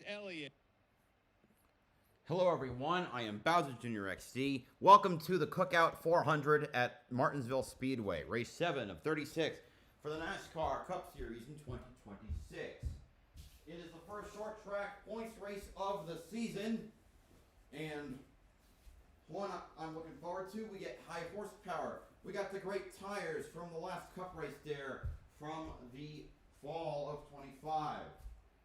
Elliott. Hello everyone, I am BowserJrXD. Welcome to the Cookout 400 at Martinsville Speedway, race 7 of 36 for the NASCAR Cup Series in 2026. It is the first short track points race of the season, and one I'm looking forward to. We get high horsepower. We got the great tires from the last Cup race there from the fall of 25.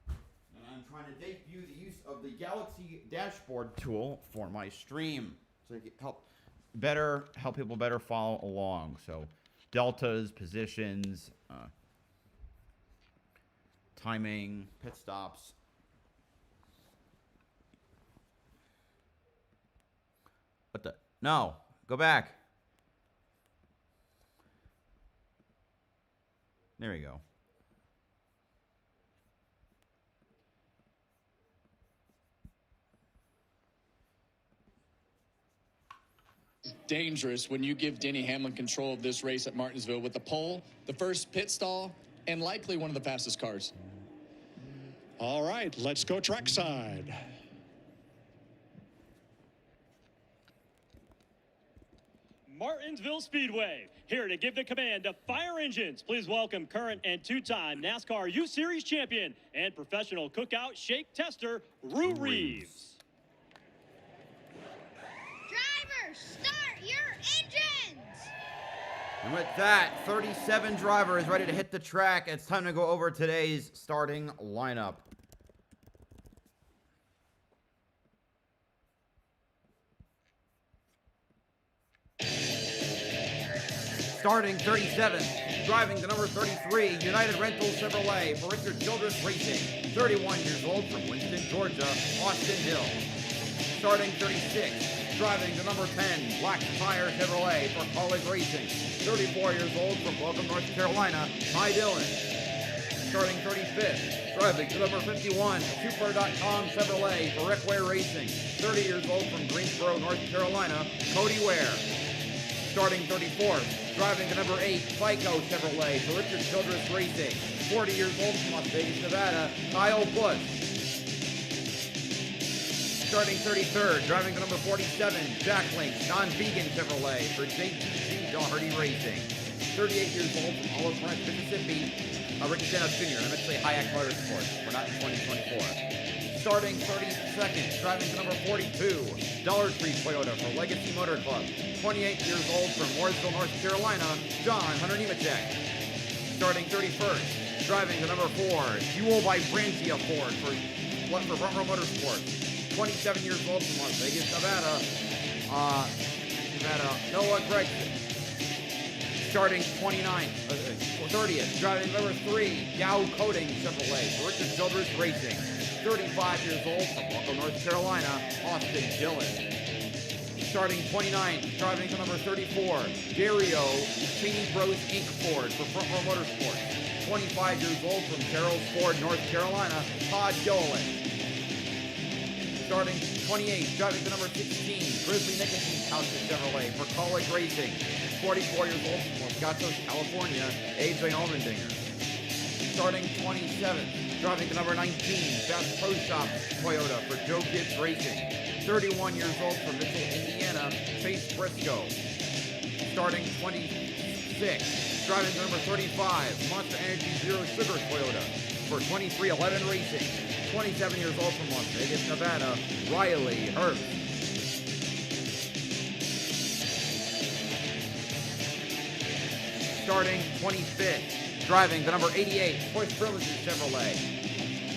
And I'm trying to debut the use of the Galaxy dashboard tool for my stream, so it can help people better follow along. So deltas, positions, timing, pit stops. What the? No, go back. There we go. Dangerous when you give Denny Hamlin control of this race at Martinsville with the pole, the first pit stall, and likely one of the fastest cars. All right, let's go trackside. Martinsville Speedway, here to give the command to fire engines. Please welcome current and two-time NASCAR U Series champion and professional cookout shake tester, Rue Reeves. Drivers, start your engines! And with that, 37 drivers ready to hit the track. It's time to go over today's starting lineup. Starting 37th, driving the number 33, United Rentals Chevrolet for Richard Childress Racing, 31 years old from Winston, Georgia, Austin Hill. Starting 36th, driving the number 10, Black Tire Chevrolet for College Racing, 34 years old from Welcome, North Carolina, Ty Dillon. Starting 35th, driving the number 51, Super.com Chevrolet for Rick Ware Racing, 30 years old from Greensboro, North Carolina, Cody Ware. Starting 34th, driving the number 8, FICO Chevrolet for Richard Childress Racing, 40 years old from Las Vegas, Nevada, Kyle Busch. Starting 33rd, driving the number 47, Jack Link, non-vegan Chevrolet for JTC Doherty Racing, 38 years old from Olive Branch, Mississippi, Ricky Dennis Jr., and eventually Hayek Motorsports. We're not in 2024. Starting 32nd, driving the number 42, Dollar Tree Toyota for Legacy Motor Club, 28 years old from Mooresville, North Carolina, John Hunter Nemechek. Starting 31st, driving the number 4, Fuel by Brantia Ford for Front Row Motorsports, 27 years old from Las Vegas, Nevada, Noah Gregson. Starting 30th, driving number 3, Dow Coating Chevrolet for Richard Childress Racing, 35 years old from Welcome, North Carolina, Austin Dillon. Starting 29th, driving the number 34, Dario Cheney Bros Inc. Ford for Front Row Motorsports, 25 years old from Carroll's Ford, North Carolina, Todd Dolan. Starting 28th, driving the number 16, Grizzly Nicotine Pouches Chevrolet for College Racing, 44 years old from Los Gatos, California, AJ Allmendinger. Starting 27th, driving the number 19, Bass Pro Shop Toyota for Joe Gibbs Racing, 31 years old from Mitchell, Indiana, Chase Briscoe. Starting 26th, driving the number 35, Monster Energy Zero Sugar Toyota for 2311 Racing, 27 years old from Las Vegas, Nevada, Riley Herbst. Starting 25th, driving the number 88, Choice Privileges Chevrolet,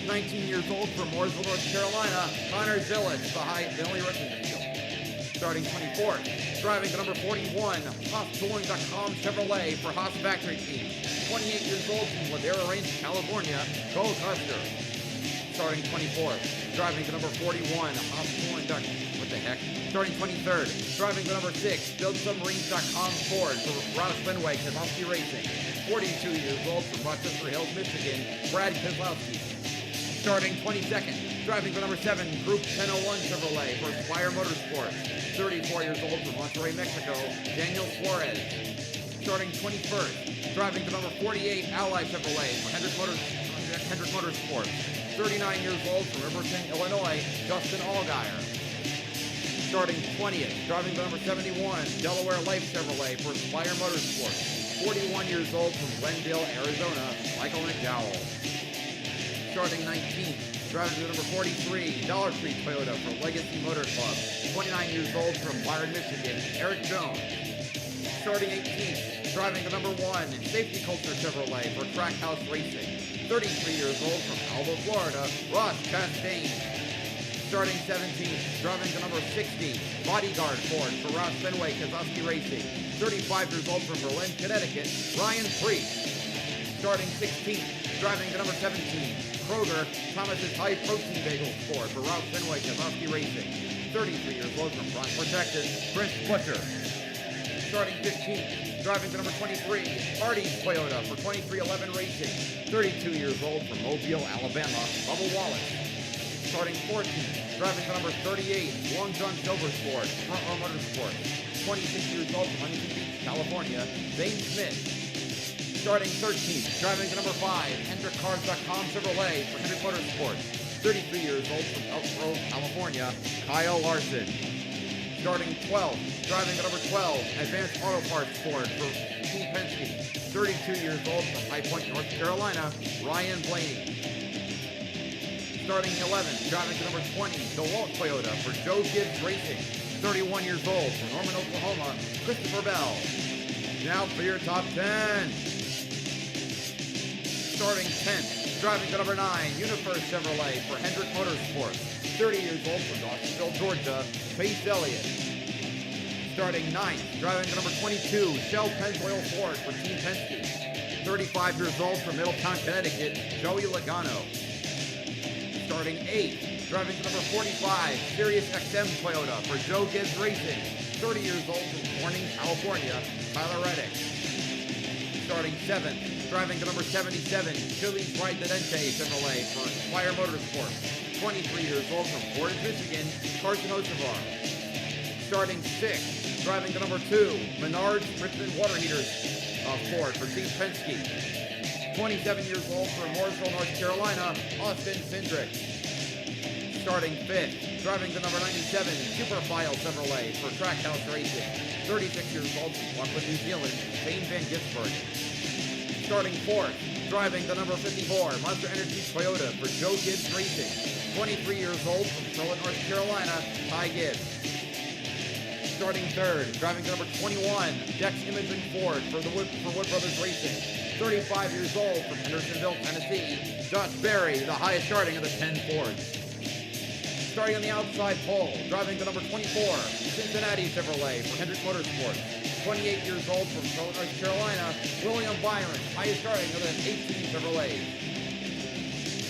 19 years old from Mooresville, North Carolina, Connor Zillich, the only rookie in the field. Starting 24th, driving the number 41, HaasTooling.com Chevrolet for Haas Factory Team, 28 years old from Ladera Range, California, Cole Custer. Starting 24th, driving the number 41, HaasTooling.com, what the heck? Starting 23rd, driving the number 6, BuildSubmarines.com Ford for Ross Fenway, Kozlowski Racing, 42 years old from Rochester Hills, Michigan, Brad Kozlowski. Starting 22nd, driving the number 7, Group 1001 Chevrolet for Aspire Motorsports, 34 years old from Monterrey, Mexico, Daniel Suarez. Starting 21st, driving the number 48, Ally Chevrolet for Hendrick Motorsports, 39 years old from Riverton, Illinois, Justin Allgaier. Starting 20th, driving the number 71, Delaware Life Chevrolet for Spire Motorsports. 41 years old from Glendale, Arizona, Michael McDowell. Starting 19th, driving the number 43, Dollar Tree Toyota for Legacy Motor Club. 29 years old from Byron, Michigan, Eric Jones. Starting 18th, driving the number 1, Safety Culture Chevrolet for Trackhouse Racing. 33 years old from Alba, Florida, Ross Chastain. Starting 17th, driving the number 60, Bodyguard Ford for Ross Fenway, Keselowski Racing. 35 years old from Berlin, Connecticut, Ryan Priest. Starting 16th, driving the number 17, Kroger, Thomas's High Protein Bagel Ford for Ross Fenway, Keselowski Racing. 33 years old from Rockford, Texas, Prince Butcher. Starting 15th, driving the number 23, Hardee's Toyota for 2311 Racing. 32 years old from Mobile, Alabama, Bubba Wallace. Starting 14th, driving the number 38, Long John Silver's Ford, Front Row Motorsports. 26 years old from Huntington Beach, California, Zane Smith. Starting 13th, driving the number 5, HendrickCars.com Chevrolet for Hendrick Motorsports. 33 years old from Elk Grove, California, Kyle Larson. Starting 12th, driving the number 12, Advanced Auto Parts Ford for Team Penske. 32 years old from High Point, North Carolina, Ryan Blaney. Starting 11th, driving the number 20, DeWalt Toyota for Joe Gibbs Racing. 31 years old from Norman, Oklahoma, Christopher Bell. Now for your top 10. Starting 10th, driving the number 9, Universe Chevrolet for Hendrick Motorsports. 30 years old from Dawsonville, Georgia, Pace Elliott. Starting 9th, driving the number 22, Shell Pennzoil Ford for Team Penske. 35 years old from Middletown, Connecticut, Joey Logano. Starting 8th, driving the number 45, Sirius XM Toyota for Joe Gibbs Racing. 30 years old from Corning, California, Tyler Reddick. Starting 7th, driving the number 77, Chili's Ride Dente Chevrolet for Spire Motorsports. 23 years old from Portage, Michigan, Carson Osevar. Starting 6th, driving the number 2, Menards Richmond Water Heaters Ford for Team Penske. 27 years old from Mooresville, North Carolina, Austin Cindric. Starting 5th, driving the number 97, Superfile Chevrolet for Trackhouse Racing. 36 years old from Auckland, New Zealand, Shane Van Gisbergen. Starting 4th, driving the number 54, Monster Energy Toyota for Joe Gibbs Racing. 23 years old from Charlotte, North Carolina, Ty Gibbs. Starting 3rd, driving the number 21, Dex Imogen Ford for Wood Brothers Racing. 35 years old from Hendersonville, Tennessee, Josh Berry, the highest starting of the 10 Fords. Starting on the outside pole, driving the number 24, Cincinnati Chevrolet for Hendrick Motorsports. 28 years old from Charlotte, North Carolina, William Byron, highest starting of the 18 Chevrolet.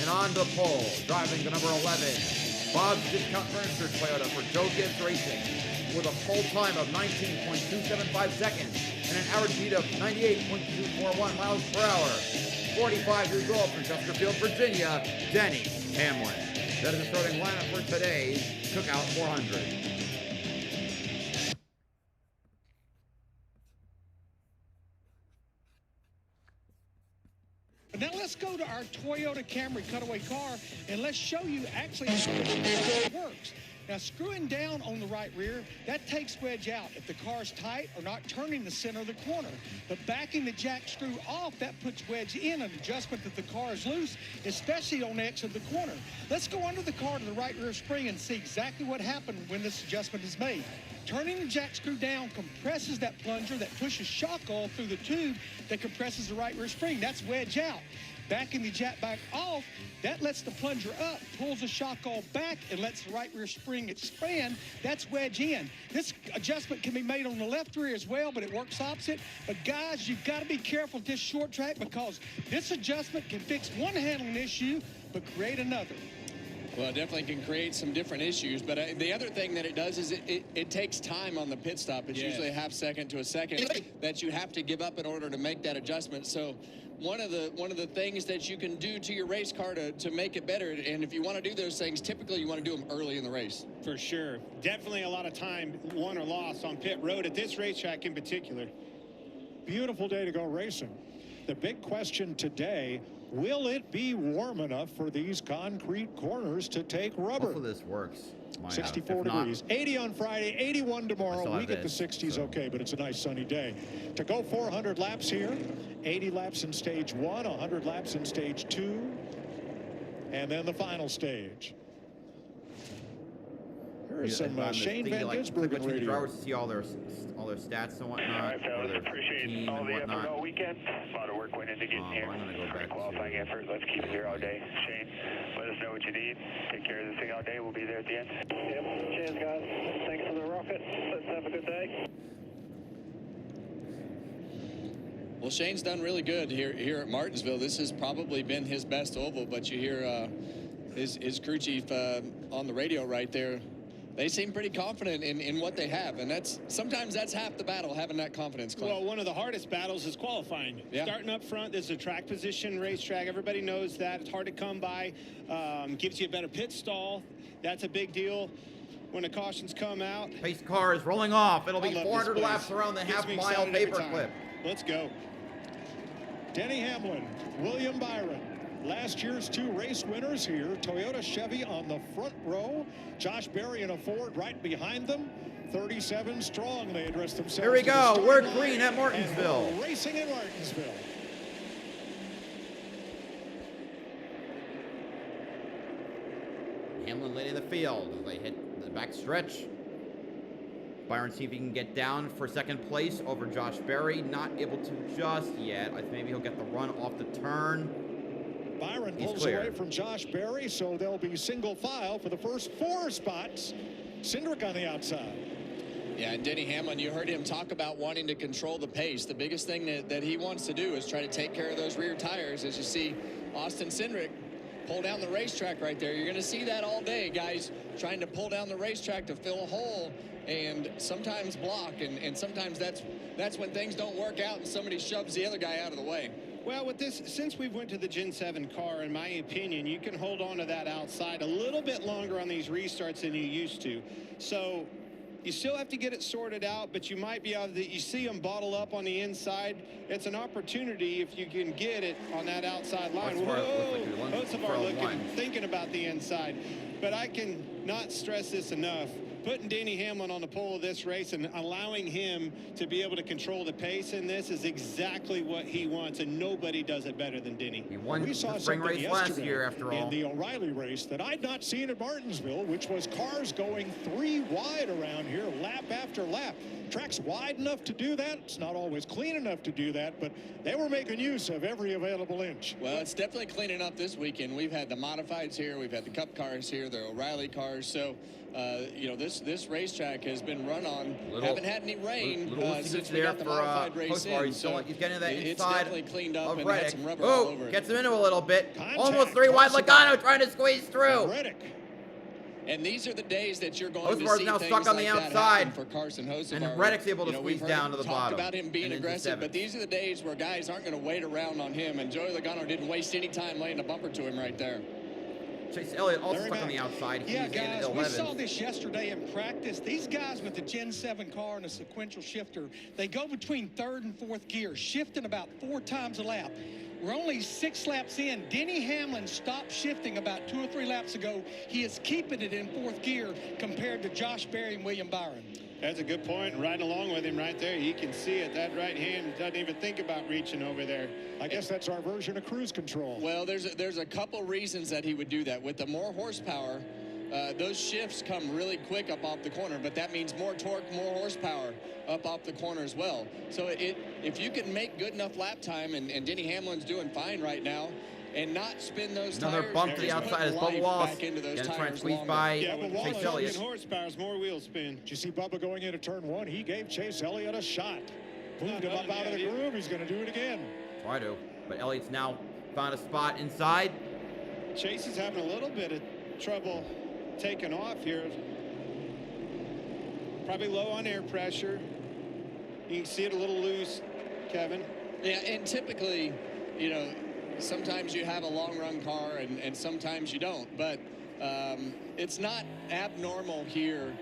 And on the pole, driving the number 11, Bob's Discount Furniture Toyota for Joe Gibbs Racing, with a pole time of 19.275 seconds and an average speed of 98.241 miles per hour. 45 years old from Chesterfield, Virginia, Denny Hamlin. That is the starting lineup for today's Cookout 400. Now let's go to our Toyota Camry cutaway car and let's show you actually how it works. Now screwing down on the right rear, that takes wedge out if the car's tight or not turning the center of the corner. But backing the jack screw off, that puts wedge in an adjustment that the car is loose, especially on the edge of the corner. Let's go under the car to the right rear spring and see exactly what happened when this adjustment is made. Turning the jack screw down compresses that plunger that pushes shock oil through the tube that compresses the right rear spring. That's wedge out. Backing the jack back off, that lets the plunger up, pulls the shock oil back, and lets the right rear spring expand. That's wedge in. This adjustment can be made on the left rear as well, but it works opposite. But guys, you've got to be careful at this short track because this adjustment can fix one handling issue, but create another. Well, it definitely can create some different issues, but the other thing that it does is it takes time on the pit stop. It's usually a half second to a second that you have to give up in order to make that adjustment. So one of the things that you can do to your race car to make it better, and if you want to do those things, typically you want to do them early in the race. For sure. Definitely a lot of time won or lost on pit road at this racetrack in particular. Beautiful day to go racing. The big question today, Will it be warm enough for these concrete corners to take rubber? Hopefully this works. 64 degrees. 80 on Friday, 81 tomorrow. We get the 60s, so. okay, but it's a nice sunny day. To go 400 laps here, 80 laps in stage 1, 100 laps in stage 2, and then the final stage. Here's some Shane Van Gisbergen radio. Drivers to see all their stats and whatnot. All right, fellas, their appreciate team all and the effort whatnot. all weekend. A lot of work went into getting here. I'm gonna go back qualifying to effort. Let's keep it here all day. Shane, let us know what you need. Take care of this thing all day. We'll be there at the end. Yep. Cheers, guys. Thanks for the rocket. Let's have a good day. Well, Shane's done really good here at Martinsville. This has probably been his best oval, but you hear his crew chief on the radio right there. They seem pretty confident in what they have, and sometimes that's half the battle, having that confidence, Clint. Well, one of the hardest battles is qualifying. Yeah. Starting up front, this is a track position racetrack. Everybody knows that. It's hard to come by. Gives you a better pit stall. That's a big deal when the cautions come out. Pace car is rolling off. It'll be I love 400 this laps place. around the Gets me half-mile excited every paperclip. time. Let's go. Denny Hamlin, William Byron. Last year's 2 race winners here. Toyota Chevy on the front row. Josh Berry in a Ford right behind them. 37 strong. They address themselves. Here we to the go. start We're line, green at and Martinsville. we're racing in Martinsville. Hamlin leading the field as they hit the back stretch. Byron see if he can get down for second place over Josh Berry. Not able to just yet. I think maybe he'll get the run off the turn. Byron He's pulls clear. away from Josh Berry, so they'll be single file for the first 4 spots. Cindric on the outside. Yeah, and Denny Hamlin, you heard him talk about wanting to control the pace. The biggest thing that he wants to do is try to take care of those rear tires. As you see Austin Cindric pull down the racetrack right there. You're going to see that all day, guys, trying to pull down the racetrack to fill a hole and sometimes block. And sometimes that's when things don't work out and somebody shoves the other guy out of the way. Well, with this, since we've went to the Gen 7 car, in my opinion, you can hold on to that outside a little bit longer on these restarts than you used to. So you still have to get it sorted out, but you might be able to, you see them bottle up on the inside. It's an opportunity if you can get it on that outside line. Whoa, both of are looking, thinking about the inside. But I can not stress this enough. Putting Denny Hamlin on the pole of this race and allowing him to be able to control the pace in this is exactly what he wants, and nobody does it better than Denny. He won We saw the spring something race last yesterday year, after all. in the O'Reilly race that I'd not seen at Martinsville, which was cars going 3 wide around here, lap after lap. Track's wide enough to do that. It's not always clean enough to do that, but they were making use of every available inch. Well, it's definitely cleaning up this weekend. We've had the modifieds here. We've had the Cup cars here, the O'Reilly cars. So, you know, this racetrack has been run on. Haven't had any rain since we got the modified race in. He's getting that it's inside definitely cleaned up and Reddick. had some rubber all over it. Gets him into a little bit. Contact. Almost 3 wide. Logano trying to squeeze through. Reddick. And these are the days that you're going to Hocevar's see now things stuck on like the that outside. happen for Carson Hocevar. And Reddick's able to You know, squeeze we've down to the talked bottom. about him being and into aggressive, but seventh. these are the days where guys aren't going to wait around on him. And Joey Logano didn't waste any time laying a bumper to him right there. Chase Elliott also Larry stuck on Mack. the outside. Yeah, He's in guys, we 11th. saw this yesterday in practice. These guys with the Gen 7 car and a sequential shifter, they go between 3rd and 4th gear, shifting about 4 times a lap. We're only 6 laps in. Denny Hamlin stopped shifting about 2 or 3 laps ago. He is keeping it in 4th gear compared to Josh Berry and William Byron. That's a good point. Riding along with him right there, you can see it. That right hand doesn't even think about reaching over there. I guess that's our version of cruise control. Well, there's a couple reasons that he would do that. With the more horsepower, those shifts come really quick up off the corner, but that means more torque, more horsepower up off the corner as well. So if you can make good enough lap time, and Denny Hamlin's doing fine right now, and not spin those Another tires. bump to the just outside putting as Bubba life Wallace back into those gonna try and tires squeeze longer. by Yeah, but Chase Wallace Elliott. in horsepower is more wheel spin. Did you see Bubba going into turn 1? He gave Chase Elliott a shot. Moved him done up out of the yet. groove. He's going to do it again. Try to, but Elliott's now found a spot inside. Chase is having a little bit of trouble taking off here. Probably low on air pressure. You can see it a little loose, Kevin. Yeah, and typically, you know, sometimes you have a long run car and sometimes you don't, but it's not abnormal here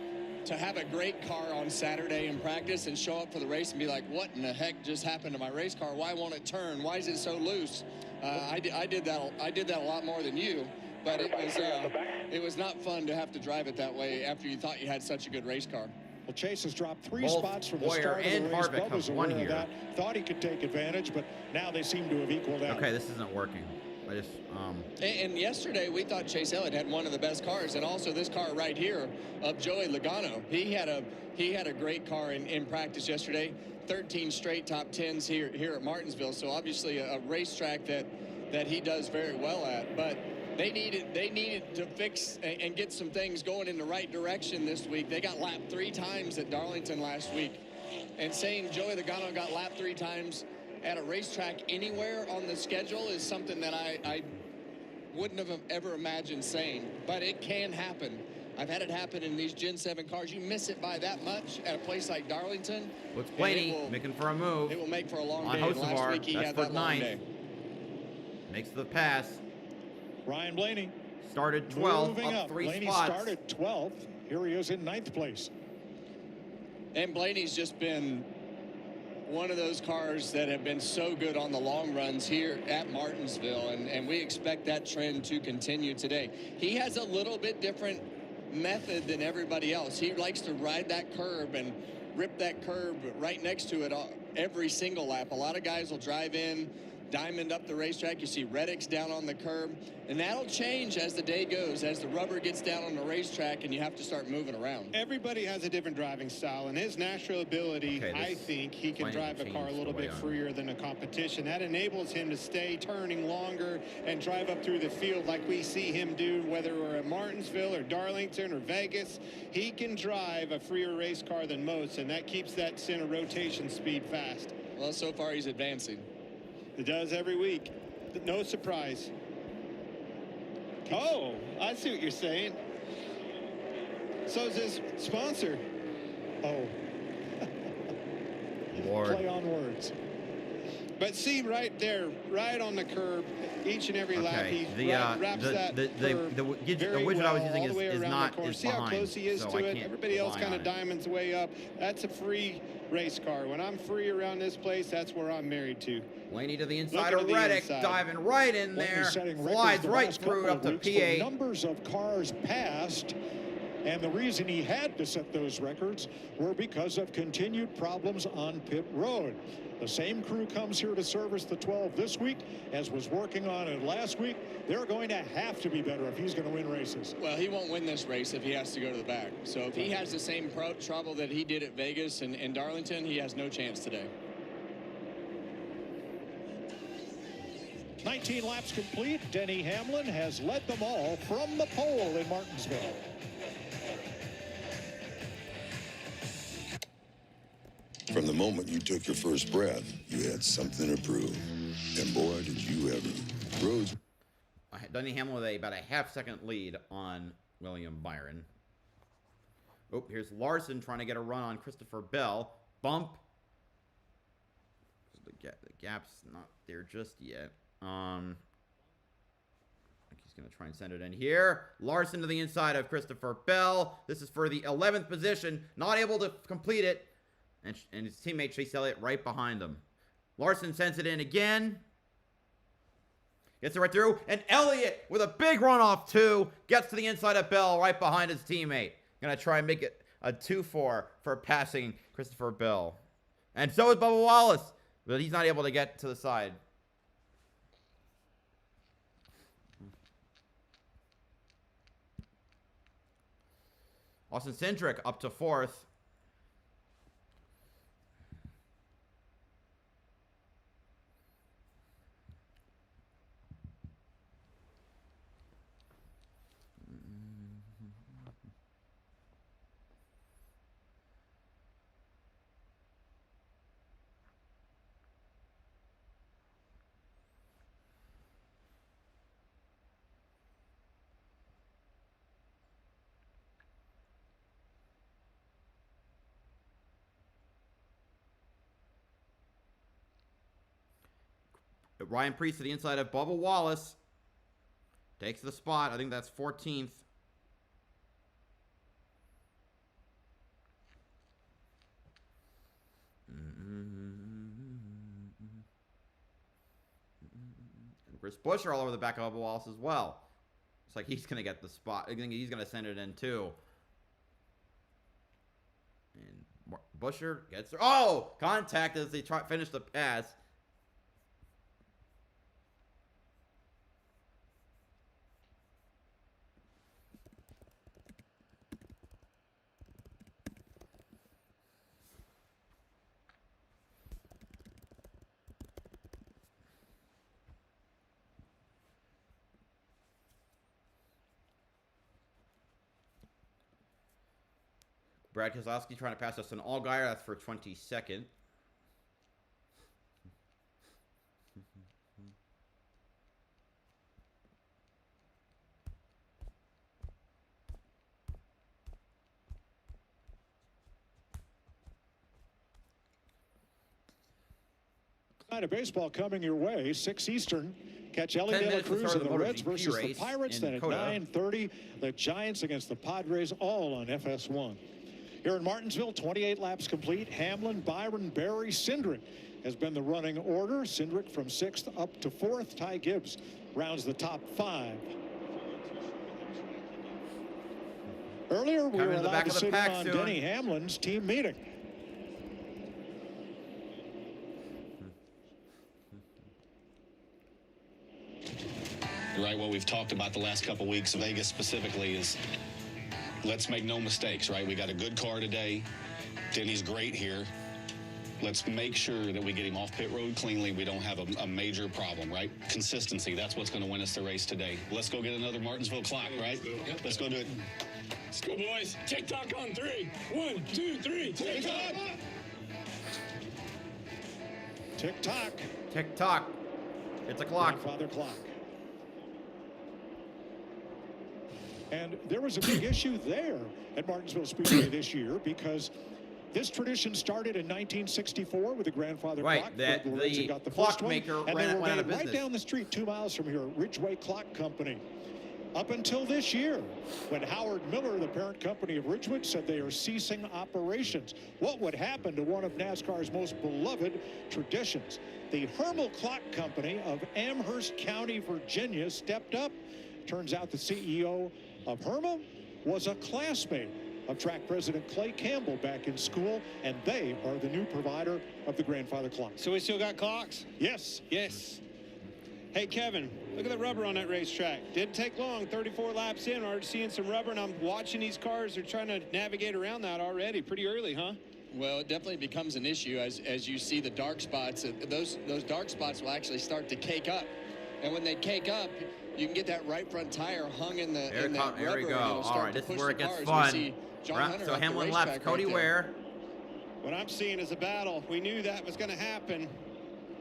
to have a great car on Saturday in practice and show up for the race and be like, what in the heck just happened to my race car? Why won't it turn? Why is it so loose? I did that a lot more than you, but it was not fun to have to drive it that way after you thought you had such a good race car. Well, Chase has dropped 3 Both spots from the Boyer start of the and race. Harvick Bubba's have won aware of here. that. Thought he could take advantage, but now they seem to have equaled out. Okay, this isn't working. I just And yesterday we thought Chase Elliott had one of the best cars, and also this car right here of Joey Logano. He had a great car in practice yesterday. 13 straight top 10s here at Martinsville. So obviously a racetrack that he does very well at. But they needed to fix and get some things going in the right direction this week. They got lapped 3 times at Darlington last week, and saying Joey Logano got lapped 3 times at a racetrack anywhere on the schedule is something that I wouldn't have ever imagined saying, but it can happen. I've had it happen in these Gen 7 cars. You miss it by that much at a place like Darlington. What's Blaney making for a move? It will make for a long on day. Hocevar. Last week he That's had for that long 9th. day. Makes the pass. Ryan Blaney Started 12th, moving up up. 3 Blaney spots. started 12th. Here he is in 9th place. And Blaney's just been one of those cars that have been so good on the long runs here at Martinsville, and we expect that trend to continue today. He has a little bit different method than everybody else. He likes to ride that curb and rip that curb right next to it every single lap. A lot of guys will drive in, diamond up the racetrack. You see Reddick's down on the curb, and that'll change as the day goes, as the rubber gets down on the racetrack and you have to start moving around. Everybody has a different driving style, and his natural ability, I think he can drive a car a little bit freer than the competition. That enables him to stay turning longer and drive up through the field like we see him do, whether we're at Martinsville or Darlington or Vegas. He can drive a freer race car than most, and that keeps that center rotation speed fast. Well, so far he's advancing. It does every week. No surprise. Oh, I see what you're saying. So's his sponsor. Oh. Lord. Play on words. But see right there, right on the curb, each and every lap, he wraps that curb very widget well I was using all the way is around not the corner. is See how behind, close he is so to I it? can't Everybody else rely kind on of it. diamonds way up. That's a free race car. When I'm free around this place, that's where I'm married to. Blaney to the inside of to the Reddick, inside. diving right in Blaney's there, setting records slides the right last through couple up of to weeks for P8. numbers of cars passed, and the reason he had to set those records were because of continued problems on pit road. The same crew comes here to service the 12 this week as was working on it last week. They're going to have to be better if he's going to win races. Well, he won't win this race if he has to go to the back. So if he has the same trouble that he did at Vegas and Darlington, he has no chance today. 19 laps complete. Denny Hamlin has led them all from the pole in Martinsville. From the moment you took your first breath, you had something to prove. And boy, did you ever. Roads. Denny Hamlin with about a half-second lead on William Byron. Oh, here's Larson trying to get a run on Christopher Bell. Bump. The gap's not there just yet. I think he's going to try and send it in here. Larson to the inside of Christopher Bell. This is for the 11th position. Not able to complete it. And his teammate Chase Elliott right behind him. Larson sends it in again. Gets it right through. And Elliott with a big runoff too. Gets to the inside of Bell right behind his teammate. Going to try and make it a 2-4 for passing Christopher Bell. And so is Bubba Wallace. But he's not able to get to the side. Austin Cindric up to 4th. Ryan Preece to the inside of Bubba Wallace. Takes the spot. I think that's 14th. Chris Buescher all over the back of Bubba Wallace as well. It's like he's going to get the spot. I think he's going to send it in too. And Buescher gets there. Oh! Contact as they finish the pass. Brad Keselowski trying to pass us an Allgaier. That's for 22nd. Night of baseball coming your way, 6 Eastern. Catch Ellie 10 De La minutes to Cruz start and the the Reds MotoGP versus the race Pirates. in Then at Coda. 9:30, the Giants against the Padres, all on FS1. Here in Martinsville, 28 laps complete. Hamlin, Byron, Berry, Cindric has been the running order. Cindric from 6th up to 4th. Ty Gibbs rounds the top 5. Earlier, we were allowed to sit in on Denny Hamlin's team meeting. Right, what we've talked about the last couple weeks, Vegas specifically, is let's make no mistakes, right? We got a good car today. Denny's great here. Let's make sure that we get him off pit road cleanly. We don't have a major problem, right? Consistency, that's what's going to win us the race today. Let's go get another Martinsville clock, right? Let's go do it. Let's go, boys. TikTok on 3. 1, 2, 3. TikTok. Tick-tock. Tick-tock. It's a clock. Grandfather clock. And there was a big issue there at Martinsville Speedway this year because this tradition started in 1964 with the grandfather clock. That the got the clock first one, maker and they were went out of made right business. down the street 2 miles from here, Ridgeway Clock Company. Up until this year, when Howard Miller, the parent company of Ridgewood, said they are ceasing operations. What would happen to one of NASCAR's most beloved traditions? The Hermel Clock Company of Amherst County, Virginia, stepped up. Turns out the CEO of Hermel was a classmate of track president Clay Campbell back in school, and they are the new provider of the grandfather clock. So we still got clocks? Yes. Yes. Hey, Kevin, look at the rubber on that racetrack. Didn't take long, 34 laps in, already seeing some rubber, and I'm watching these cars. They're trying to navigate around that already pretty early, huh? Well, it definitely becomes an issue as you see the dark spots. Those dark spots will actually start to cake up. And when they cake up, you can get that right front tire hung in the There we go. All right, this is where it gets cars. fun. So Hamlin laps Cody Ware. What I'm seeing is a battle. We knew that was going to happen.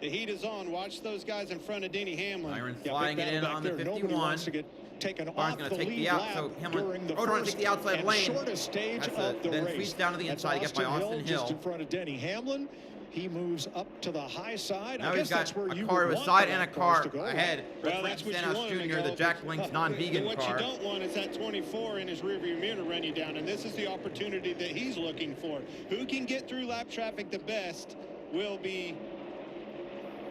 The heat is on. Watch those guys in front of Denny Hamlin. Byron flying it in on the 51. Nobody wants to get taken off going the to take lead the out, lap so Hamlin during the trying to take the outside and lane. shortest stage of the then race. squeeze down to the That's inside to get by Austin Hill. Just in front of Denny Hamlin. He moves up to the high side. Now I he's guess got that's where a you car would to a want side the and a cars car to go. ahead. Well, that's what you Stenhouse want. Jr., the Jack Blinks non-vegan what car. you don't want is that 24 in his rearview mirror run you down, and this is the opportunity that he's looking for. Who can get through lap traffic the best will be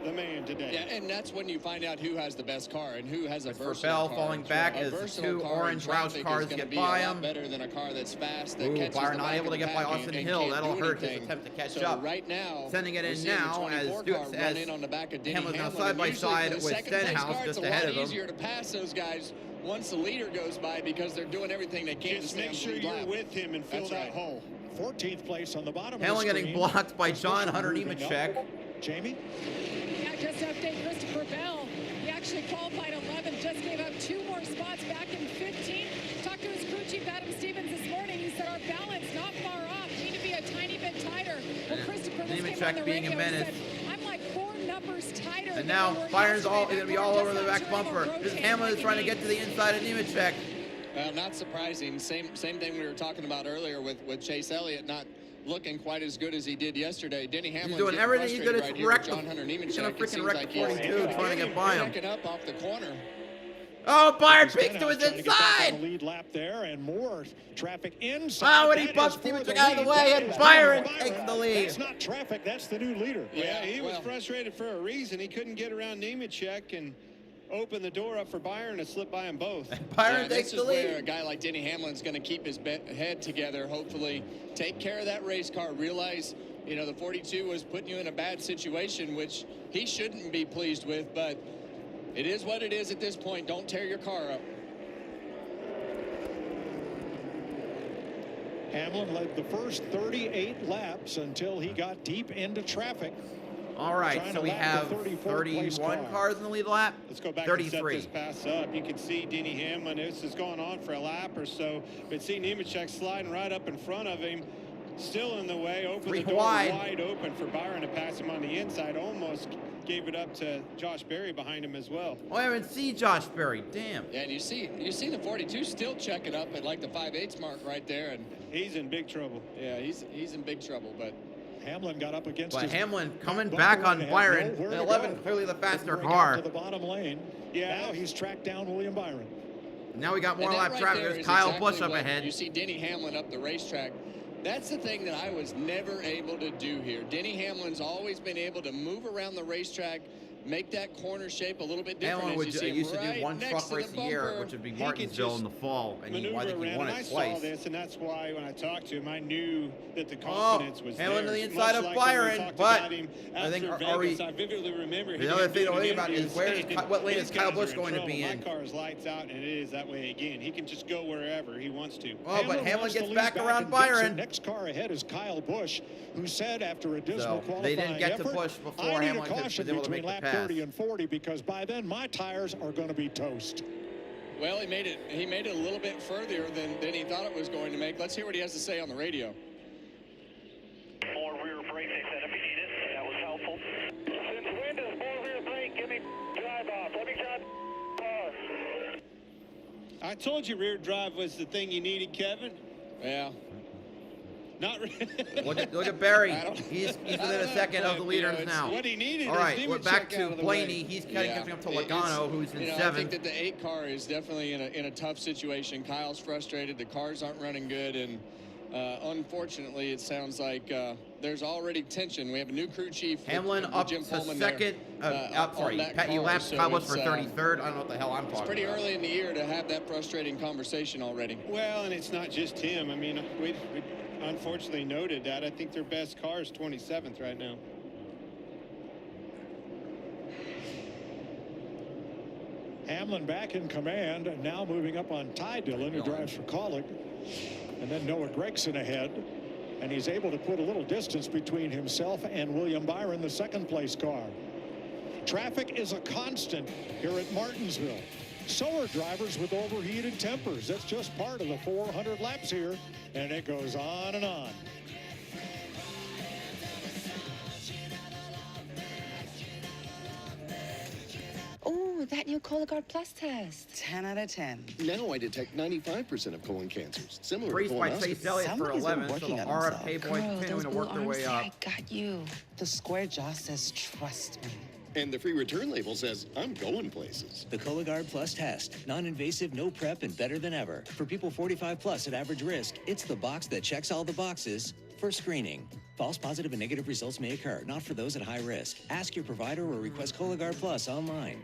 the man today. Yeah, and that's when you find out who has the best car and who has a Christopher versatile Bell car. falling back A as the versatile two car in orange Roush traffic cars is gonna get be by a lot him. better than a car that's fast that Ooh, catches Byron the not back able of to the get by pack Austin and Hill. can't That'll do hurt his anything. attempt to catch So up. right now, Sending it we're in seeing now the as 24 Dukes car as run in on the back of Denny Hamlin's now Hamlin. side And by usually side for the with second place Stenhouse car, just it's ahead a of lot him. easier to pass those guys once the leader goes by because they're doing everything they can to Just stay make on sure the lead you're lap. with him and fill That's that right. hole. 14th place on the bottom Hamlin of the getting screen. blocked by John Hunter Moving up. Nemechek. Jamie? Yeah, just to update Christopher Bell. He actually qualified 11th, just gave up 2 more spots back in 15th. Talked to his crew chief, Adam Stevens, this morning. He said our balance not far off. Need to be a tiny bit tighter. Well, Christopher, this came on the Nemechek being a radio. He menace. said, I'm like 4 numbers tighter. And than now we were Byron's yesterday. going to be That all car over just the not back sure it'll bumper. rotate This like Hamlin is it trying to needs. get to the inside of Nemechek. Not surprising. Same thing we were talking about earlier with Chase Elliott not looking quite as good as he did yesterday. Denny Hamlin He's doing getting everything he frustrated could right to here wreck with the John Hunter he's gonna Nemechek. It freaking seems wreck like the he's 42 trying to get by him. backing up off the corner. Oh, Byron peeks to Stenhouse his trying to get back on inside. the lead lap there, and more traffic inside. Oh, and he That bumped is for Nemechek the out of the lead. way, That and is Byron Byron. takes the lead. That's not traffic. That's the new leader. Yeah, he was well, frustrated for a reason. He couldn't get around Nemechek, and open the door up for Byron to slip by them both. Byron takes this the is lead. where a guy like Denny Hamlin's going to keep his head together, hopefully take care of that race car, realize, you know, the 42 was putting you in a bad situation, which he shouldn't be pleased with, but it is what it is at this point. Don't tear your car up. Hamlin led the first 38 laps until he got deep into traffic. All right, so we have 31 cars in the lead lap. Let's go back 33. and set this pass up. You can see Denny Hamlin. This is going on for a lap or so. But see Nemechek sliding right up in front of him. Still in the way. Open the door wide open for Byron to pass him on the inside. Almost gave it up to Josh Berry behind him as well. Oh, I haven't seen Josh Berry. Damn. Yeah, and you see the 42 still checking up at like the 5/8 mark right there, and he's in big trouble. Yeah, he's in big trouble, but Hamlin got up against. But Hamlin coming back on Byron. 11 clearly the faster car. To the bottom lane. Yeah. Now he's tracked down William Byron. Now we got more lap right traffic. there There's is Kyle exactly Busch up what ahead. You see Denny Hamlin up the racetrack. That's the thing that I was never able to do here. Denny Hamlin's always been able to move around the racetrack, make that corner shape a little bit different. Hamlin used to do one truck race a year, which would be Martinsville in the fall, and he won it I twice. saw this, and that's why when I talked to him, I knew that the confidence was there. Hamlin to the inside of Byron, but I think I vividly remember the other thing to think about is what lane is Kyle Busch going to be in? My car is lights out, and it is that way again. He can just go wherever he wants to. Oh, but Hamlin gets back around Byron. Next car ahead is Kyle Busch, who said after a dismal qualifying they didn't get effort, to Busch before I need Hamlin a caution was able to between make the lap pass. 30 and 40 because by then my tires are going to be toast. Well, he made it a little bit further than he thought it was going to make. Let's hear what he has to say on the radio. More rear brake they said if you need it. That was helpful. Since when does more rear brake give me drive off? Let me drive car. I told you rear drive was the thing you needed, Kevin. Yeah. Not really. Look at Barry. He's within a second of the leaders now. What he needed. All right, we're back to Blaney. He's catching up to Logano, who's in seventh. I think that the 8 car is definitely in a tough situation. Kyle's frustrated. The cars aren't running good, and unfortunately, it sounds like there's already tension. We have a new crew chief. Hamlin up Jim to Pullman second. He laps Kyle Busch for 33rd. I don't know what the hell I'm talking about. It's pretty early in the year to have that frustrating conversation already. Well, and it's not just him. I mean, we unfortunately noted that. I think their best car is 27th right now. Hamlin back in command, and now moving up on Ty Dillon, who drives for Kaulig. And then Noah Gregson ahead. And he's able to put a little distance between himself and William Byron, the second place car. Traffic is a constant here at Martinsville. So are drivers with overheated tempers. That's just part of the 400 laps here, and it goes on and on. Oh, that new Cologuard Plus test. 10 out of 10. Now I detect 95% of colon cancers. Similar Race to by colonoscopy. Chase Elliott for 11, so the RFK boys continuing to work their way up. I got you. The square jaw says, trust me. And the free return label says, I'm going places. The Cologuard Plus test. Non-invasive, no prep, and better than ever. For people 45 plus at average risk, it's the box that checks all the boxes for screening. False positive and negative results may occur, not for those at high risk. Ask your provider or request Cologuard Plus online.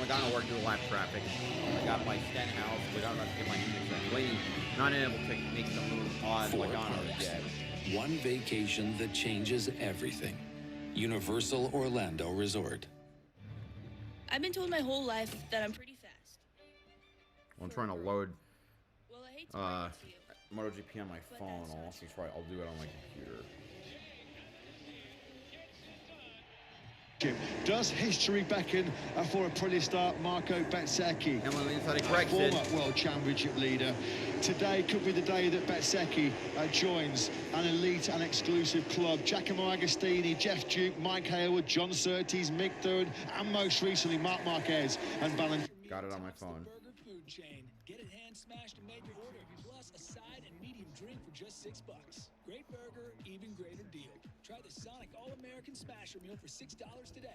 Logano worked through the lap traffic. I got my Stenhouse. Logano not to get my unit. Blaney not able to make the move on Logano yet. One vacation that changes everything. Universal Orlando Resort. I've been told my whole life that I'm pretty fast. I'm trying to load MotoGP on my phone. I'll do it on my computer. Does history beckon for a pretty start? Marco Bezzecchi, former World Championship leader. Today could be the day that Bezzecchi joins an elite and exclusive club. Giacomo Agostini, Jeff Duke, Mike Hayward, John Surtees, Mick Thurd, and most recently Marc Marquez and Valentino. Got it on my phone. Get it hand smashed and made to order, plus a side and medium drink for just $6. Great burger, even greater deal. Try the Sonic All-American Smasher Meal for $6 today.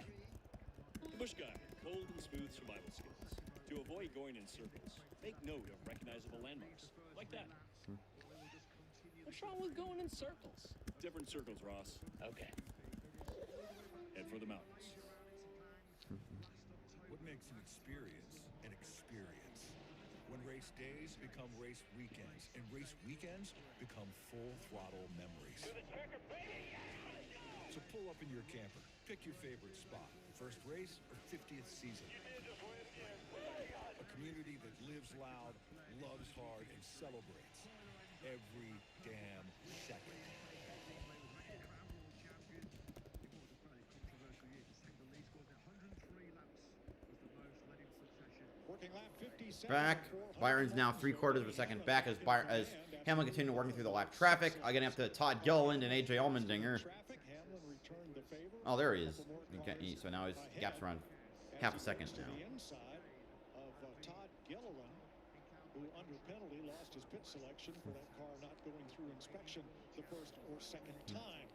The Bush Guide, cold and smooth survival skills. To avoid going in circles, make note of recognizable landmarks, like that. What's wrong with going in circles? Different circles, Ross. Okay. Head for the mountains. What makes an experience an experience? When race days become race weekends, and race weekends become full throttle memories. So pull up in your camper, pick your favorite spot, first race or 50th season. A community that lives loud, loves hard, and celebrates every damn second. Back. Byron's now 3/4 of a second back as Hamlin continued working through the lap traffic. Getting up to Todd Gilliland and AJ Allmendinger. Oh, there he is. Okay, so now his gap's around half a second now. Todd Gilliland, who under penalty lost his pit selection for that car not going through inspection the first or second time.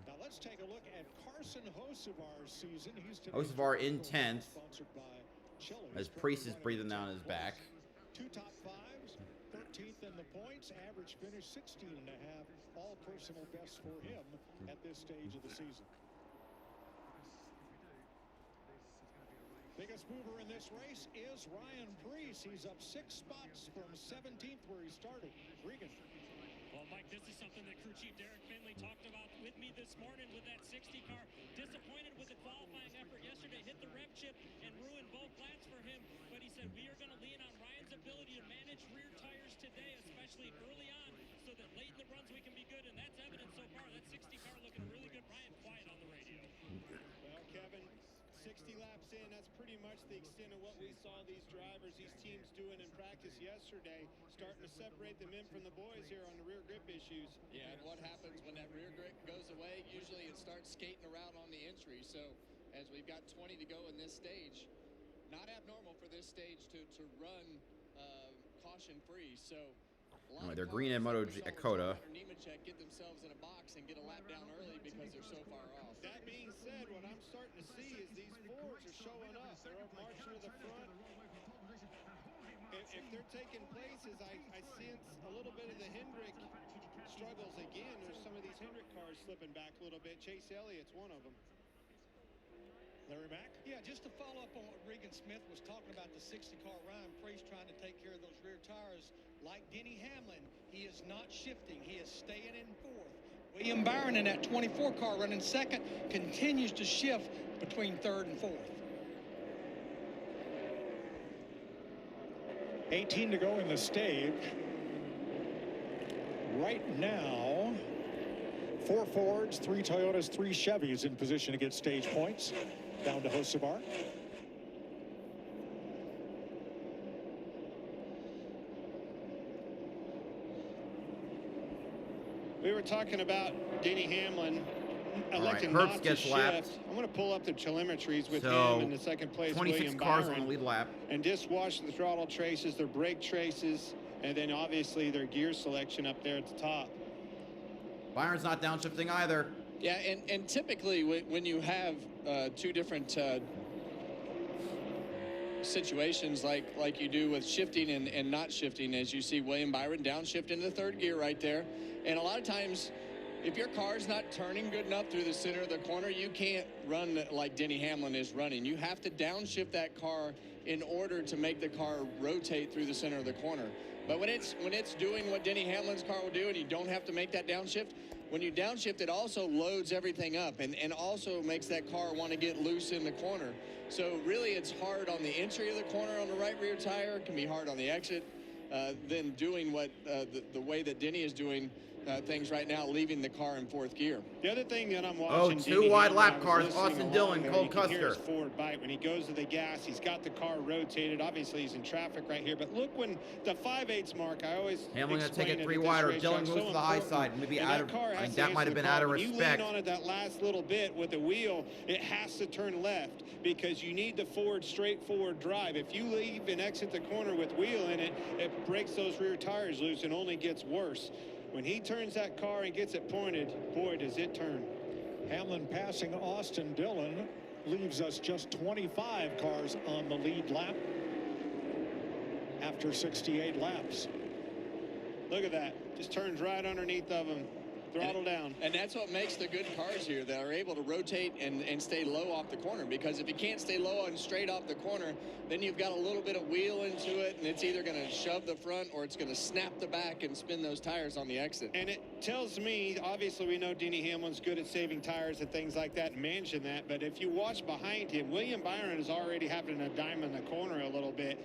Now let's take a look at Carson Hocevar's season. Hocevar in 10th as Priest is breathing down his back. 2 top 5s, 13th in the points, average finish 16.5, all personal best for him at this stage of the season. Biggest mover in this race is Ryan Priest. He's up 6 spots from 17th where he started. Regan. Well, Mike, this is something that crew chief Derek Finley talked about with me this morning with that 60 car. Disappointed with the qualifying effort yesterday. Hit the rev chip and ruined both laps for him. But he said we are going to lean on Ryan's ability to manage rear tires today, especially early on, so that late in the runs we can be good. And that's evident so far. That 60 car looking really good. Ryan quiet on the radio. Well, Kevin, 60 laps in, that's pretty much the extent of what we saw these drivers, these teams doing in practice yesterday, starting to separate the men from the boys here on the rear grip issues. Yeah, and what happens when that rear grip goes away, usually it starts skating around on the entry. So as we've got 20 to go in this stage, not abnormal for this stage to run caution free. So They're green at Moto at Coda. get themselves in a box and get a lap down early because they're so far off. That being said, what I'm starting to see is these Fords are showing up. They're marching to the front. If they're taking places, I sense a little bit of the Hendrick struggles again. There's some of these Hendrick cars slipping back a little bit. Chase Elliott's one of them. Larry Mack? Yeah, just to follow up on what Regan Smith was talking about, the 60 car, Ryan Priest trying to take care of those rear tires. Like Denny Hamlin, he is not shifting. He is staying in 4th. William Byron in that 24 car running 2nd continues to shift between 3rd and 4th. 18 to go in the stage. Right now, 4 Fords, 3 Toyotas, 3 Chevys in position to get stage points. Down to Hocevar. We were talking about Denny Hamlin electing Herbst not gets to lapped. shift. I'm going to pull up the telemetries with So, him in the second place, 26 William cars Byron, on the lead lap. and just watch the throttle traces, their brake traces, and then obviously their gear selection up there at the top. Byron's not downshifting either. Yeah, and typically when you have 2 different situations like you do with shifting and not shifting, as you see William Byron downshift into the 3rd gear right there. And a lot of times, if your car's not turning good enough through the center of the corner, you can't run like Denny Hamlin is running. You have to downshift that car in order to make the car rotate through the center of the corner. But when it's doing what Denny Hamlin's car will do and you don't have to make that downshift, when you downshift, it also loads everything up and also makes that car want to get loose in the corner. So really it's hard on the entry of the corner on the right rear tire. It can be hard on the exit. Then doing what the way that Denny is doing things right now, leaving the car in 4th gear. The other thing that I'm watching, 2 wide lap cars, Austin Dillon, Cole Custer. His forward bite. When he goes to the gas, he's got the car rotated. Obviously, he's in traffic right here. But look, when the 5/8 mark, I always Hamlin going to take it 3 at wide, this or Dillon racetrack, moves to the high side. Maybe out of, I mean, that might have been out of respect. When you lean on it that last little bit with the wheel, it has to turn left because you need the forward, straightforward drive. If you leave and exit the corner with wheel in it, it breaks those rear tires loose and only gets worse. When he turns that car and gets it pointed, boy, does it turn. Hamlin passing Austin Dillon leaves us just 25 cars on the lead lap after 68 laps. Look at that. Just turns right underneath of him. Throttle down. And that's what makes the good cars here. They are able to rotate and stay low off the corner, because if you can't stay low and straight off the corner, then you've got a little bit of wheel into it, and it's either going to shove the front or it's going to snap the back and spin those tires on the exit. And it tells me, obviously we know Denny Hamlin's good at saving tires and things like that and managing that, but if you watch behind him, William Byron is already having a dime in the corner a little bit.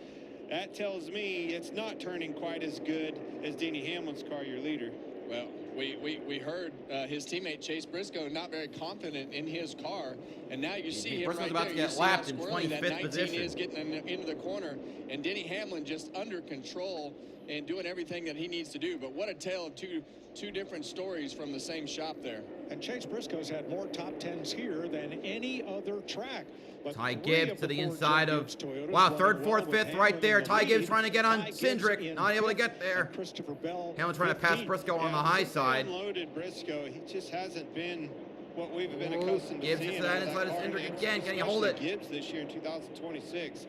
That tells me it's not turning quite as good as Denny Hamlin's car, your leader. Well, we heard his teammate Chase Briscoe not very confident in his car, and now you see him Briscoe's right about there. to get You see lapped how in squirrely that 25th 19 position. is getting into the corner, and Denny Hamlin just under control and doing everything that he needs to do. But what a tale of two different stories from the same shop there. And Chase Briscoe's had more top 10s here than any other track. But Ty 3 Gibbs of to the four inside of, Toyotas wow, running third, well fourth, with fifth Hamlin right in there. the Ty Gibbs lead. trying to get on Ty Gibbs Cindric, in not able to fifth, get there. and Christopher Bell Hamlin trying to pass 15th. Briscoe on the high side. Unloaded Briscoe. He just hasn't been what we've been Ooh, accustomed to Gibbs seeing. gets that inside of car, Cindric and again. Can he hold it? Gibbs this year in 2026.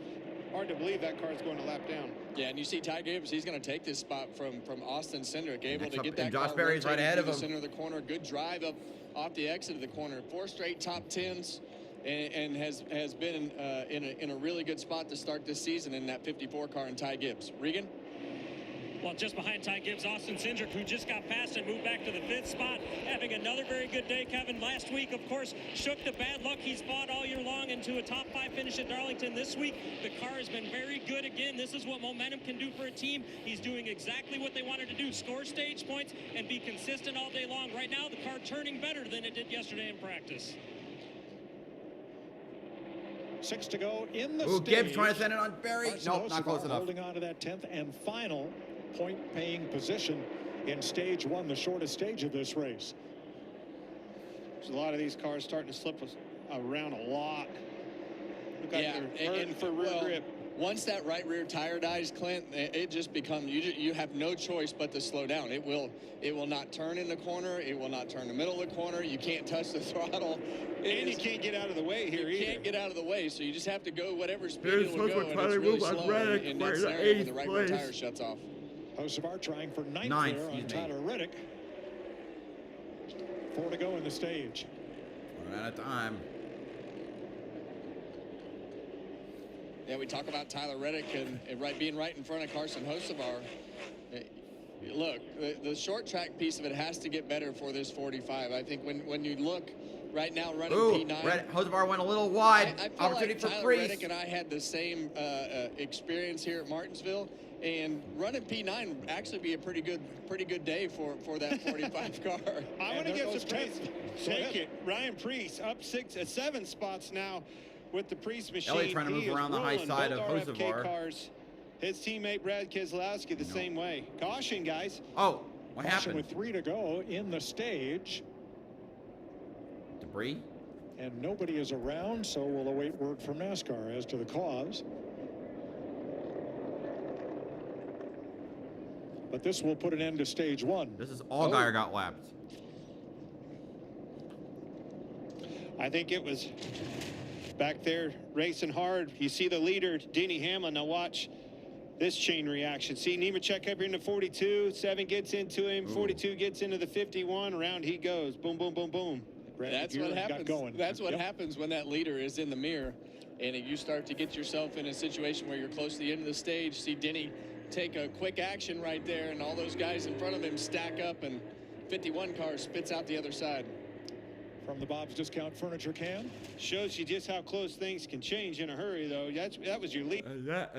Hard to believe that car's going to lap down. Yeah, and you see Ty Gibbs, he's going to take this spot from Austin Cindric, able Next to up, get that and Josh car Berry's right rotated ahead through of the him. center of the corner. Good drive up off the exit of the corner. 4 straight top 10s, and has been in a really good spot to start this season in that 54 car in Ty Gibbs. Regan? Well, just behind Ty Gibbs, Austin Cindric, who just got past and moved back to the 5th spot, having another very good day, Kevin. Last week, of course, shook the bad luck he's fought all year long into a top 5 finish at Darlington. This week, the car has been very good again. This is what momentum can do for a team. He's doing exactly what they wanted to do, score stage points and be consistent all day long. Right now, the car turning better than it did yesterday in practice. 6 to go in the Ooh, stage. Gibbs trying to send it on Berry. Nope, not close enough. Holding on to that 10th and final point-paying position in stage 1, the shortest stage of this race. There's a lot of these cars starting to slip us around a lot. Look like they're hurting for rear grip. Once that right rear tire dies, Clint, it just becomes, you have no choice but to slow down. It will not turn in the corner. It will not turn the middle of the corner. You can't touch the throttle. And you can't get out of the way here either. You can't get out of the way, so you just have to go whatever speed There's it'll go, so much and trying it's to really move on slow Reddick in for that the scenario when the 8th right rear place. tire shuts off. Hocevar trying for ninth Ninth, there on excuse me. Tyler Reddick. 4 to go in the stage. Run out of time. Yeah, we talk about Tyler Reddick and being right in front of Carson Hocevar. Look, the short track piece of it has to get better for this 45. I think when you look right now running P9. Hocevar went a little wide. I feel Opportunity like for Tyler Priest. Reddick and I had the same experience here at Martinsville, and running P9 would actually be a pretty good day for that 45 car. I want to give some praise. Take it. Ryan Priest up 7 spots now with the Priest machine. Elliott trying to move He is around the high rolling. side of Both RFK Hocevar. cars. His teammate Brad Keselowski the same way. Caution, guys. Oh, what Caution happened? with 3 to go in the stage. Debris? And nobody is around, so we'll await word from NASCAR as to the cause. But this will put an end to stage 1. This is Allgaier got lapped. I think it was back there racing hard. You see the leader, Denny Hamlin. Now watch this chain reaction. See Nemechek up here in the 42. 7 gets into him. 42 gets into the 51. Around he goes. Boom, boom, boom, boom. That's what happens. That's what happens when that leader is in the mirror, and you start to get yourself in a situation where you're close to the end of the stage. See Denny take a quick action right there, and all those guys in front of him stack up, and 51 car spits out the other side. From the Bob's Discount Furniture Cam. Shows you just how close things can change in a hurry, though. That was your lead. That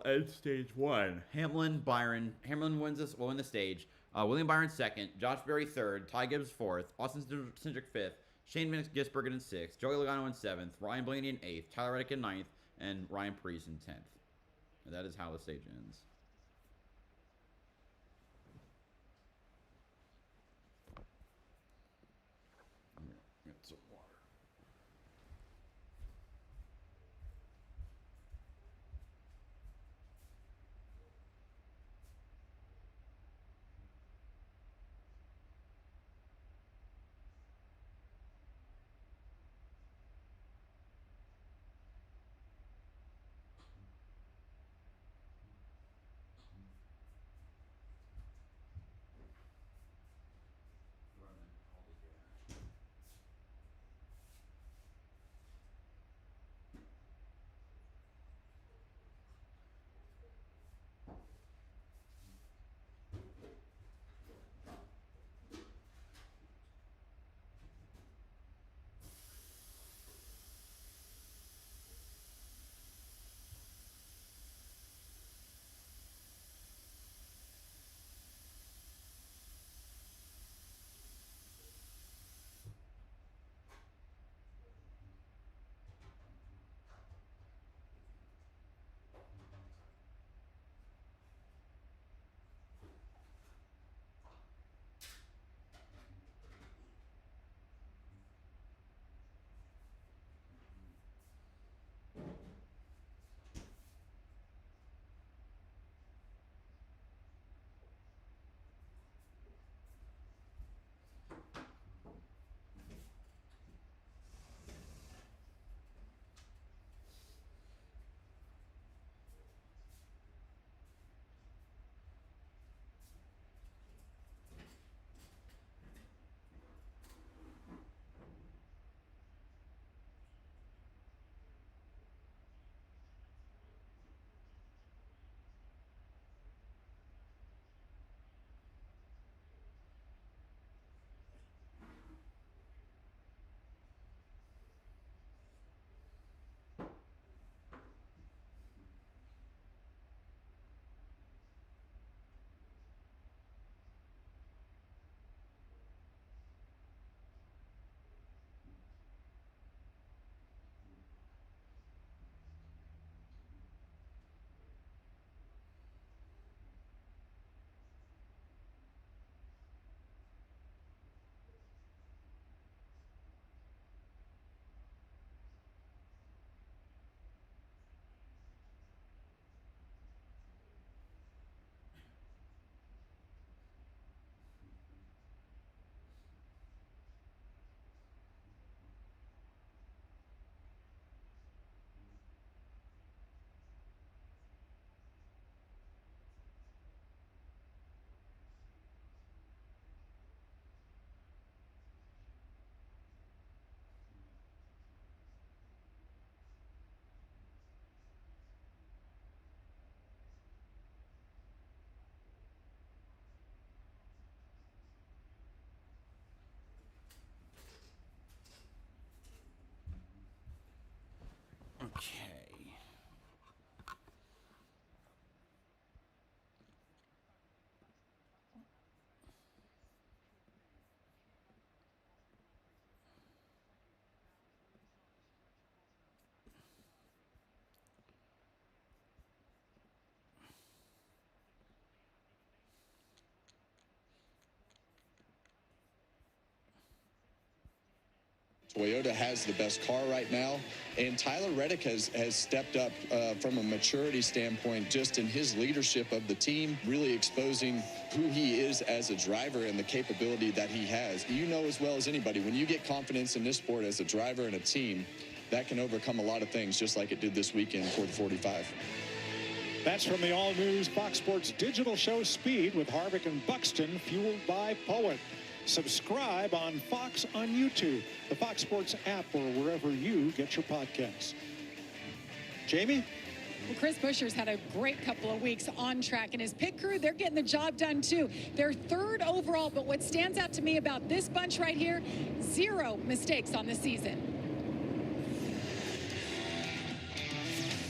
ends stage 1. Hamlin, Byron. Hamlin wins this. Will win the stage. William Byron 2nd. Josh Berry 3rd. Ty Gibbs 4th. Austin Cindric 5th. Shane Gisbergen in 6th. Joey Logano in 7th. Ryan Blaney in 8th. Tyler Reddick in 9th. And Ryan Priest in 10th. And that is how the stage ends. Get some water. Toyota has the best car right now, and Tyler Reddick has stepped up from a maturity standpoint, just in his leadership of the team, really exposing who he is as a driver and the capability that he has. You know as well as anybody, when you get confidence in this sport as a driver and a team, that can overcome a lot of things, just like it did this weekend for the 45. That's from the all-news Fox Sports digital show Speed with Harvick and Buxton, fueled by Poet. Subscribe on Fox on YouTube, the Fox Sports app, or wherever you get your podcasts. Jamie? Well, Chris Buescher's had a great couple of weeks on track, and his pit crew, they're getting the job done too. They're third overall, but what stands out to me about this bunch right here, 0 mistakes on the season.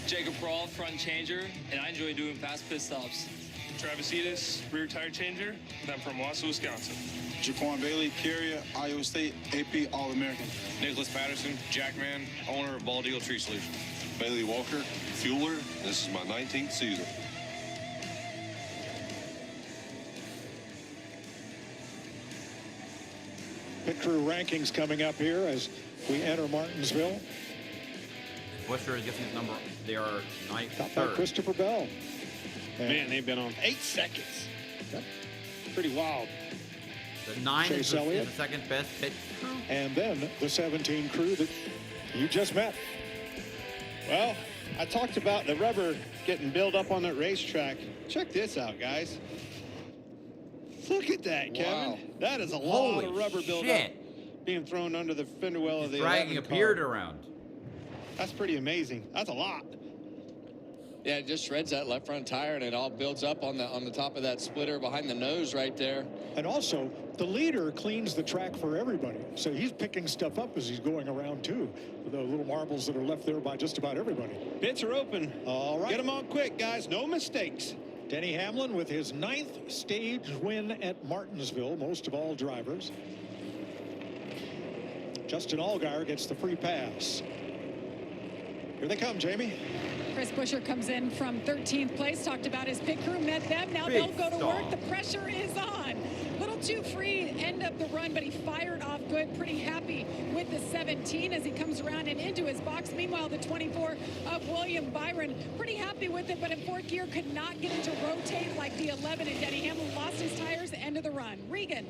Jacob Brawl, front changer, and I enjoy doing fast pit stops. Travis Edis, rear tire changer, and I'm from Wausau, Wisconsin. Jaquan Bailey, carrier, Iowa State, AP All-American. Nicholas Patterson, Jackman, owner of Bald Eagle Tree Solutions. Bailey Walker, fueler. This is my 19th season. Pit crew rankings coming up here as we enter Martinsville. Buescher is getting his number. They are ninth. Top by Christopher Bell. Man, they've been on 8 seconds. Pretty wild. The 9 is Chase Elliott. the second best pit crew. And then the 17 crew that you just met. Well, I talked about the rubber getting built up on that racetrack. Check this out, guys. Look at that, Kevin. Wow. That is a lot of rubber buildup shit. being thrown under the fender well of the Dragging a 11 car. beard around. That's pretty amazing. That's a lot. Yeah, it just shreds that left front tire, and it all builds up on the top of that splitter behind the nose right there. And also, the leader cleans the track for everybody. So he's picking stuff up as he's going around, too. The little marbles that are left there by just about everybody. Pits are open. All right. Get them on quick, guys. No mistakes. Denny Hamlin with his 9th stage win at Martinsville, most of all drivers. Justin Allgaier gets the free pass. Here they come, Jamie. Chris Buescher comes in from 13th place, talked about his pit crew, met them. Now Big they'll go to stall. work. The pressure is on. Little too free, end of the run, but he fired off good. Pretty happy with the 17 as he comes around and into his box. Meanwhile, the 24 of William Byron, pretty happy with it, but in fourth gear could not get it to rotate like the 11, and Denny Hamlin lost his tires, end of the run. Regan.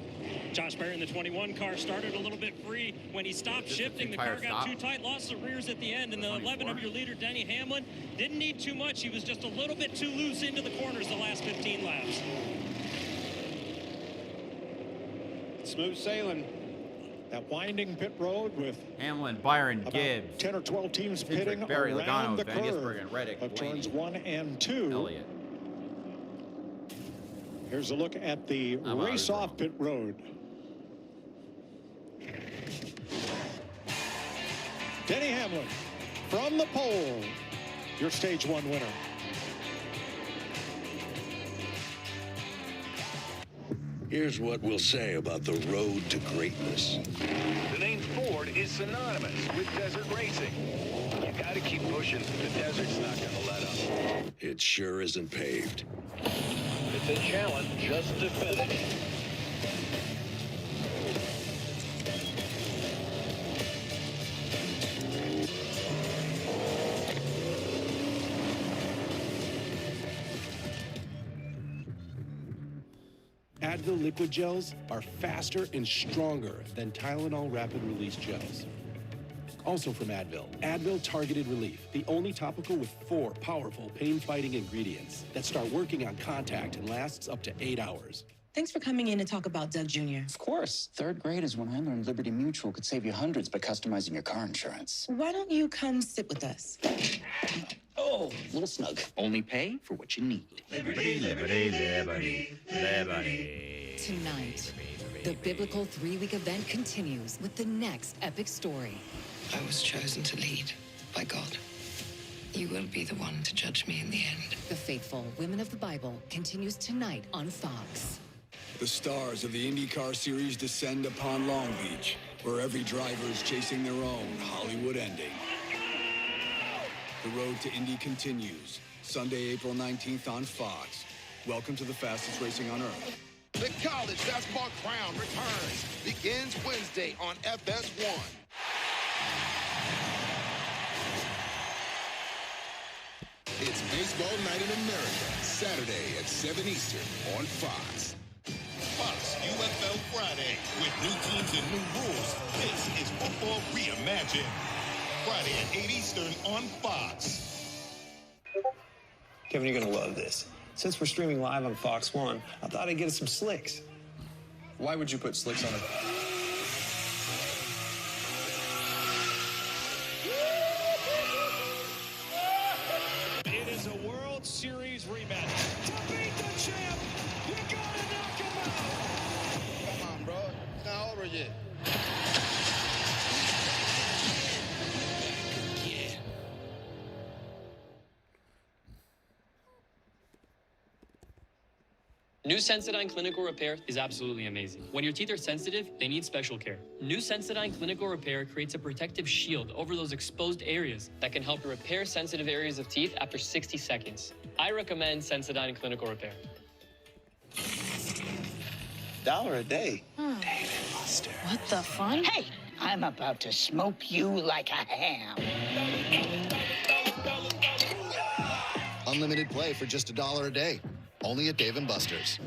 Josh Berry in the 21 car started a little bit free. When he stopped shifting, the car got too tight, lost the rears at the end, and the 11 of your leader, Denny Hamlin, didn't need too much. He was just a little bit too loose into the corners the last 15 laps. Smooth sailing. That winding pit road with Hamlin, Byron, about Gibbs, 10 or 12 teams Cindric, pitting Berry, around Logano, the Van Gisbergen, curve Reddick, of turns Blaney, 1 and 2. Elliott. Here's a look at the race-off pit road. Denny Hamlin from the pole, your stage 1 winner. Here's what we'll say about the road to greatness. The name Ford is synonymous with desert racing. You gotta keep pushing. The desert's not gonna let up. It sure isn't paved. It's a challenge just to finish. Advil liquid gels are faster and stronger than Tylenol rapid release gels. Also from Advil, Advil Targeted Relief, the only topical with 4 powerful pain-fighting ingredients that start working on contact and lasts up to 8 hours. Thanks for coming in to talk about Doug Jr. Of course. 3rd grade is when I learned Liberty Mutual could save you hundreds by customizing your car insurance. Why don't you come sit with us? Oh, a little snug. Only pay for what you need. Liberty, liberty, liberty, liberty. Tonight, the biblical 3-week event continues with the next epic story. I was chosen to lead by God. You will be the one to judge me in the end. The Faithful Women of the Bible continues tonight on Fox. The stars of the IndyCar Series descend upon Long Beach, where every driver is chasing their own Hollywood ending. The road to Indy continues, Sunday, April 19th on Fox. Welcome to the fastest racing on Earth. The College Basketball Crown returns. Begins Wednesday on FS1. It's Baseball Night in America, Saturday at 7 Eastern on Fox. Fox UFL Friday. With new teams and new rules, this is football reimagined. Friday at 8 Eastern on Fox. Kevin, you're going to love this. Since we're streaming live on Fox 1, I thought I'd get us some slicks. Why would you put slicks on it? It is a World Series rematch. To beat the champ, you gotta knock him out. Come on, bro. It's not over yet. New Sensodyne Clinical Repair is absolutely amazing. When your teeth are sensitive, they need special care. New Sensodyne Clinical Repair creates a protective shield over those exposed areas that can help repair sensitive areas of teeth after 60 seconds. I recommend Sensodyne Clinical Repair. $1 a day. David Buster. What the fun? Hey, I'm about to smoke you like a ham. Unlimited play for just $1 a day. Only at Dave & Buster's.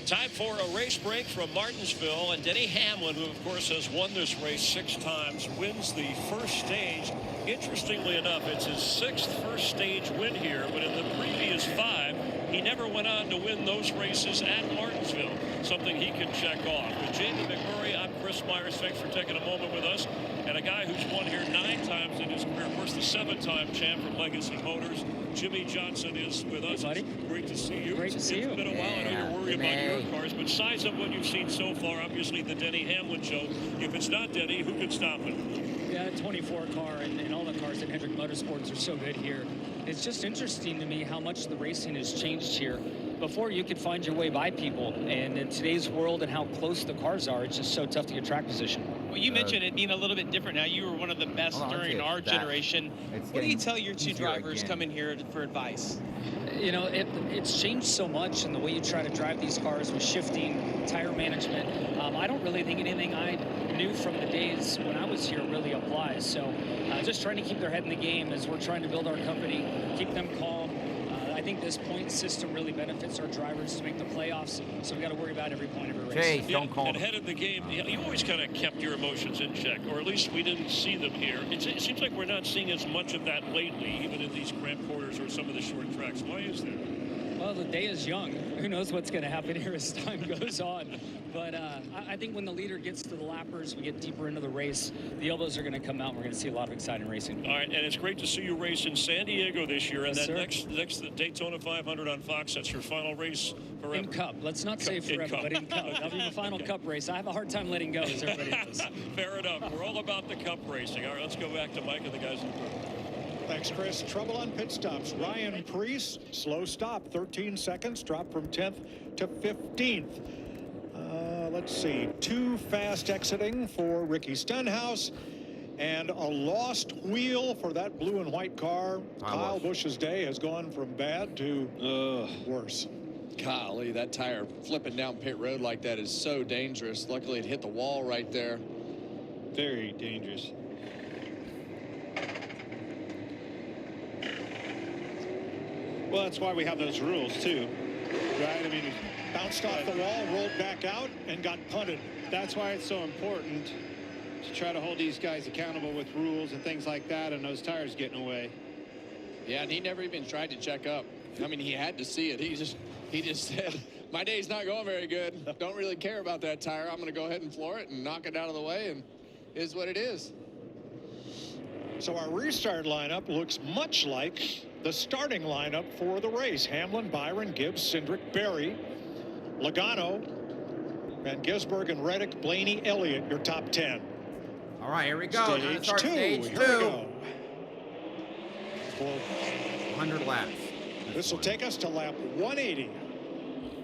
Time for a race break from Martinsville, and Denny Hamlin, who of course has won this race 6 times, wins the first stage. Interestingly enough, it's his 6th first stage win here, but in the previous 5, he never went on to win those races at Martinsville, something he can check off. With Jamie McMurray, I'm Chris Myers. Thanks for taking a moment with us. And a guy who's won here 9 times in his career, of course, the 7-time champ from Legacy Motors. Jimmy Johnson is with us. Hey, buddy. Great to see you. Great to see you. It's been a while. I know you're worried about your cars, but size up what you've seen so far. Obviously, the Denny Hamlin show. If it's not Denny, who can stop it? Yeah, 24 car and all the cars at Hendrick Motorsports are so good here. It's just interesting to me how much the racing has changed here. Before, you could find your way by people, and in today's world and how close the cars are, it's just so tough to get track position. Well, you mentioned it being a little bit different now. You were one of the best during our generation. What do you tell your 2 drivers coming here for advice? You know, it's changed so much in the way you try to drive these cars with shifting, tire management. I don't really think anything I knew from the days when I was here really applies. So just trying to keep their head in the game as we're trying to build our company, keep them calm. I think this point system really benefits our drivers to make the playoffs, so we got to worry about every point of every race. Yeah, and ahead of the game, you always kind of kept your emotions in check, or at least we didn't see them here. It seems like we're not seeing as much of that lately, even in these cramped quarters or some of the short tracks. Why is that? Well, the day is young. Who knows what's going to happen here as time goes on. But I think when the leader gets to the lappers, we get deeper into the race, the elbows are going to come out, and we're going to see a lot of exciting racing. All right, and it's great to see you race in San Diego this year. And Yes, then sir. next Daytona 500 on Fox, that's your final race forever. In Cup. Let's not say forever, but in Cup. That'll be the final Cup race. I have a hard time letting go, as everybody knows. Fair enough. We're all about the Cup racing. All right, let's go back to Mike and the guys in the group. Thanks, Chris. Trouble on pit stops. Ryan Preece, slow stop, 13 seconds, dropped from 10th to 15th. Let's see, 2 fast exiting for Ricky Stenhouse, and a lost wheel for that blue and white car. Kyle Busch's day has gone from bad to worse. Golly, that tire flipping down pit road like that is so dangerous. Luckily, it hit the wall right there. Very dangerous. Well, that's why we have those rules, too. Right? I mean, bounced off the wall, rolled back out, and got punted. That's why it's so important to try to hold these guys accountable with rules and things like that, and those tires getting away. Yeah, and he never even tried to check up. I mean, he had to see it. He just said, my day's not going very good. Don't really care about that tire. I'm going to go ahead and floor it and knock it out of the way, and it is what it is. So our restart lineup looks much like the starting lineup for the race. Hamlin, Byron, Gibbs, Cindric, Berry, Logano, Van Gisberg, and Reddick, Blaney, Elliott, your top 10. All right, here we go. Stage Start 2. Stage Here 2. we go. For 100 laps. This will take us to lap 180.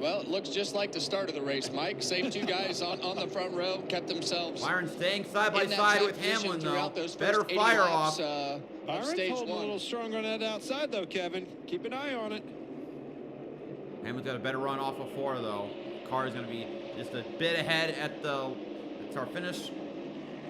Well, it looks just like the start of the race, Mike. Same 2 guys on the front row, kept themselves. Byron staying side by in that side top with position Hamlin, though. throughout those Better first 80 fire laps, off. Byron's stage holding 1. a little stronger on that outside, though, Kevin. Keep an eye on it. Hamlin's got a better run off of 4, though. Car is going to be just a bit ahead at the start finish.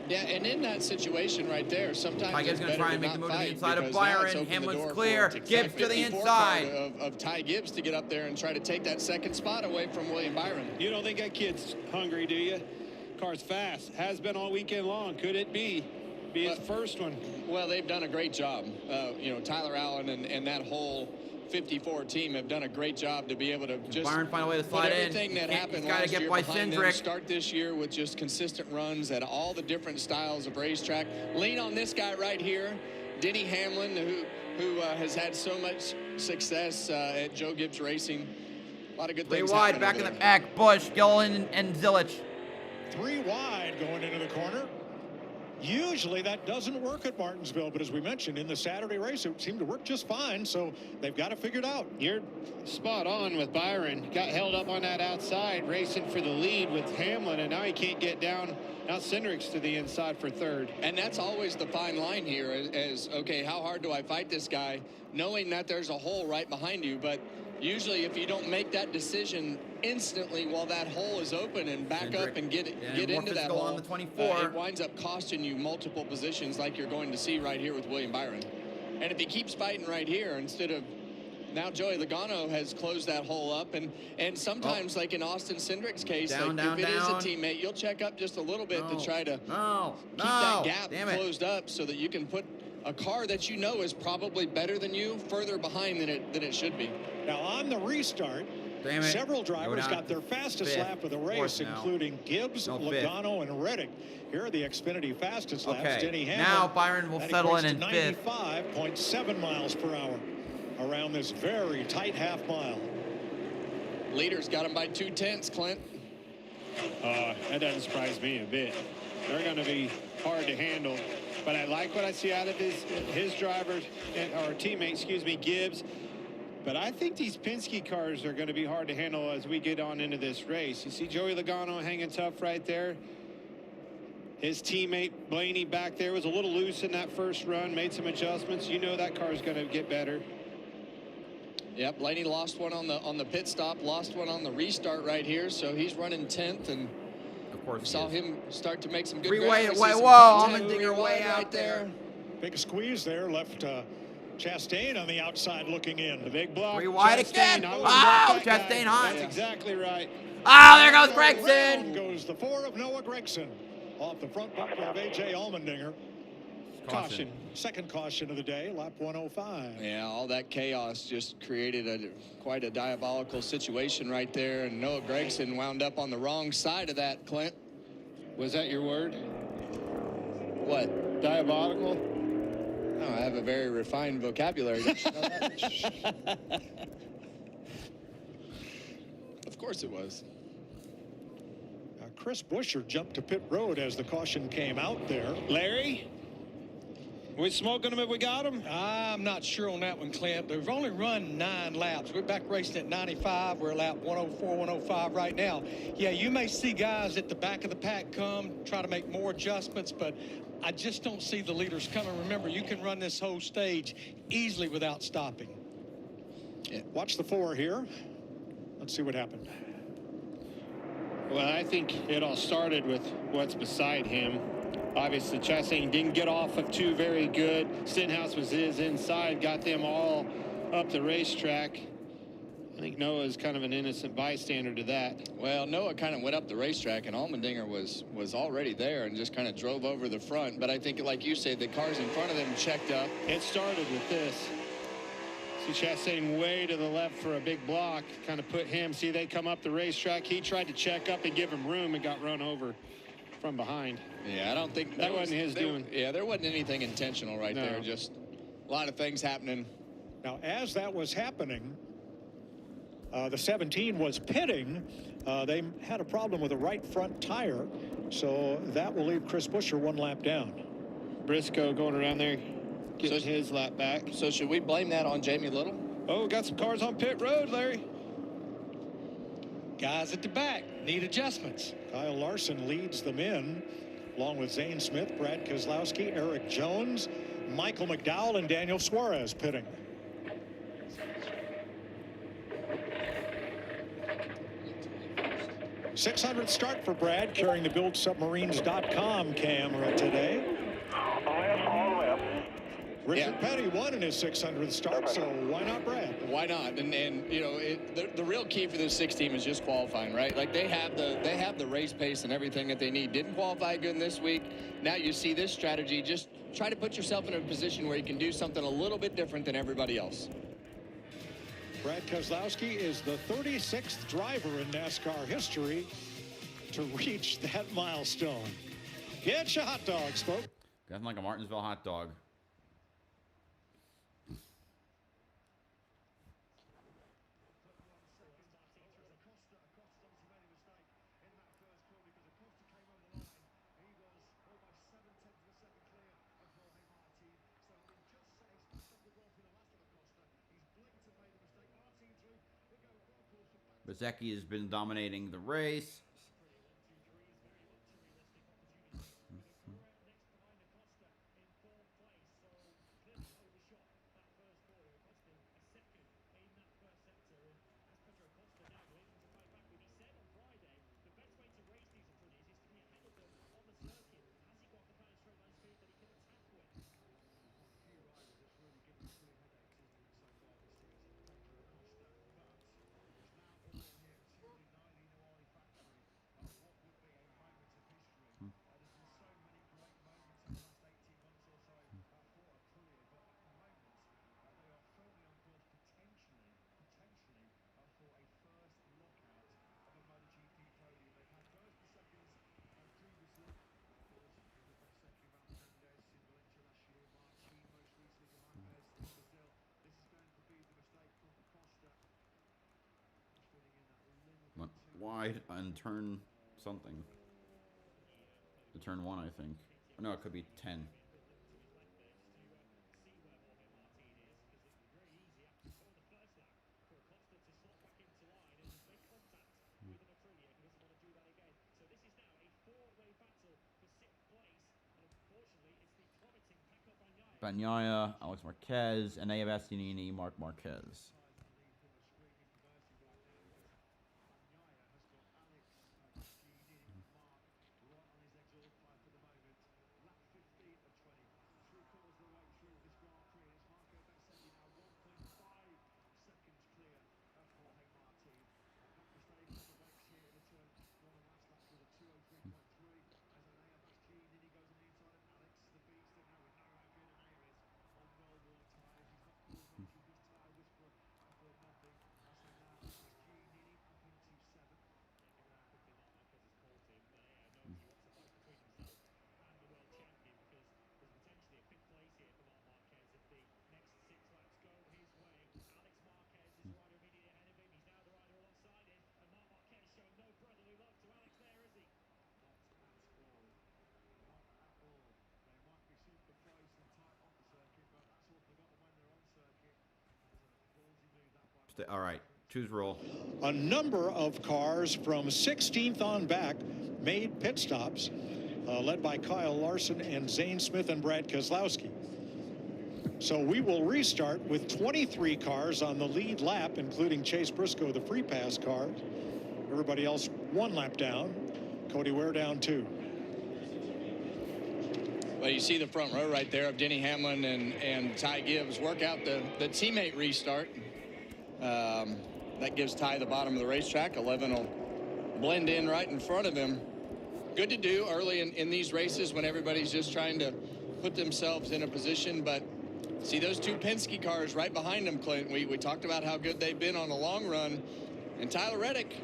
Yeah, and in that situation right there, sometimes Tyga's it's going to try better and make not the move to the fight inside of because now it's Byron. opened the Hamlin's door clear. for Gibbs to the 54 inside. of Ty Gibbs to get up there and try to take that second spot away from William Byron. You don't think that kid's hungry, do you? Car's fast. Has been all weekend long. Could it be his first one? Well, they've done a great job. You know, Tyler Allen and that whole 54 team have done a great job to be able to just Byron find a way to slide put in. everything that happened He's got to last get year by behind them, Cindric. start this year with just consistent runs at all the different styles of racetrack. Lean on this guy right here, Denny Hamlin, who has had so much success at Joe Gibbs Racing. A lot of good things. Three wide, back in the back. Bush, Gillen, and Zilich. 3 wide going into the corner. Usually that doesn't work at Martinsville, but as we mentioned in the Saturday race, it seemed to work just fine, so they've got it figured out. You're spot on with Byron. Got held up on that outside, racing for the lead with Hamlin, and now he can't get down. Now Cindric's to the inside for third. And that's always the fine line here is, okay, how hard do I fight this guy, knowing that there's a hole right behind you, but usually if you don't make that decision instantly while that hole is open and back up and get into that hole, on the 24. It winds up costing you multiple positions like you're going to see right here with William Byron. And if he keeps fighting right here instead of now Joey Logano has closed that hole up, and sometimes like in Austin Cindric's case, if it is a teammate, you'll check up just a little bit to try to keep that gap closed up so that you can put a car that you know is probably better than you further behind than it should be. Now on the restart, several drivers got their fastest lap of the race, including Gibbs, Logano, and Reddick. Here are the Xfinity fastest laps. Denny Hamlin. Now Byron will settle in fifth. 95.7 miles per hour around this very tight half mile. Leaders got him by 2/10, Clint. That doesn't surprise me a bit. They're going to be hard to handle. But I like what I see out of his drivers, or teammate, excuse me, Gibbs. But I think these Penske cars are going to be hard to handle as we get on into this race. You see Joey Logano hanging tough right there. His teammate Blaney back there was a little loose in that first run, made some adjustments. You know that car is going to get better. Yeah, Blaney lost one on the pit stop, lost one on the restart right here, so he's running 10th, and of course saw him start to make some good Three-way, ground. whoa, Allmendinger way out there. Big squeeze there, left Chastain on the outside looking in. The big block. 3 wide Chastain, again. Oh, Chastain hot. That's exactly right. Oh, there goes Gregson. Goes the 4 of Noah Gregson off the front bumper of A.J. Allmendinger. Caution. Second caution of the day, lap 105. Yeah, all that chaos just created quite a diabolical situation right there, and Noah Gregson wound up on the wrong side of that, Clint. Was that your word? What? Diabolical? Oh, I have a very refined vocabulary. Didn't you know that? Of course it was. Chris Buescher jumped to pit road as the caution came out there. Larry? We smoking them if we got them? I'm not sure on that one, Clint. They've only run 9 laps. We're back racing at 95. We're lap 104, 105 right now. Yeah, you may see guys at the back of the pack come, try to make more adjustments, but I just don't see the leaders coming. Remember, you can run this whole stage easily without stopping. Yeah. Watch the 4 here. Let's see what happened. Well, I think it all started with what's beside him. Obviously, Chastain didn't get off of 2 very good. Stenhouse was his inside, got them all up the racetrack. I think Noah's kind of an innocent bystander to that. Well, Noah kind of went up the racetrack, and Allmendinger was already there and just kind of drove over the front. But I think, like you said, the cars in front of them checked up. It started with this. See Chastain way to the left for a big block, kind of put him. See, they come up the racetrack. He tried to check up and give him room and got run over from behind. Yeah, I don't think that wasn't his doing. Yeah, there wasn't anything intentional right there. Just a lot of things happening. Now, as that was happening, the 17 was pitting. They had a problem with the right front tire, so that will leave Chris Buescher 1 lap down. Briscoe going around there, getting his lap back. So should we blame that on Jamie Little? Oh, got some cars on pit road, Larry. Guys at the back need adjustments. Kyle Larson leads them in, along with Zane Smith, Brad Keselowski, Eric Jones, Michael McDowell, and Daniel Suarez pitting. 600th start for Brad, carrying the BuildSubmarines.com camera today. Richard Petty won in his 600th start, so why not Brad? Why not? And you know, the real key for this 6 team is just qualifying, right? Like they have the race pace and everything that they need. Didn't qualify good this week. Now you see this strategy. Just try to put yourself in a position where you can do something a little bit different than everybody else. Brad Keselowski is the 36th driver in NASCAR history to reach that milestone. Get your hot dogs, folks. Nothing like a Martinsville hot dog. Bezzecchi has been dominating the race. Wide on turn something. The turn 1, I think. No, it could be 10. Bagnaia, Alex Marquez, and Bastianini, Mark Marquez. All right, choose roll. A number of cars from 16th on back made pit stops, led by Kyle Larson and Zane Smith and Brad Keselowski. So we will restart with 23 cars on the lead lap, including Chase Briscoe, the free pass car. Everybody else 1 lap down. Cody Ware down 2. Well, you see the front row right there of Denny Hamlin and Ty Gibbs work out the teammate restart. That gives Ty the bottom of the racetrack. 11 will blend in right in front of him. Good to do early in these races when everybody's just trying to put themselves in a position. But see those 2 Penske cars right behind them, Clint. We talked about how good they've been on the long run. And Tyler Reddick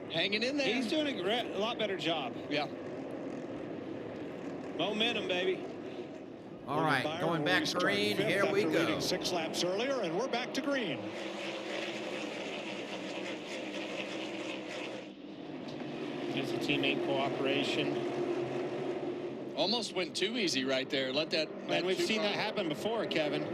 hanging in there. He's doing a lot better job. Yeah. Momentum, baby. All right, going back green. Here we go. 6 laps earlier, and we're back to green. There's a teammate cooperation. Almost went too easy right there. Let that. And we've seen that happen before, Kevin.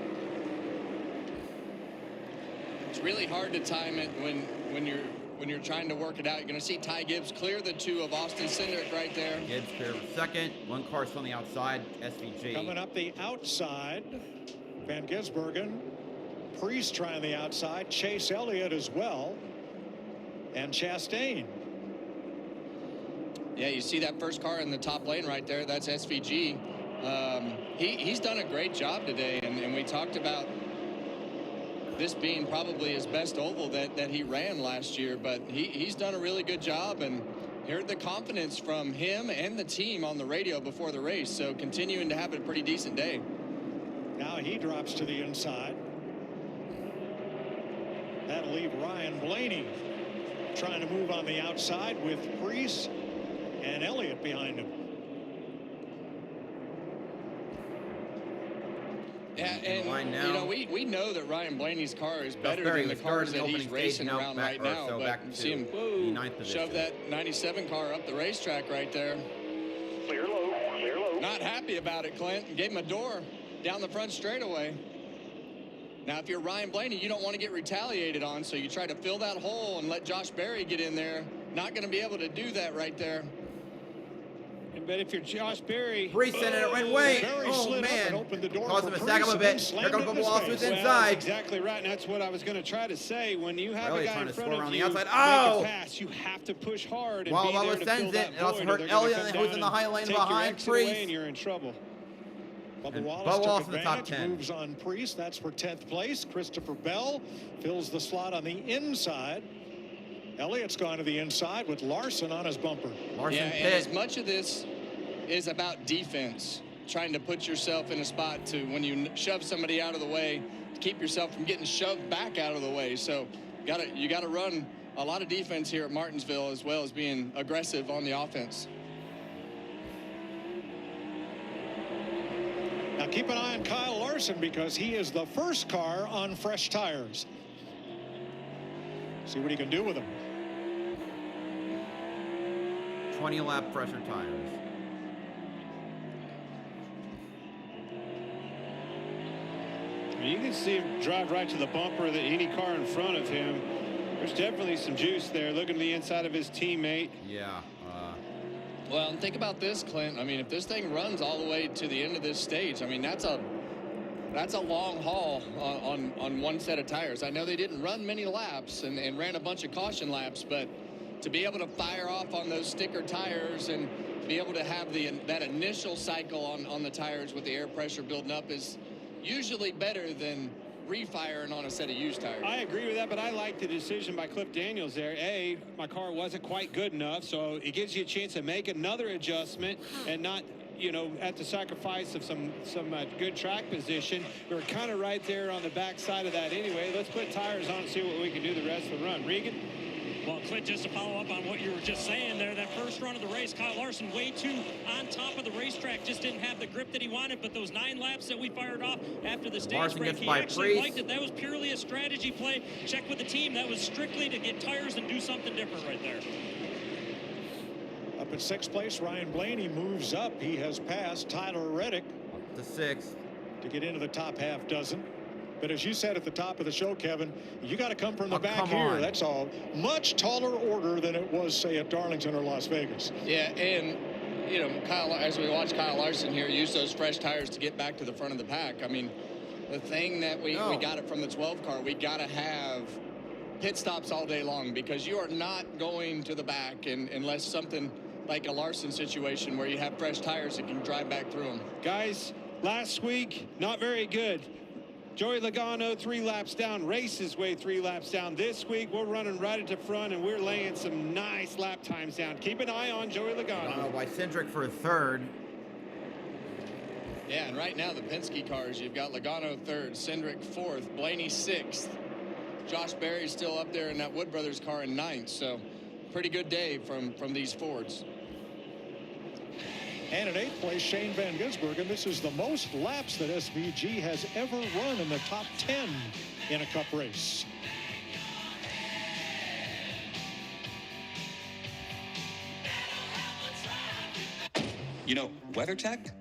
It's really hard to time it when you're trying to work it out. You're going to see Ty Gibbs clear the 2 of Austin Cindric right there. Gibbs clear second. 1 car still on the outside. SVG. Coming up the outside, Van Gisbergen. Priest trying the outside. Chase Elliott as well. And Chastain. Yeah, you see that first car in the top lane right there. That's SVG. He's done a great job today, and we talked about this being probably his best oval that he ran last year, but he's done a really good job, and heard the confidence from him and the team on the radio before the race, so continuing to have a pretty decent day. Now he drops to the inside. That'll leave Ryan Blaney trying to move on the outside with Preece and Elliott behind him. Yeah, and you know, we know that Ryan Blaney's car is better than the cars that he's racing around right now. But see him shove that 97 car up the racetrack right there. Clear low, clear low. Not happy about it, Clint. Gave him a door down the front straightaway. Now, if you're Ryan Blaney, you don't want to get retaliated on, so you try to fill that hole and let Josh Berry get in there. Not going to be able to do that right there. But if you're Josh Berry, Preece in it went way. Oh man! Caused him to stack him a bit. Here comes the ball to his inside. Well, that's exactly right, and that's what I was going to try to say. When you have really a guy in front of around you, the outside. make Oh! a pass, you have to push hard and Well, be there Lois to sends fill it. that It also void, or hurt they're gonna Elliott, come who's down in the high lane take your behind exit away Preece. and you're in trouble. Bubba Wallace Bubba took Wallace in the top advantage, 10. moves on Preece. That's for 10th place. Christopher Bell fills the slot on the inside. Elliott's gone to the inside with Larson on his bumper. Yeah, and as much of this is about defense, trying to put yourself in a spot to, when you shove somebody out of the way, to keep yourself from getting shoved back out of the way. So you got to run a lot of defense here at Martinsville, as well as being aggressive on the offense. Now keep an eye on Kyle Larson, because he is the first car on fresh tires. See what he can do with them. 20 lap fresher tires. You can see him drive right to the bumper of any car in front of him. There's definitely some juice there. Looking to the inside of his teammate. Yeah. Well, and think about this, Clint. I mean, if this thing runs all the way to the end of this stage, I mean, that's a long haul on one set of tires. I know they didn't run many laps and ran a bunch of caution laps, but to be able to fire off on those sticker tires and be able to have that initial cycle on the tires with the air pressure building up is usually better than refiring on a set of used tires. I agree with that, but I like the decision by Cliff Daniels there. My car wasn't quite good enough, so it gives you a chance to make another adjustment and not, you know, at the sacrifice of some good track position. We're kind of right there on the back side of that anyway. Let's put tires on and see what we can do the rest of the run. Regan? Well, Clint, just to follow up on what you were just saying there, that first run of the race, Kyle Larson way too on top of the racetrack, just didn't have the grip that he wanted, but those 9 laps that we fired off after the stage break, he actually liked it. That was purely a strategy play. Check with the team. That was strictly to get tires and do something different right there. Up at 6th place, Ryan Blaney moves up. He has passed Tyler Reddick to 6th to get into the top half dozen. But as you said at the top of the show, Kevin, you got to come from the back here. That's a much taller order than it was, say, at Darlington or Las Vegas. Yeah, and, you know, as we watch Kyle Larson here use those fresh tires to get back to the front of the pack, I mean, the thing that we got it from the 12 car, we got to have pit stops all day long, because you are not going to the back unless something like a Larson situation where you have fresh tires that can drive back through them. Guys, last week, not very good. Joey Logano 3 laps down, raced his way 3 laps down. This week, we're running right at the front, and we're laying some nice lap times down. Keep an eye on Joey Logano. By Cindric for 3rd. Yeah, and right now, the Penske cars, you've got Logano 3rd, Cindric 4th, Blaney 6th. Josh Berry's still up there in that Wood Brothers car in 9th, so pretty good day from these Fords. And in 8th place, Shane Van Gisbergen. This is the most laps that SVG has ever run in the top 10 in a Cup race. You know, WeatherTech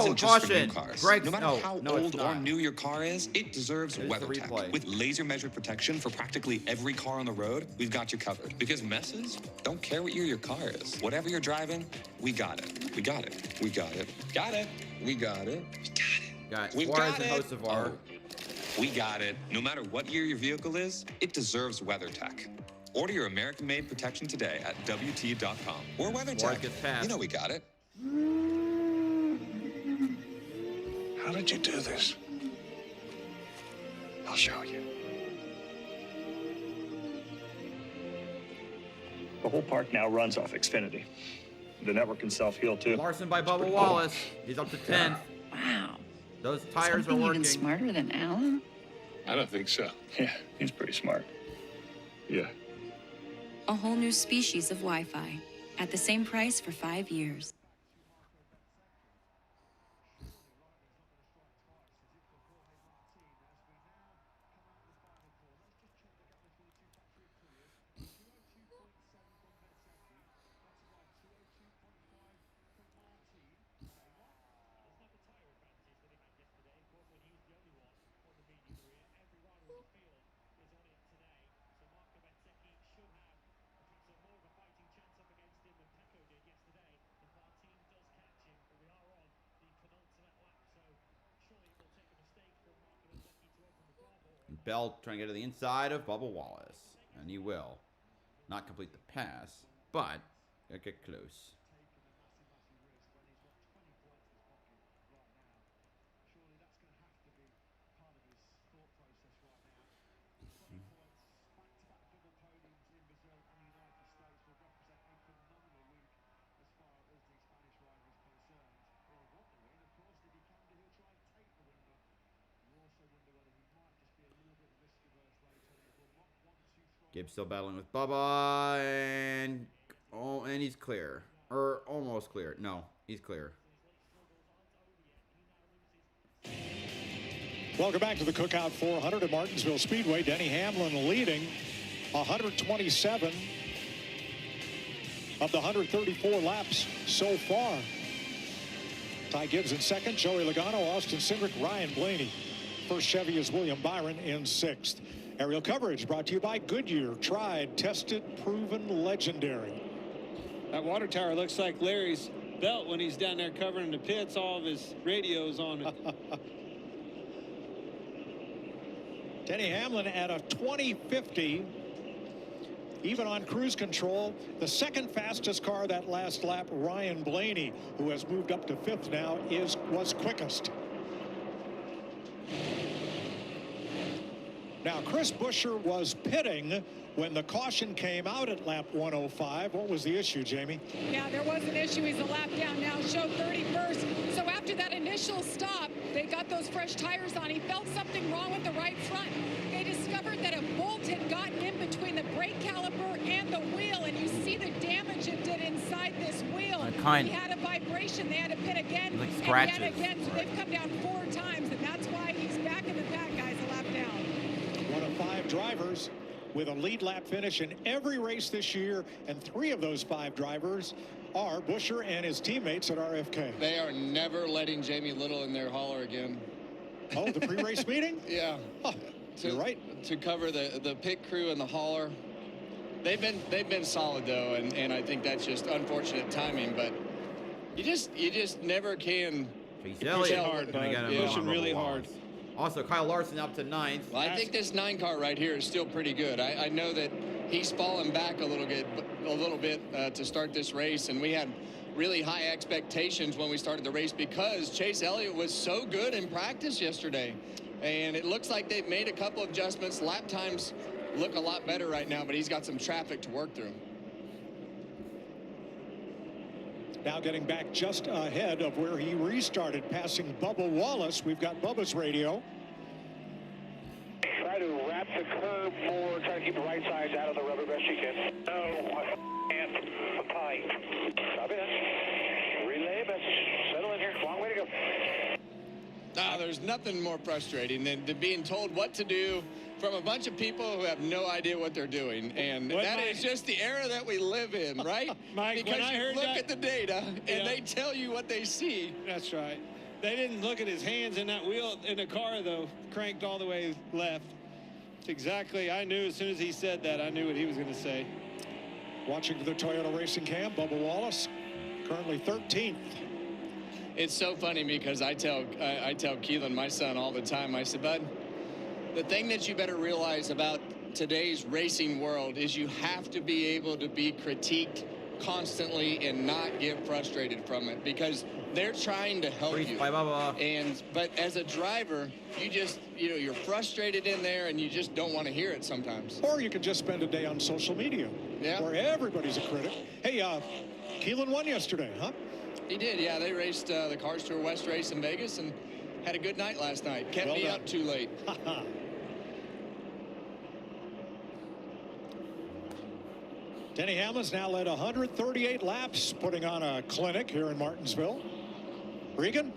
isn't just for caution. new cars. Greg's, no matter how no, old or new your car is, it deserves WeatherTech. With laser measured protection for practically every car on the road, we've got you covered. Because messes don't care what year your car is. Whatever you're driving, we got it. We got it. We got it. Got it. We got it. We got it. We got it. No matter what year your vehicle is, it deserves WeatherTech. Order your American-made protection today at WT.com or WeatherTech. You know we got it. How did you do this? I'll show you. The whole park now runs off Xfinity. The network can self-heal too. Larson by Bubba Wallace. He's up to 10th. Wow. Those tires Something are working. even smarter than Alan? I don't think so. Yeah, he's pretty smart. Yeah. A whole new species of Wi-Fi at the same price for 5 years. Bell trying to get to the inside of Bubba Wallace. And he will. Not complete the pass, but he'll get close. Gibbs still battling with Bubba, and he's clear, or almost clear. No, he's clear. Welcome back to the Cookout 400 at Martinsville Speedway. Denny Hamlin leading 127 of the 134 laps so far. Ty Gibbs in second, Joey Logano, Austin Cindric, Ryan Blaney. First Chevy is William Byron in sixth. Aerial coverage brought to you by Goodyear. Tried, tested, proven, legendary. That water tower looks like Larry's belt when he's down there covering the pits. All of his radios on it. Denny Hamlin at a 20.50. Even on cruise control, the second fastest car that last lap, Ryan Blaney, who has moved up to fifth now, was quickest. Now, Chris Buescher was pitting when the caution came out at lap 105. What was the issue, Jamie? Yeah, there was an issue. He's a lap down now, showed 31st. So after that initial stop, they got those fresh tires on. He felt something wrong with the right front. They discovered that a bolt had gotten in between the brake caliper and the wheel, and you see the damage it did inside this wheel. He had a vibration. They had to pit again like and yet again. So they've come down 4 times, and that's why he's back in the pack, guys, a lap down. One of 5 drivers with a lead lap finish in every race this year, and 3 of those 5 drivers are Buescher and his teammates at RFK. They are never letting Jamie Little in their hauler again. Oh, the pre-race meeting? Yeah. Huh, you're right. To cover the pit crew and the hauler. They've been solid though, and I think that's just unfortunate timing, but you just never can He's push hard, pushing really hard. Also, Kyle Larson up to 9th. Well, I think this 9 car right here is still pretty good. I know that he's fallen back a little bit to start this race, and we had really high expectations when we started the race because Chase Elliott was so good in practice yesterday. And it looks like they've made a couple of adjustments. Lap times look a lot better right now, but he's got some traffic to work through. Now getting back just ahead of where he restarted, passing Bubba Wallace. We've got Bubba's radio. Try to wrap the curb more. Try to keep the right sides out of the rubber best you can. No, I can't. I'm tight. Stop in. Relay message. Settle in here. Long way to go. There's nothing more frustrating than being told what to do from a bunch of people who have no idea what they're doing. And that is just the era that we live in, right? Mike, because when I you heard look that, at the data and they tell you what they see. That's right. They didn't look at his hands in that wheel in the car, though, cranked all the way left. It's exactly, I knew as soon as he said that, I knew what he was going to say. Watching the Toyota Racing Cam, Bubba Wallace, currently 13th. It's so funny because I tell Keelan, my son, all the time, I said, bud, the thing that you better realize about today's racing world is you have to be able to be critiqued constantly and not get frustrated from it, because they're trying to help you. But as a driver, you just, you're frustrated in there and you just don't want to hear it sometimes. Or you could just spend a day on social media where everybody's a critic. Hey, Keelan won yesterday, huh? He did, yeah. They raced the Cars Tour West race in Vegas and had a good night last night. Kept me up too late. Denny Hamlin's now led 138 laps, putting on a clinic here in Martinsville. Regan?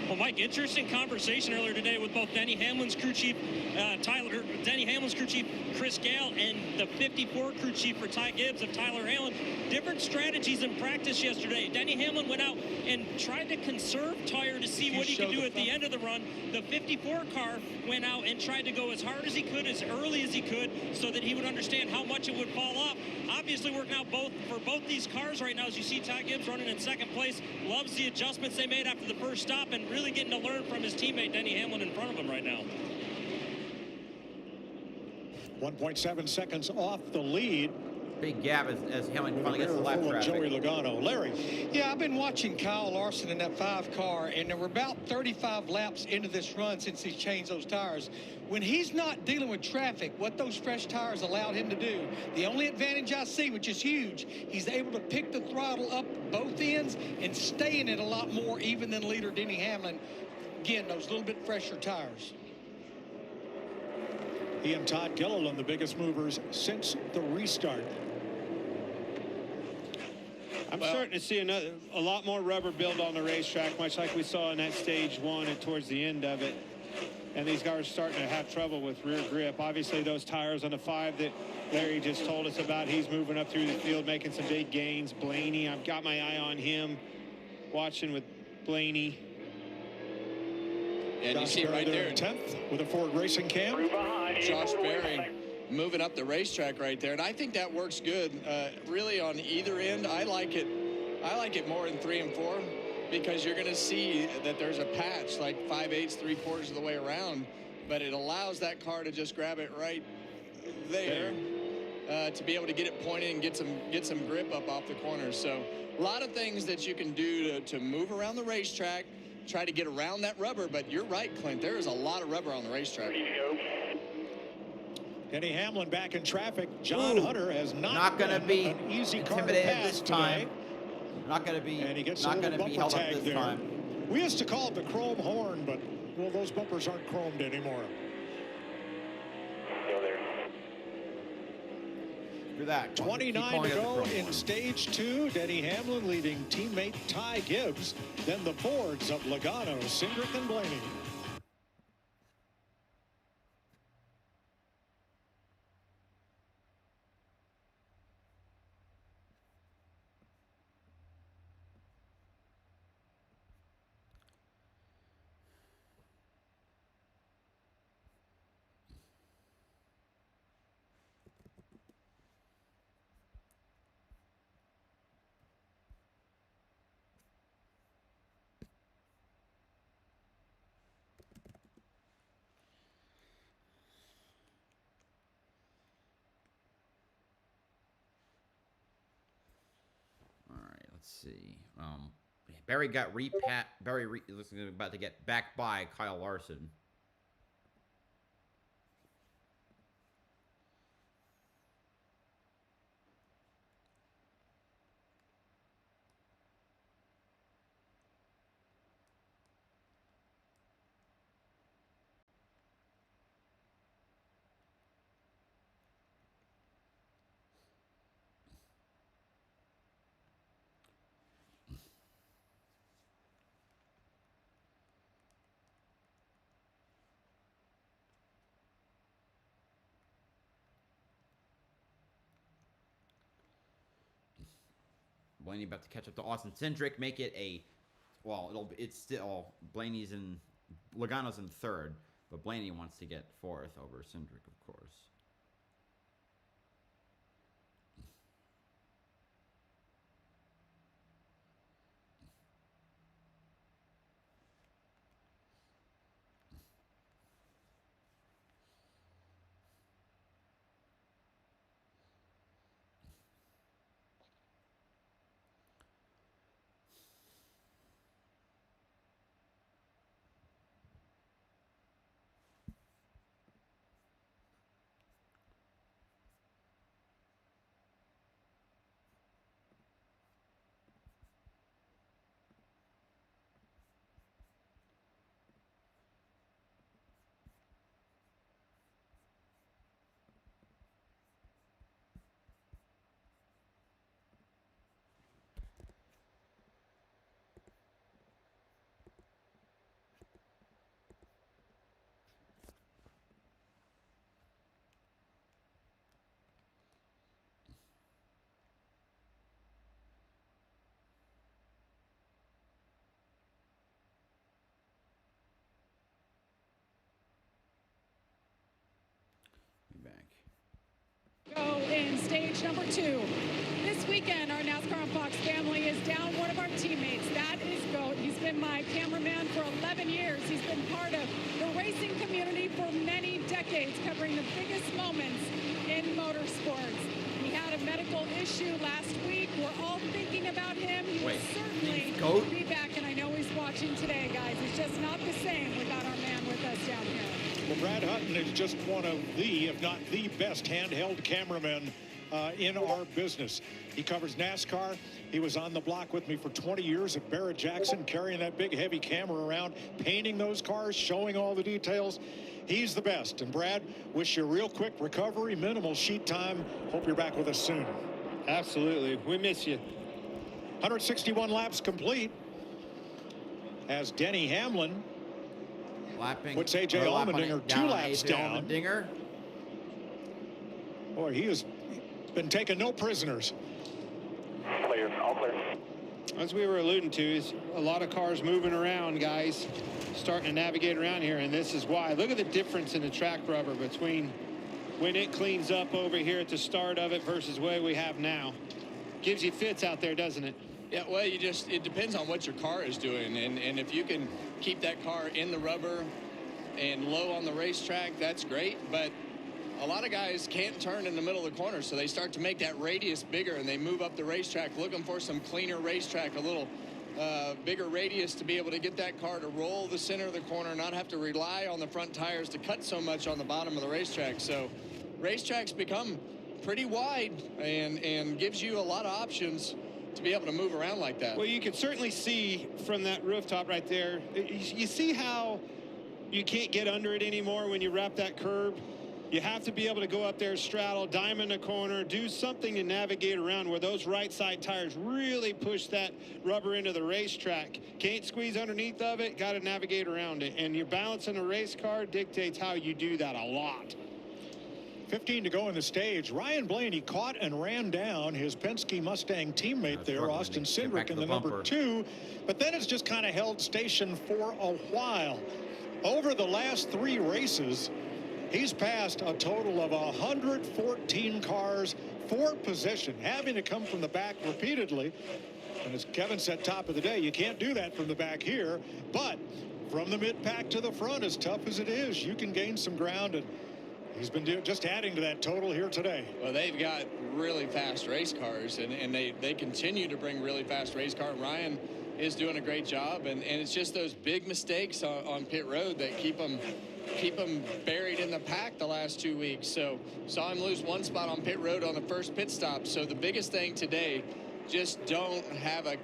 Well, Mike, interesting conversation earlier today with both Denny Hamlin's crew chief, Denny Hamlin's crew chief, Chris Gale, and the 54 crew chief for Ty Gibbs of Tyler Hamlin. Different strategies in practice yesterday. Denny Hamlin went out and tried to conserve tire to see what he could do at the end of the run. The 54 car went out and tried to go as hard as he could, as early as he could, so that he would understand how much it would fall off. Obviously working out for both these cars right now, as you see Ty Gibbs running in second place. Loves the adjustments they made after the first stop and really getting to learn from his teammate Denny Hamlin in front of him right now. 1.7 seconds off the lead. Big gap as Hamlin finally gets the lap traffic. Joey Logano. Larry. Yeah, I've been watching Kyle Larson in that 5 car, and there were about 35 laps into this run since he changed those tires. When he's not dealing with traffic, what those fresh tires allowed him to do, the only advantage I see, which is huge, he's able to pick the throttle up both ends and stay in it a lot more even than leader Denny Hamlin. Again, those little bit fresher tires. He and Todd Gilliland, the biggest movers since the restart. I'm starting to see a lot more rubber build on the racetrack, much like we saw in that stage 1 and towards the end of it. And these guys are starting to have trouble with rear grip. Obviously, those tires on the 5 that Larry just told us about, he's moving up through the field, making some big gains. Blaney, I've got my eye on him, watching with Blaney. And you see right there, 10th with a Ford Racing Cam. Josh Berry moving up the racetrack right there, and I think that works good. Really on either end, I like it more in 3 and 4, because you're going to see that there's a patch like 5/8, 3/4 of the way around, but it allows that car to just grab it right there to be able to get it pointed and get some grip up off the corners. So a lot of things that you can do to move around the racetrack, try to get around that rubber. But you're right, Clint, there is a lot of rubber on the racetrack. Denny Hamlin back in traffic. John Hunter has not going to be an easy car to intimidated pass this time. today. Not going to be. And he gets not a going little to be bumper held up tag this there. time. We used to call it the chrome horn, but well, those bumpers aren't chromed anymore. Do that. 29 to go in stage 2. Denny Hamlin leading teammate Ty Gibbs. Then the Fords of Logano, Cindric, and Blaney. Let's see. Barry got Barry is about to get back by Kyle Larson. Blaney about to catch up to Austin Cindric, make it a, well, it's still Blaney's in, Logano's in 3rd, but Blaney wants to get 4th over Cindric, of course. stage number 2. This weekend, our NASCAR on Fox family is down one of our teammates. That is Goat. He's been my cameraman for 11 years. He's been part of the racing community for many decades, covering the biggest moments in motorsports. He had a medical issue last week. We're all thinking about him. He will certainly be back, and I know he's watching today, guys. It's just not the same without our man with us down here. Well, Brad Hutton is just one of the, if not the best handheld cameramen in our business. He covers NASCAR. He was on the block with me for 20 years at Barrett-Jackson, carrying that big heavy camera around, painting those cars, showing all the details. He's the best. And Brad, wish you a real quick recovery, minimal sheet time. Hope you're back with us soon. Absolutely. We miss you. 161 laps complete as Denny Hamlin puts A.J. Allmendinger 2 laps down. Allmendinger. Boy, he has been taking no prisoners. Clear, all clear. As we were alluding to, is a lot of cars moving around, guys, starting to navigate around here, and this is why. Look at the difference in the track rubber between when it cleans up over here at the start of it versus what we have now. Gives you fits out there, doesn't it? Yeah, well, it depends on what your car is doing, and if you can keep that car in the rubber and low on the racetrack, that's great, but a lot of guys can't turn in the middle of the corner, so they start to make that radius bigger, and they move up the racetrack looking for some cleaner racetrack, a little bigger radius to be able to get that car to roll the center of the corner, not have to rely on the front tires to cut so much on the bottom of the racetrack. So racetracks become pretty wide and gives you a lot of options to be able to move around like that. Well, you can certainly see from that rooftop right there, you see how you can't get under it anymore when you wrap that curb. You have to be able to go up there, straddle, diamond the corner, do something to navigate around where those right side tires really push that rubber into the racetrack. Can't squeeze underneath of it, got to navigate around it. And your balance in a race car dictates how you do that a lot. 15 to go in the stage. Ryan Blaney caught and ran down his Penske Mustang teammate there, Austin Cindric, in the number 2. But then it's just kind of held station for a while. Over the last 3 races, he's passed a total of 114 cars for position, having to come from the back repeatedly. And as Kevin said, top of the day, you can't do that from the back here. But from the mid-pack to the front, as tough as it is, you can gain some ground. And he's been just adding to that total here today. Well, they've got really fast race cars, and they continue to bring really fast race cars. Ryan is doing a great job, and it's just those big mistakes on pit road that keep them buried in the pack the last 2 weeks. So saw him lose 1 spot on pit road on the first pit stop. So the biggest thing today, just don't have a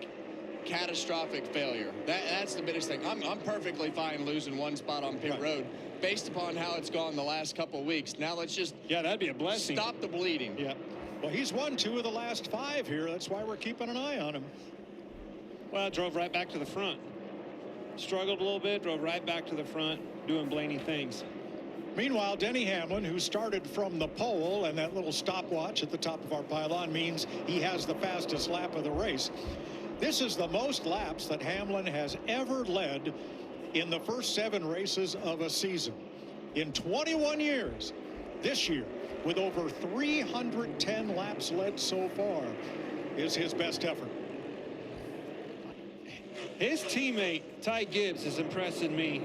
catastrophic failure. That's the biggest thing. I'm perfectly fine losing 1 spot on pit road based upon how it's gone the last couple of weeks. Now let's just that'd be a blessing. Stop the bleeding. Yeah. Well, he's won 2 of the last 5 here. That's why we're keeping an eye on him. Well, drove right back to the front. Struggled a little bit, drove right back to the front, doing Blaney things. Meanwhile, Denny Hamlin, who started from the pole, and that little stopwatch at the top of our pylon means he has the fastest lap of the race. This is the most laps that Hamlin has ever led in the first 7 races of a season. In 21 years, this year, with over 310 laps led so far, is his best effort. His teammate, Ty Gibbs, is impressing me.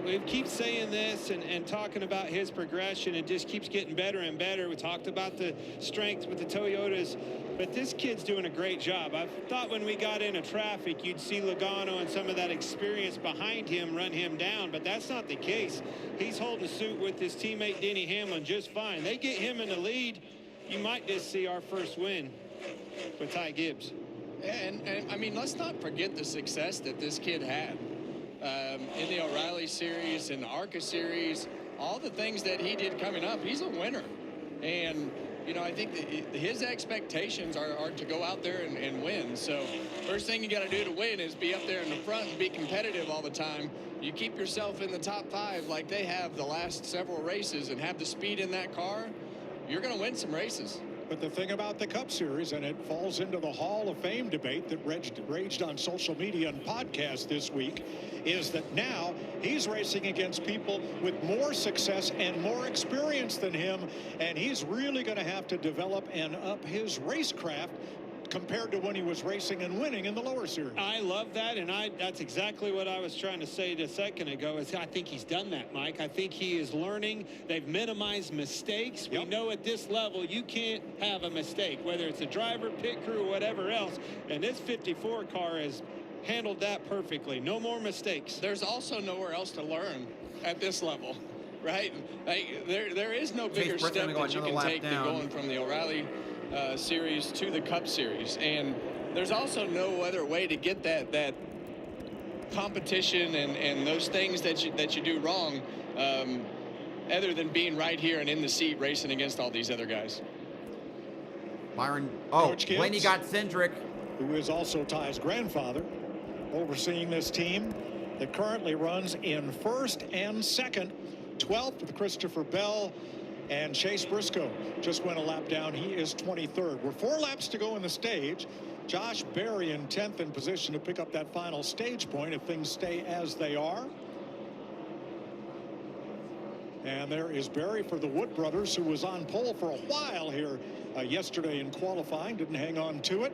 We keep saying this and talking about his progression. It just keeps getting better and better. We talked about the strength with the Toyotas, but this kid's doing a great job. I thought when we got into traffic, you'd see Logano and some of that experience behind him run him down, but that's not the case. He's holding suit with his teammate Denny Hamlin just fine. They get him in the lead, you might just see our first win with Ty Gibbs. And I mean, let's not forget the success that this kid had in the O'Reilly series, in the ARCA series, all the things that he did coming up. He's a winner. And, you know, I think that his expectations are to go out there and win. So first thing you got to do to win is be up there in the front and be competitive all the time. You keep yourself in the top 5 like they have the last several races and have the speed in that car, you're going to win some races. But the thing about the Cup Series, and it falls into the Hall of Fame debate that raged on social media and podcasts this week, is that now he's racing against people with more success and more experience than him, and he's really going to have to develop and up his racecraft compared to when he was racing and winning in the lower series. I love that, and that's exactly what I was trying to say a second ago. Is I think he's done that, Mike. I think he is learning. They've minimized mistakes. We know at this level you can't have a mistake, whether it's a driver, pit crew, or whatever else. And this 54 car has handled that perfectly. No more mistakes. There's also nowhere else to learn at this level, right? Like, there is no bigger step that you can take than going from the O'Reilly series to the Cup Series, and there's also no other way to get that competition and those things that you do wrong, other than being right here and in the seat racing against all these other guys. Byron, Coach Blaney Gibbs, got Cindric, who is also Ty's grandfather, overseeing this team that currently runs in first and second, 12th with Christopher Bell. And Chase Briscoe just went a lap down. He is 23rd. We're 4 laps to go in the stage. Josh Berry in 10th in position to pick up that final stage point if things stay as they are. And there is Berry for the Wood brothers, who was on pole for a while here yesterday in qualifying. Didn't hang on to it.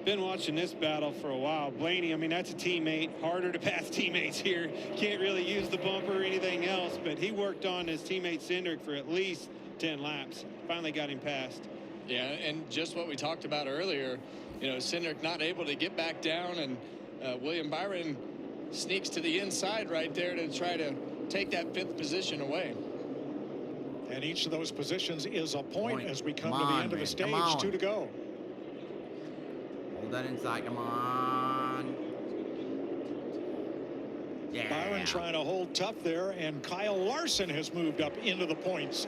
Been watching this battle for a while. Blaney, I mean, that's a teammate. Harder to pass teammates here. Can't really use the bumper or anything else, but he worked on his teammate Cindric for at least 10 laps. Finally got him past. Yeah, and just what we talked about earlier, you know, Cindric not able to get back down, and William Byron sneaks to the inside right there to try to take that 5th position away. And each of those positions is a point as we come to the end of the stage. 2 to go. Hold that inside, come on. Yeah. Byron trying to hold tough there, and Kyle Larson has moved up into the points.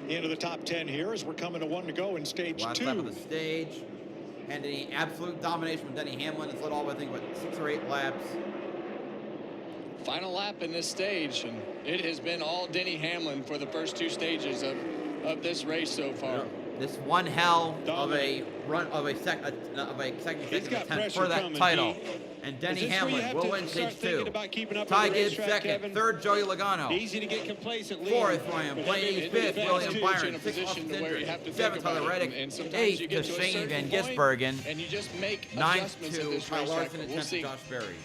Into the top 10 here as we're coming to 1 to go in stage 2. Last lap of the stage. And the absolute domination from Denny Hamlin has led all, I think, what, 6 or 8 laps. Final lap in this stage, and it has been all Denny Hamlin for the first 2 stages of this race so far. This one hell of a run of a second attempt for that title. And Denny Hamlin will win stage 2. Ty Gibbs second. Third, Joey Logano. Easy to get complacent. Fourth, Ryan Blaney. Fifth, William Byron. Sixth, Austin Cindric. Seventh, Tyler Reddick. Eighth to Shane Van Gisbergen. And you just make ninth adjustments to Kyle Larson and 10th to Josh Berry.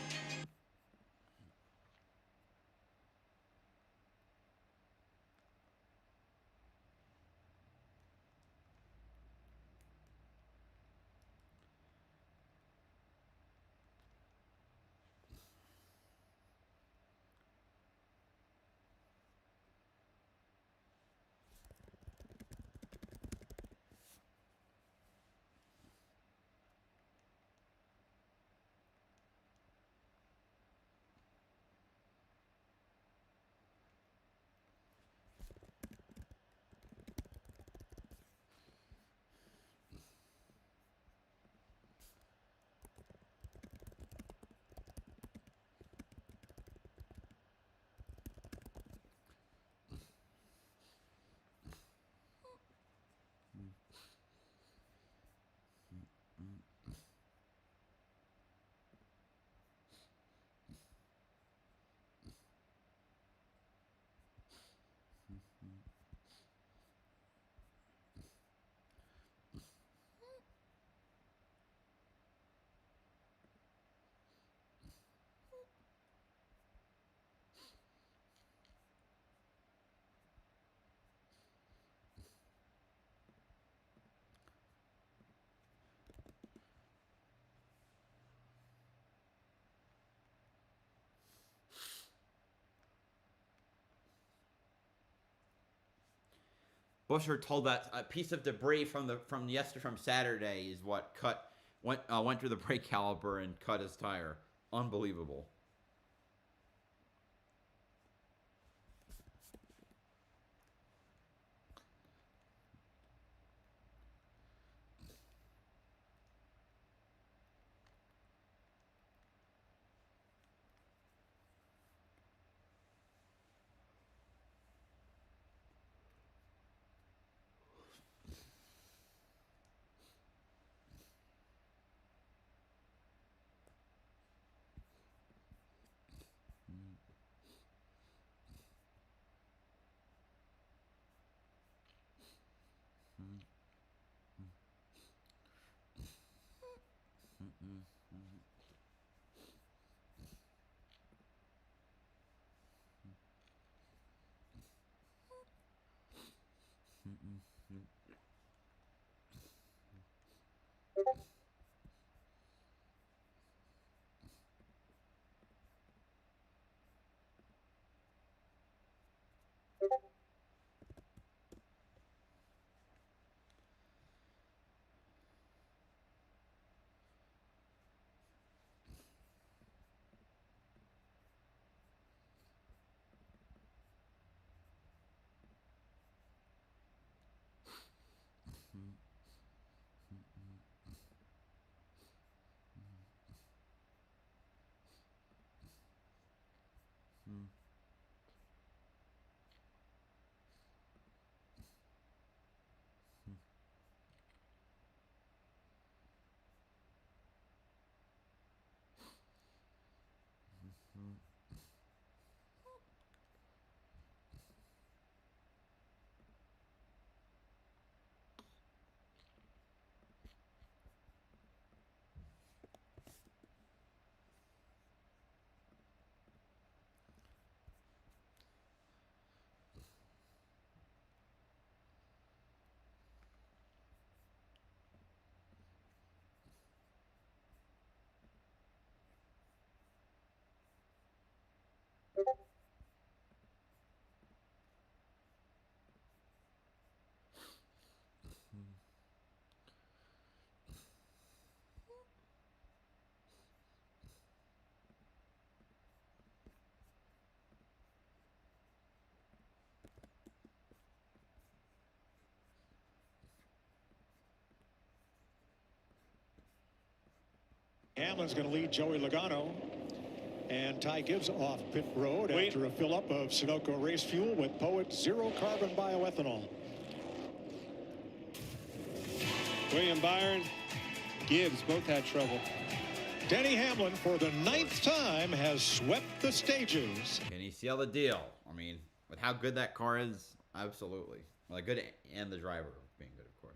Busher told that a piece of debris from Saturday is what went through the brake caliper and cut his tire. Unbelievable. Hamlin's going to lead Joey Logano. And Ty Gibbs off pit road after a fill-up of Sunoco race fuel with Poet zero carbon bioethanol. William Byron, Gibbs both had trouble. Denny Hamlin, for the 9th time, has swept the stages. Can you seal the deal? I mean, with how good that car is, absolutely. Well, good and the driver being good, of course.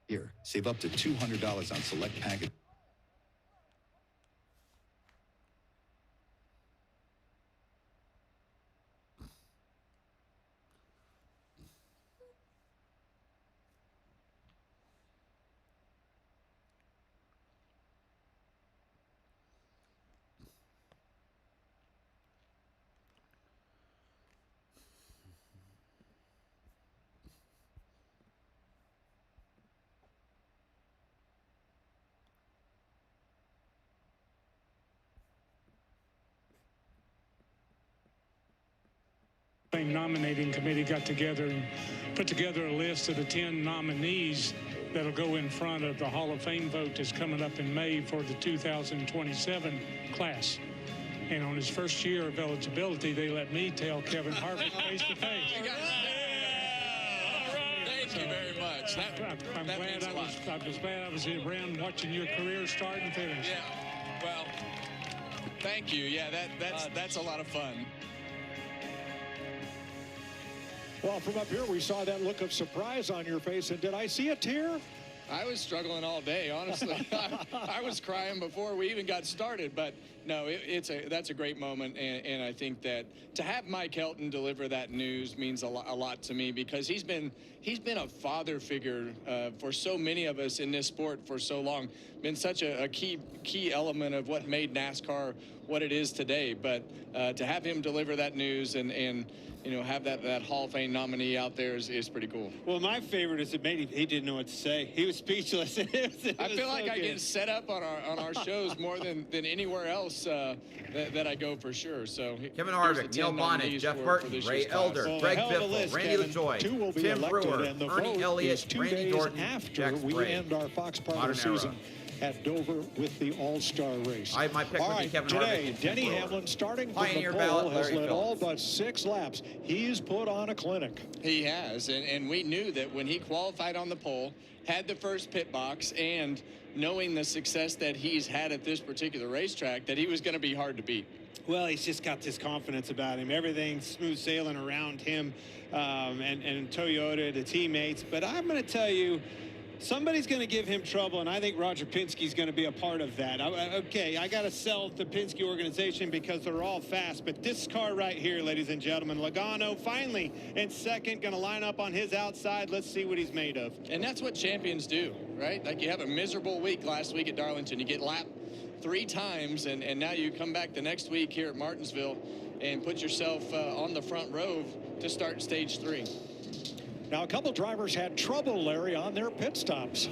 Here, save up to $200 on select package. Nominating committee got together and put together a list of the 10 nominees that'll go in front of the Hall of Fame vote that's coming up in May for the 2027 class. And on his first year of eligibility, they let me tell Kevin Harvick face to face. Thank you very much. I was glad I was around watching your career start and finish. Yeah. Well, thank you. Yeah, that's a lot of fun. Well, from up here, we saw that look of surprise on your face. And did I see a tear? I was struggling all day, honestly. I was crying before we even got started. But no, that's a great moment, and I think that to have Mike Helton deliver that news means a lot to me, because he's been a father figure for so many of us in this sport for so long. Been such a key element of what made NASCAR what it is today. But to have him deliver that news and you know, have that Hall of Fame nominee out there is pretty cool. Well, my favorite is that he didn't know what to say. He was speechless. I feel like I get set up on our shows more than anywhere else that I go, for sure. So Kevin Harvick, Neil Bonnet, Jeff Burton, Ray Elder, Greg Biffle, Randy LaJoy, Tim Brewer, Ernie Elliott, Randy Dorton, after we end our Fox Partner season at Dover with the All-Star race. My pick would be Kevin today, Harvick. Denny Hamlin, starting from the pole, ballot, has led Phillips. all but 6 laps. He's put on a clinic. He has, and we knew that when he qualified on the pole, had the first pit box, and knowing the success that he's had at this particular racetrack, that he was going to be hard to beat. Well, he's just got this confidence about him. Everything's smooth sailing around him, and Toyota, the teammates. But I'm going to tell you, Somebody's going to give him trouble, and I think Roger Penske's going to be a part of that. Okay, I got to sell the Penske organization because they're all fast, but this car right here, ladies and gentlemen, Logano finally in second, going to line up on his outside. Let's see what he's made of. And that's what champions do, right? Like, you have a miserable week last week at Darlington. You get lapped 3 times, and now you come back the next week here at Martinsville and put yourself on the front row to start stage 3. Now, a couple drivers had trouble, Larry, on their pit stops.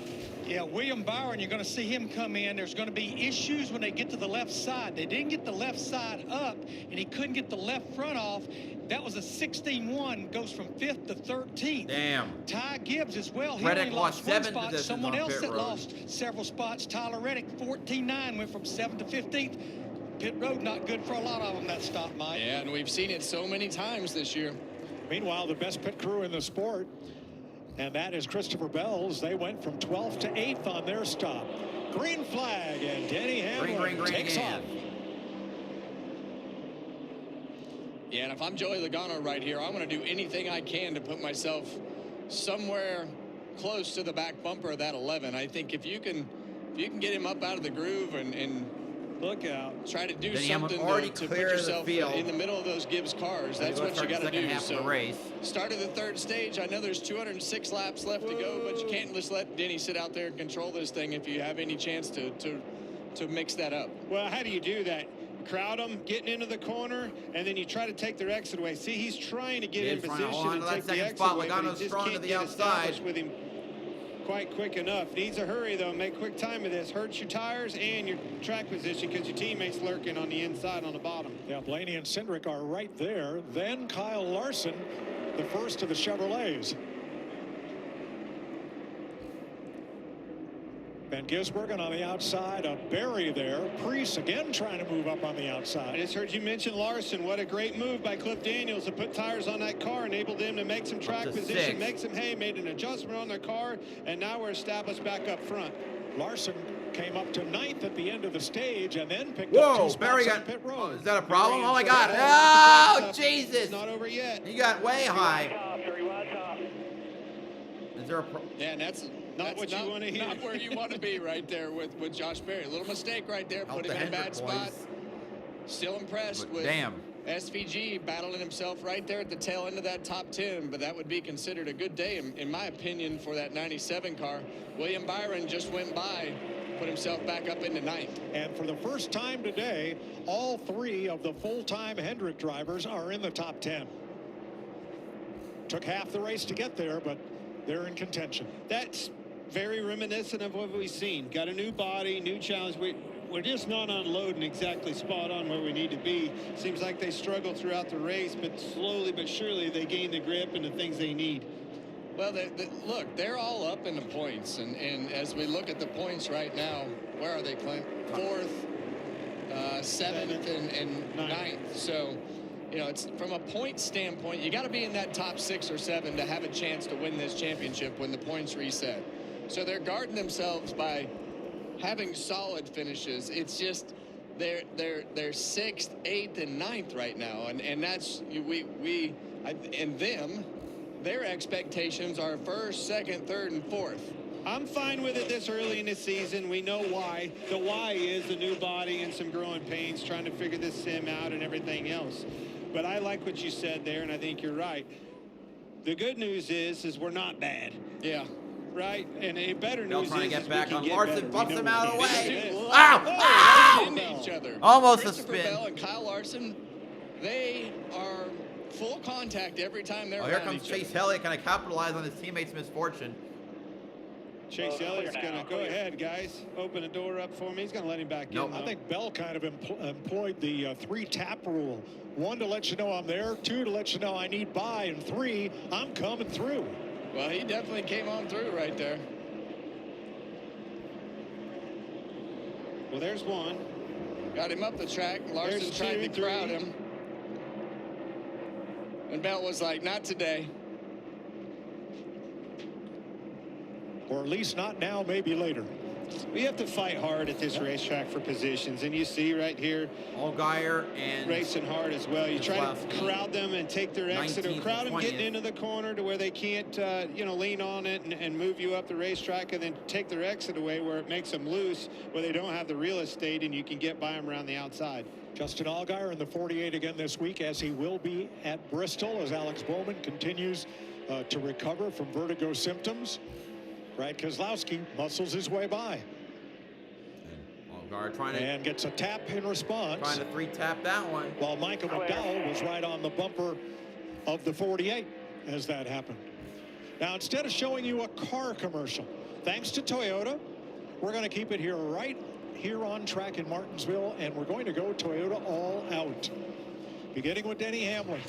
Yeah, William Byron, you're going to see him come in. There's going to be issues when they get to the left side. They didn't get the left side up, and he couldn't get the left front off. That was a 16-1, goes from 5th to 13th. Damn. Ty Gibbs as well. He Reddick only lost 1 7 spot. positions Someone on else pit that road. lost several spots, Tyler Reddick, 14-9, went from 7th to 15th. Pit road not good for a lot of them, that stop, Mike. Yeah, and we've seen it so many times this year. Meanwhile, the best pit crew in the sport, and that is Christopher Bell's. They went from 12th to 8th on their stop. Green flag, and Denny Hamlin takes off. Yeah, and if I'm Joey Logano right here, I'm going to do anything I can to put myself somewhere close to the back bumper of that 11. I think if you can get him up out of the groove and look out, try to do Denny something Hamlin to put yourself in the middle of those Gibbs cars. That's what you got to do. So race. Start of the 3rd stage. I know there's 206 laps left to go, but you can't just let Denny sit out there and control this thing if you have any chance to mix that up. Well, how do you do that? Crowd them, getting into the corner, and then you try to take their exit away. See, he's trying to get in position and take the exit away, but he just can't get established with him quite quick enough. Needs a hurry, though. Make quick time of this. Hurts your tires and your track position because your teammates lurking on the inside on the bottom. Yeah, Blaney and Cindric are right there. Then Kyle Larson, the first of the Chevrolets. Van Gisbergen on the outside, a Berry there. Preece again trying to move up on the outside. I just heard you mention Larson. What a great move by Cliff Daniels to put tires on that car, enabled them to make some track position, make some hay, made an adjustment on their car, and now we're established back up front. Larson came up to 9th at the end of the stage and then picked up 2 spots Barry on pit road. Is that a problem? Oh my God. Oh, Jesus. It's not over yet. He got way high. Is there a problem? Yeah, and that's what you want to hear. Not where you want to be right there with Josh Berry. A little mistake right there, put him in a bad spot. Still impressed with SVG battling himself right there at the tail end of that top 10, but that would be considered a good day, in my opinion, for that 97 car. William Byron just went by, put himself back up into 9th. And for the first time today, all 3 of the full-time Hendrick drivers are in the top 10. Took half the race to get there, but they're in contention. That's very reminiscent of what we've seen. Got a new body, new challenge. We're just not unloading exactly spot on where we need to be. Seems like they struggle throughout the race, but slowly but surely they gain the grip and the things they need. Well, look, they're all up in the points, and as we look at the points right now, where are they, Clint? 4th, 7th, and 9th. So, you know, it's from a point standpoint, you got to be in that top 6 or 7 to have a chance to win this championship when the points reset. So they're guarding themselves by having solid finishes. It's just they're 6th, 8th, and 9th right now, and that's their expectations are 1st, 2nd, 3rd, and 4th. I'm fine with it this early in the season. We know why. The why is the new body and some growing pains, trying to figure this sim out and everything else. But I like what you said there, and I think you're right. The good news is we're not bad. Yeah. Right? And a better news trying is to get back on we can Larson, get better. bumps We him know out we of the can way. do Ow! Into each other. Almost a Christopher spin. Bell and Kyle Larson, they are full contact every time they're Oh, here around comes each Chase other. Elliott, kind of capitalize on his teammate's misfortune. Chase Elliott's going to go ahead, guys. Open the door up for me. He's going to let him back in. I think Bell kind of employed the 3-tap rule. 1 to let you know I'm there, 2 to let you know I need by, and 3, I'm coming through. Well, he definitely came on through right there. Well, there's 1. Got him up the track. Larson tried to crowd him. And Bell was like, not today. Or at least not now, maybe later. We have to fight hard at this racetrack for positions, and you see right here, Allgaier and racing hard as well. You try to crowd them and take their exit, or crowd them getting into the corner to where they can't, you know, lean on it and move you up the racetrack, and then take their exit away where it makes them loose, where they don't have the real estate, and you can get by them around the outside. Justin Allgaier in the 48 again this week, as he will be at Bristol, as Alex Bowman continues to recover from vertigo symptoms. Brad Keselowski muscles his way by. Allgaier trying to, and gets a tap in response. Trying to 3-tap that one. While Michael McDowell was right on the bumper of the 48 as that happened. Now, instead of showing you a car commercial, thanks to Toyota, we're going to keep it here right here on track in Martinsville, and we're going to go Toyota all out. Beginning with Denny Hamlin,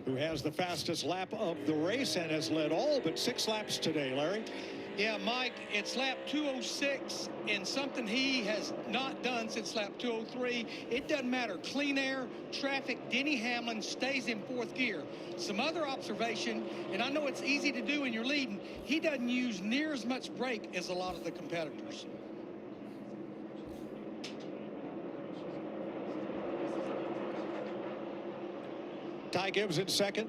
who has the fastest lap of the race and has led all but 6 laps today, Larry. Yeah, Mike, it's lap 206, and something he has not done since lap 203. It doesn't matter. Clean air, traffic, Denny Hamlin stays in 4th gear. Some other observation, and I know it's easy to do when you're leading, he doesn't use near as much brake as a lot of the competitors. Ty Gibbs in second.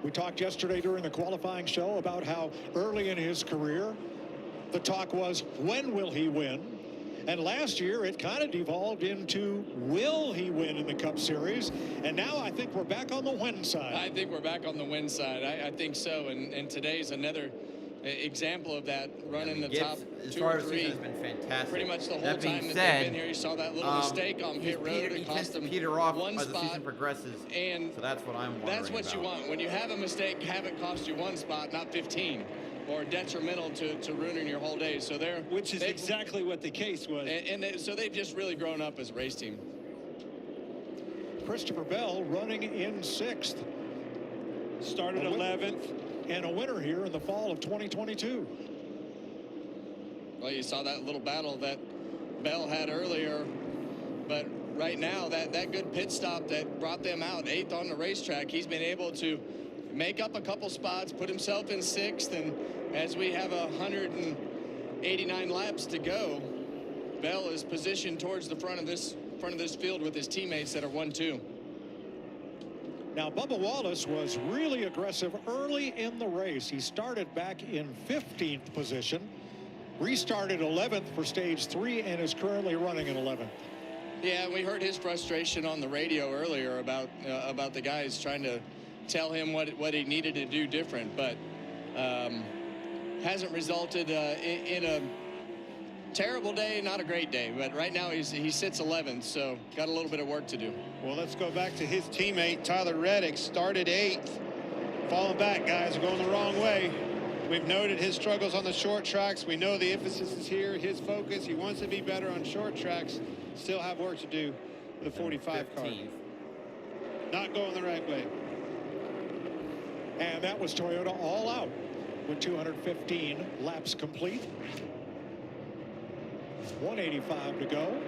We talked yesterday during the qualifying show about how early in his career the talk was, when will he win? And last year it kind of devolved into, will he win in the Cup Series? And now I think we're back on the win side. I think we're back on the win side. I think so. And today's another example of that, running the top 2 or 3. Has been fantastic. Pretty much the whole that time that they've been here. You saw that little mistake on pit road. It cost them peter off 1 as spot. the season progresses. And so that's what I'm wondering That's what about. you want. When you have a mistake, have it cost you 1 spot, not 15. Or detrimental to ruining your whole day. So which is exactly what the case was. So they've just really grown up as a race team. Christopher Bell running in 6th. Started 11th. And a winner here in the fall of 2022. Well, you saw that little battle that Bell had earlier, but right now that good pit stop that brought them out 8th on the racetrack, he's been able to make up a couple spots, put himself in 6th, and as we have 189 laps to go, Bell is positioned towards the front of this field with his teammates that are 1-2. Now, Bubba Wallace was really aggressive early in the race. He started back in 15th position, restarted 11th for stage 3, and is currently running in 11th. Yeah, we heard his frustration on the radio earlier about the guys trying to tell him what he needed to do different, but hasn't resulted in a terrible day, not a great day, but right now he sits 11th, so got a little bit of work to do. Well, let's go back to his teammate Tyler Reddick. Started 8th, falling back, guys, are going the wrong way. We've noted his struggles on the short tracks. We know the emphasis is here, his focus. He wants to be better on short tracks. Still have work to do with the 45 car. Not going the right way. And that was Toyota all out with 215 laps complete. 185 to go.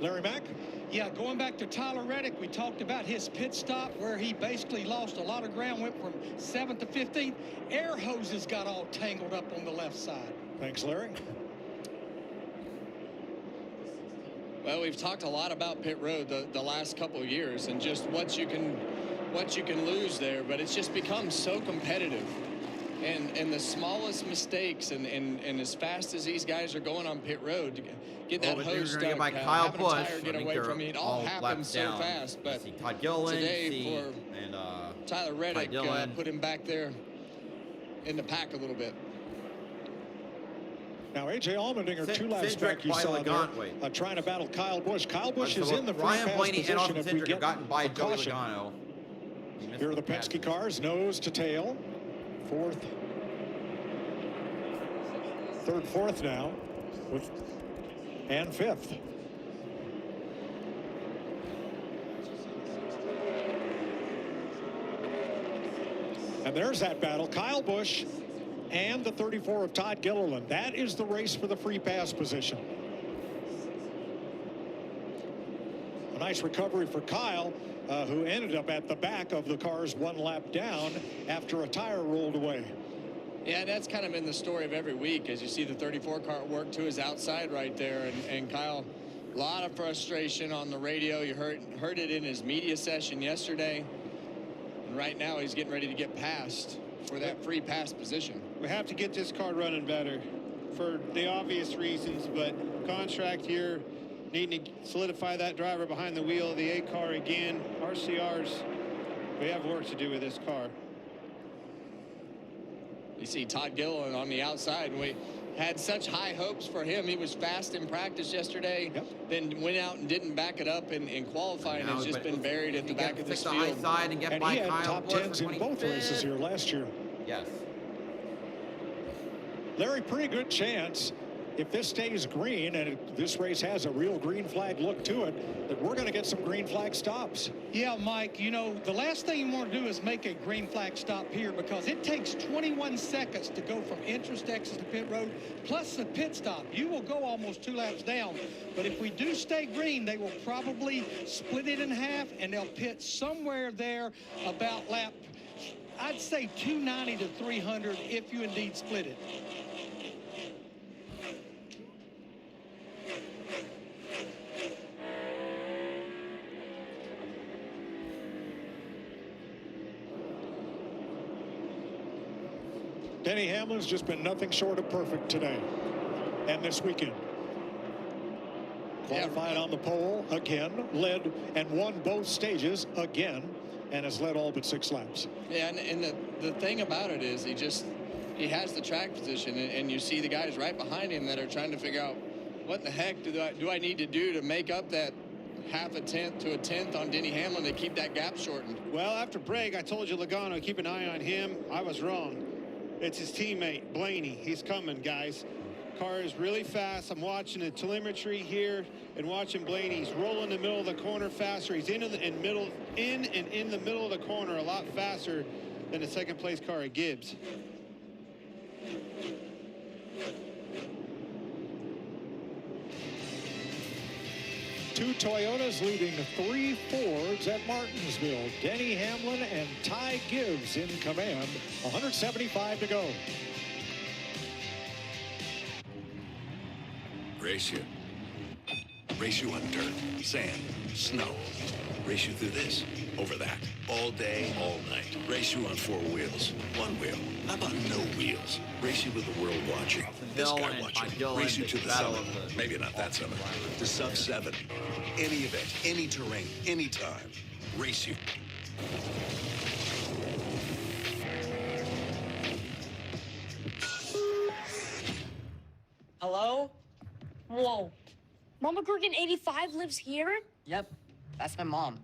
Larry Mack? Yeah, going back to Tyler Reddick, we talked about his pit stop where he basically lost a lot of ground, went from 7th to 15th. Air hoses got all tangled up on the left side. Thanks, Larry. Well, we've talked a lot about pit road the last couple of years and just what you can lose there, but it's just become so competitive. And the smallest mistakes and as fast as these guys are going on pit road to get that hose stuck, by Kyle having Busch, a tire get away from you, it all happens so fast. But Todd Gilliland, today for Tyler Reddick, put him back there in the pack a little bit. Now, A.J. Allmendinger, 2 laps back, you saw there, trying to battle Kyle Busch. Kyle Busch is in the free pass position if we get by a caution. Here are the Penske cars, nose to tail. 4th, 3rd, 4th now, and 5th. And there's that battle. Kyle Busch and the 34 of Todd Gilliland. That is the race for the free pass position. A nice recovery for Kyle, who ended up at the back of the cars 1 lap down after a tire rolled away. Yeah, that's kind of been the story of every week, as you see the 34 car work to his outside right there. And Kyle, a lot of frustration on the radio. You heard it in his media session yesterday. And right now he's getting ready to get passed for that free pass position. We have to get this car running better for the obvious reasons, but contract here, needing to solidify that driver behind the wheel of the A car again. RCRs, we have work to do with this car. You see Todd Gilliland on the outside, and we had such high hopes for him. He was fast in practice yesterday, then went out and didn't back it up in qualifying. It's just been buried at the back of this field. High side and get by he had Kyle top 10s in both races here last year. Yes. Larry, pretty good chance if this stays green and this race has a real green flag look to it, that we're going to get some green flag stops. Yeah, Mike, you know, the last thing you want to do is make a green flag stop here, because it takes 21 seconds to go from entrance to exit to pit road, plus the pit stop. You will go almost 2 laps down. But if we do stay green, they will probably split it in half, and they'll pit somewhere there about lap, I'd say 290 to 300 if you indeed split it. Denny Hamlin's just been nothing short of perfect today and this weekend. Qualified on the pole again, led and won both stages again, and has led all but 6 laps. Yeah, and the thing about it is he has the track position, and you see the guys right behind him that are trying to figure out what the heck do I need to do to make up that half a tenth to a tenth on Denny Hamlin to keep that gap shortened. Well, after break, I told you Logano, keep an eye on him. I was wrong. It's his teammate, Blaney. He's coming, guys. Car is really fast. I'm watching the telemetry here and watching Blaney. He's rolling the middle of the corner faster. He's in the middle of the corner a lot faster than the second place car at Gibbs. Two Toyotas leading 3 Fords at Martinsville. Denny Hamlin and Ty Gibbs in command. 175 to go. Race you. Race you on dirt, sand, snow. Race you through this, over that, all day, all night. Race you on 4 wheels, 1 wheel. How about no wheels? Race you with the world watching. This guy watching. Race you to the summit. Maybe not that summit. To sub 7. Any event, any terrain, anytime. Race you. Hello? Whoa. Mama Gorgon 85 lives here? Yep, that's my mom.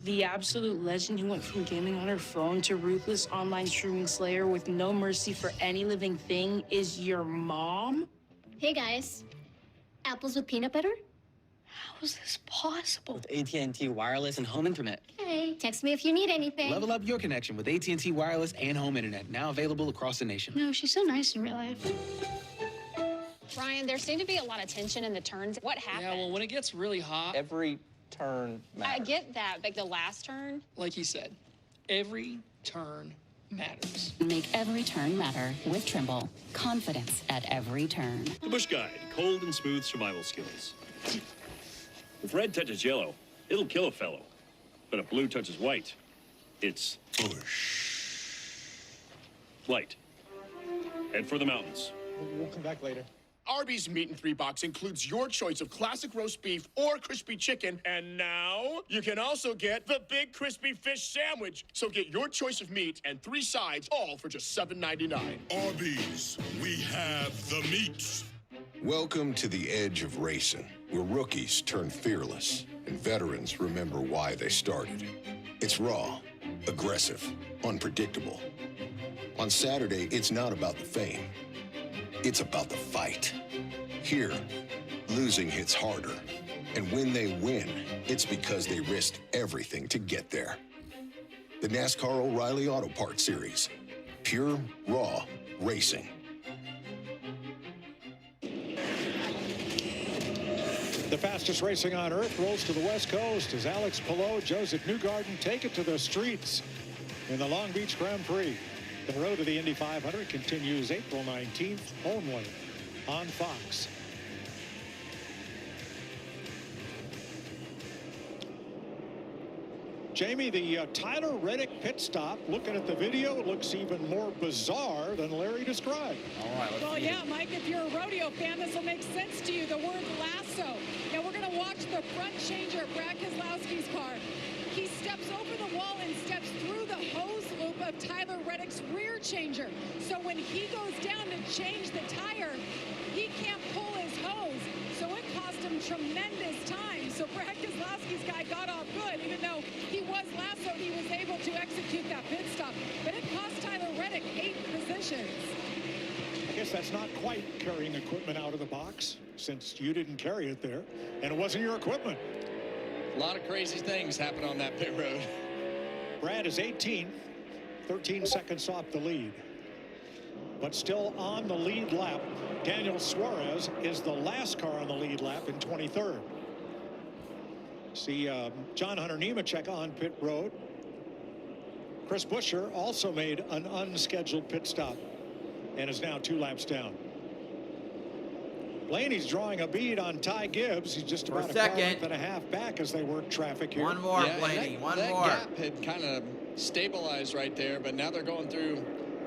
The absolute legend who went from gaming on her phone to ruthless online streaming slayer with no mercy for any living thing is your mom? Hey guys, apples with peanut butter? How is this possible? With AT&T Wireless and Home Internet. Hey, text me if you need anything. Level up your connection with AT&T Wireless and Home Internet, now available across the nation. No, she's so nice in real life. Ryan, there seemed to be a lot of tension in the turns. What happened? Yeah, well, when it gets really hot, every turn matters. I get that, like the last turn. Like he said, every turn matters. Make every turn matter with Trimble. Confidence at every turn. The Bush Guide, cold and smooth survival skills. If red touches yellow, it'll kill a fellow. But if blue touches white, it's bush. Light. Head for the mountains. We'll come back later. Arby's Meat in 3 Box includes your choice of classic roast beef or crispy chicken. And now you can also get the Big Crispy Fish Sandwich. So get your choice of meat and 3 sides, all for just $7.99. Arby's, we have the meats. Welcome to the edge of racing, where rookies turn fearless and veterans remember why they started. It's raw, aggressive, unpredictable. On Saturday, it's not about the fame. It's about the fight. Here, losing hits harder. And when they win, it's because they risked everything to get there. The NASCAR O'Reilly Auto Parts Series. Pure, raw racing. The fastest racing on earth rolls to the West Coast as Alex Palou, Joseph Newgarden take it to the streets in the Long Beach Grand Prix. The road to the Indy 500 continues April 19th only on Fox. Jamie, the Tyler Reddick pit stop, looking at the video, looks even more bizarre than Larry described. All right, well, yeah, Mike, if you're a rodeo fan, this will make sense to you. The word lasso. Now we're going to watch the front changer of Brad Keselowski's car. He steps over the wall and steps through the hose loop of Tyler Reddick's rear changer. So when he goes down to change the tire, he can't pull his hose. So it cost him tremendous time. So Brad Keselowski's guy got off good, even though he was lassoed, he was able to execute that pit stop. But it cost Tyler Reddick 8 positions. I guess that's not quite carrying equipment out of the box, since you didn't carry it there, and it wasn't your equipment. A lot of crazy things happen on that pit road. Brad is 18th, 13 seconds off the lead. But still on the lead lap. Daniel Suarez is the last car on the lead lap in 23rd. See John Hunter Nemechek on pit road. Chris Buescher also made an unscheduled pit stop and is now 2 laps down. Blaney's drawing a bead on Ty Gibbs. He's just about a car length and a half back as they work traffic here. One more, Blaney. One more. That gap had kind of stabilized right there, but now they're going through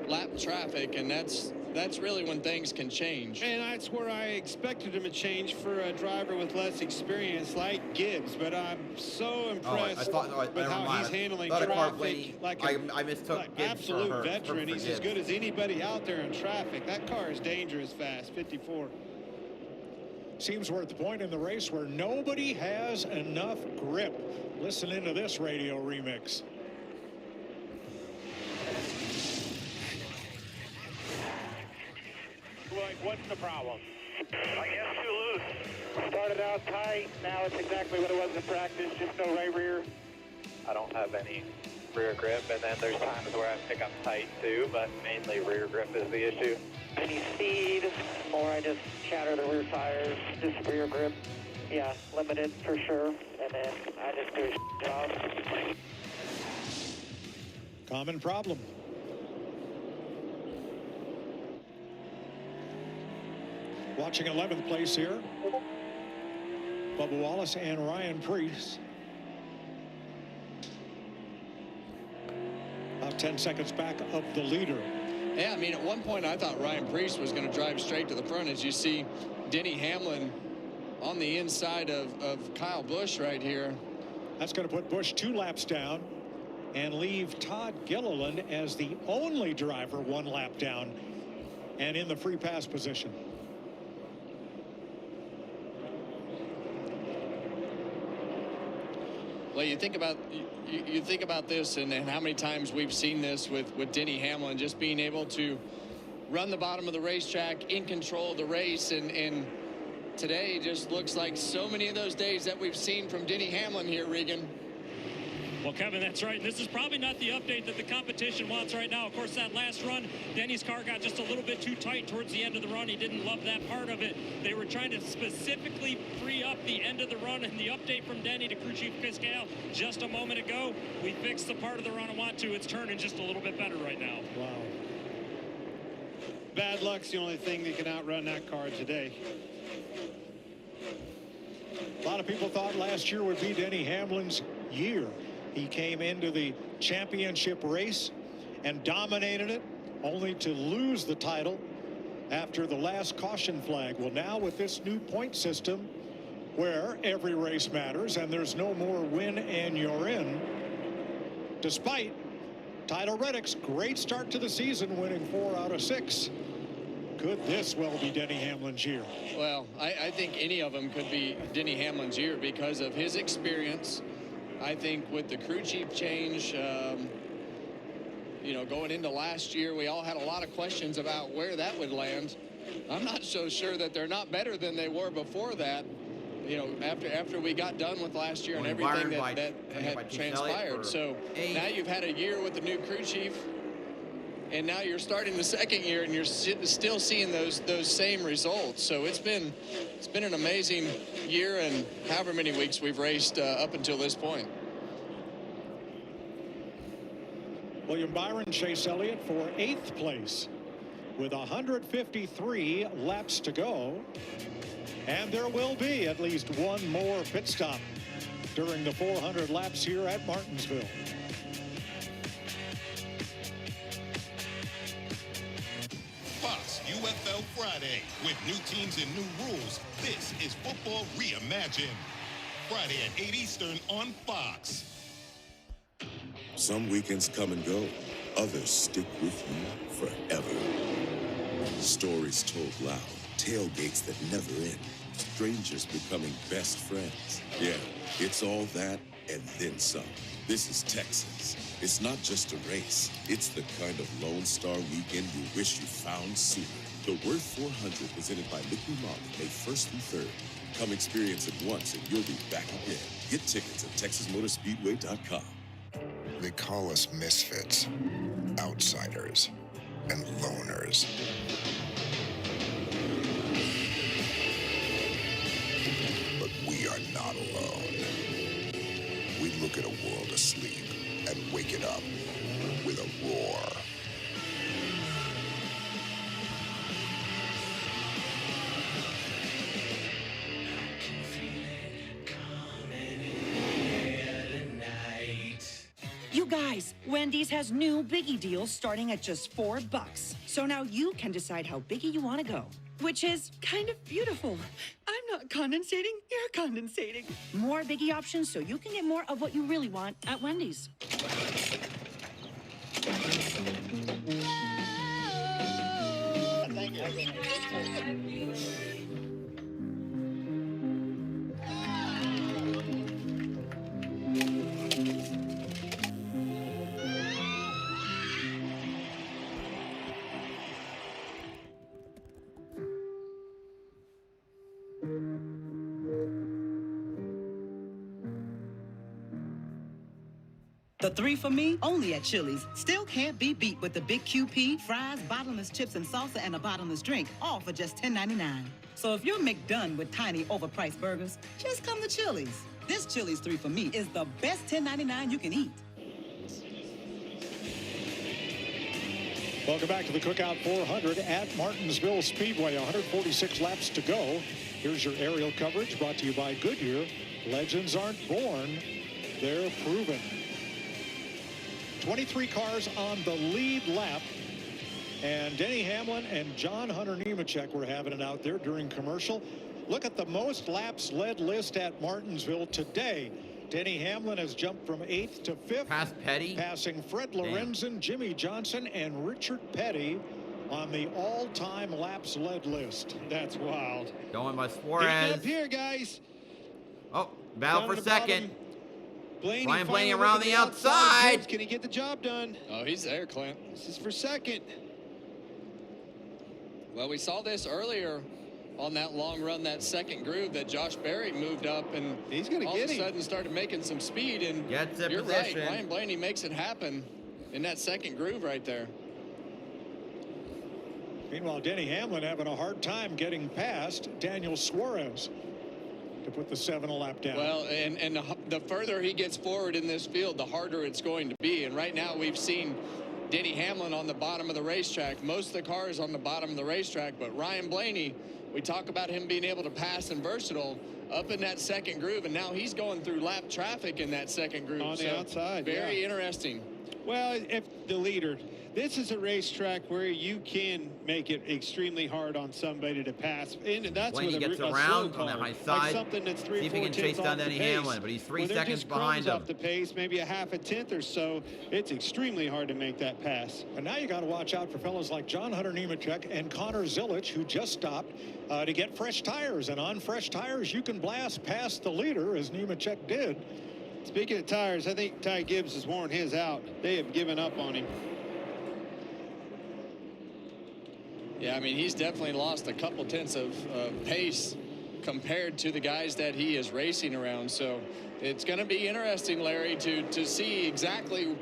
lap traffic, and that's really when things can change. And that's where I expected him to change for a driver with less experience like Gibbs, but I'm so impressed with how he's handling traffic. Like I mistook like Gibbs absolute for veteran. He's Gibbs. as good as anybody out there in traffic. That car is dangerous fast, 54. Seems we're at the point in the race where nobody has enough grip. Listen into this radio remix. What's the problem? I guess too loose. Started out tight. Now it's exactly what it was in practice. Just no right rear. I don't have any rear grip, and then there's times where I pick up tight too, but mainly rear grip is the issue. Any speed, or I just shatter the rear tires, just rear grip. Yeah, limited for sure, and then I just do a job. Common problem. Watching 11th place here, Bubba Wallace and Ryan Preece. About 10 seconds back of the leader. Yeah, I mean, at one point I thought Ryan Preece was going to drive straight to the front. As you see Denny Hamlin on the inside of Kyle Busch right here. That's going to put Busch 2 laps down and leave Todd Gilliland as the only driver 1 lap down and in the free pass position. Well, you think about this and how many times we've seen this with Denny Hamlin just being able to run the bottom of the racetrack, in control of the race, and today just looks like so many of those days that we've seen from Denny Hamlin here, Regan. Well, Kevin, that's right. This is probably not the update that the competition wants right now. Of course, that last run, Denny's car got just a little bit too tight towards the end of the run. He didn't love that part of it. They were trying to specifically free up the end of the run, and the update from Denny to crew chief Piscal just a moment ago, we fixed the part of the run I want to. It's turning just a little bit better right now. Wow. Bad luck's the only thing that can outrun that car today. A lot of people thought last year would be Denny Hamlin's year. He came into the championship race and dominated it, only to lose the title after the last caution flag. Well, now with this new point system where every race matters and there's no more win and you're in, despite Tyler Reddick's great start to the season, winning 4 out of 6. Could this well be Denny Hamlin's year? Well, I think any of them could be Denny Hamlin's year because of his experience. I think with the crew chief change, you know, going into last year, we all had a lot of questions about where that would land. I'm not so sure that they're not better than they were before that. You know, after we got done with last year and everything that had transpired. So now you've had a year with the new crew chief, and now you're starting the second year, and you're still seeing those same results. So it's been an amazing year, and however many weeks we've raced up until this point. William Byron, Chase Elliott for 8th place with 153 laps to go. And there will be at least one more pit stop during the 400 laps here at Martinsville. Fox UFL Friday. With new teams and new rules, this is Football Reimagined. Friday at 8 Eastern on Fox. Some weekends come and go. Others stick with you forever. Stories told loud. Tailgates that never end. Strangers becoming best friends. Yeah, it's all that and then some. This is Texas. It's not just a race. It's the kind of Lone Star weekend you wish you found sooner. The Worth 400 presented by Mickey Mouse, May 1st through 3rd. Come experience it once and you'll be back again. Get tickets at TexasMotorspeedway.com. They call us misfits, outsiders, and loners. But we are not alone. We look at a world asleep and wake it up with a roar. You guys, Wendy's has new Biggie deals starting at just $4. So now you can decide how biggie you want to go, which is kind of beautiful. I'm not condensating, you're condensating. More Biggie options so you can get more of what you really want at Wendy's. Thank you. The 3 for me, only at Chili's. Still can't be beat with the big QP, fries, bottomless chips and salsa, and a bottomless drink, all for just $10.99. So if you're McDone with tiny, overpriced burgers, just come to Chili's. This Chili's 3 for me is the best $10.99 you can eat. Welcome back to the Cookout 400 at Martinsville Speedway. 146 laps to go. Here's your aerial coverage brought to you by Goodyear. Legends aren't born, they're proven. 23 cars on the lead lap. And Denny Hamlin and John Hunter Nemechek were having it out there during commercial. Look at the most laps led list at Martinsville today. Denny Hamlin has jumped from 8th to 5th. Past Petty. Passing Fred Lorenzen, Jimmy Johnson, and Richard Petty on the all-time laps led list. That's wild. Going by Get Suarez. up here, guys. Oh, battle for second. Blaney Ryan Blaney finally around looking the outside. Can he get the job done? Oh, he's there, Clint. This is for second. Well, we saw this earlier on that long run, that second groove that Josh Berry moved up, and he's going to all get of a him. sudden started making some speed, and Gets the you're position. right. Ryan Blaney makes it happen in that second groove right there. Meanwhile, Denny Hamlin having a hard time getting past Daniel Suarez to put the 7 a lap down. Well, and the further he gets forward in this field, the harder it's going to be. And right now we've seen Denny Hamlin on the bottom of the racetrack. Most of the cars on the bottom of the racetrack, but Ryan Blaney, we talk about him being able to pass and versatile up in that second groove, and now he's going through lap traffic in that second groove. On the outside, Very interesting. Well, if the leader, this is a racetrack where you can make it extremely hard on somebody to pass. And that's Blaney with a gets slow around car. on the high Like side. something that's See 3 if he 4 can chase tenths down off the Denny pace. Hamlin, but he's 3 When they're seconds just behind crumbs him. off the pace, maybe a half a tenth or so, it's extremely hard to make that pass. And now you got to watch out for fellas like John Hunter Nemechek and Connor Zilich, who just stopped to get fresh tires. And on fresh tires, you can blast past the leader, as Nemechek did. Speaking of tires, I think Ty Gibbs has worn his out. They have given up on him. Yeah, I mean, he's definitely lost a couple tenths of pace compared to the guys that he is racing around. So it's going to be interesting, Larry, to see exactly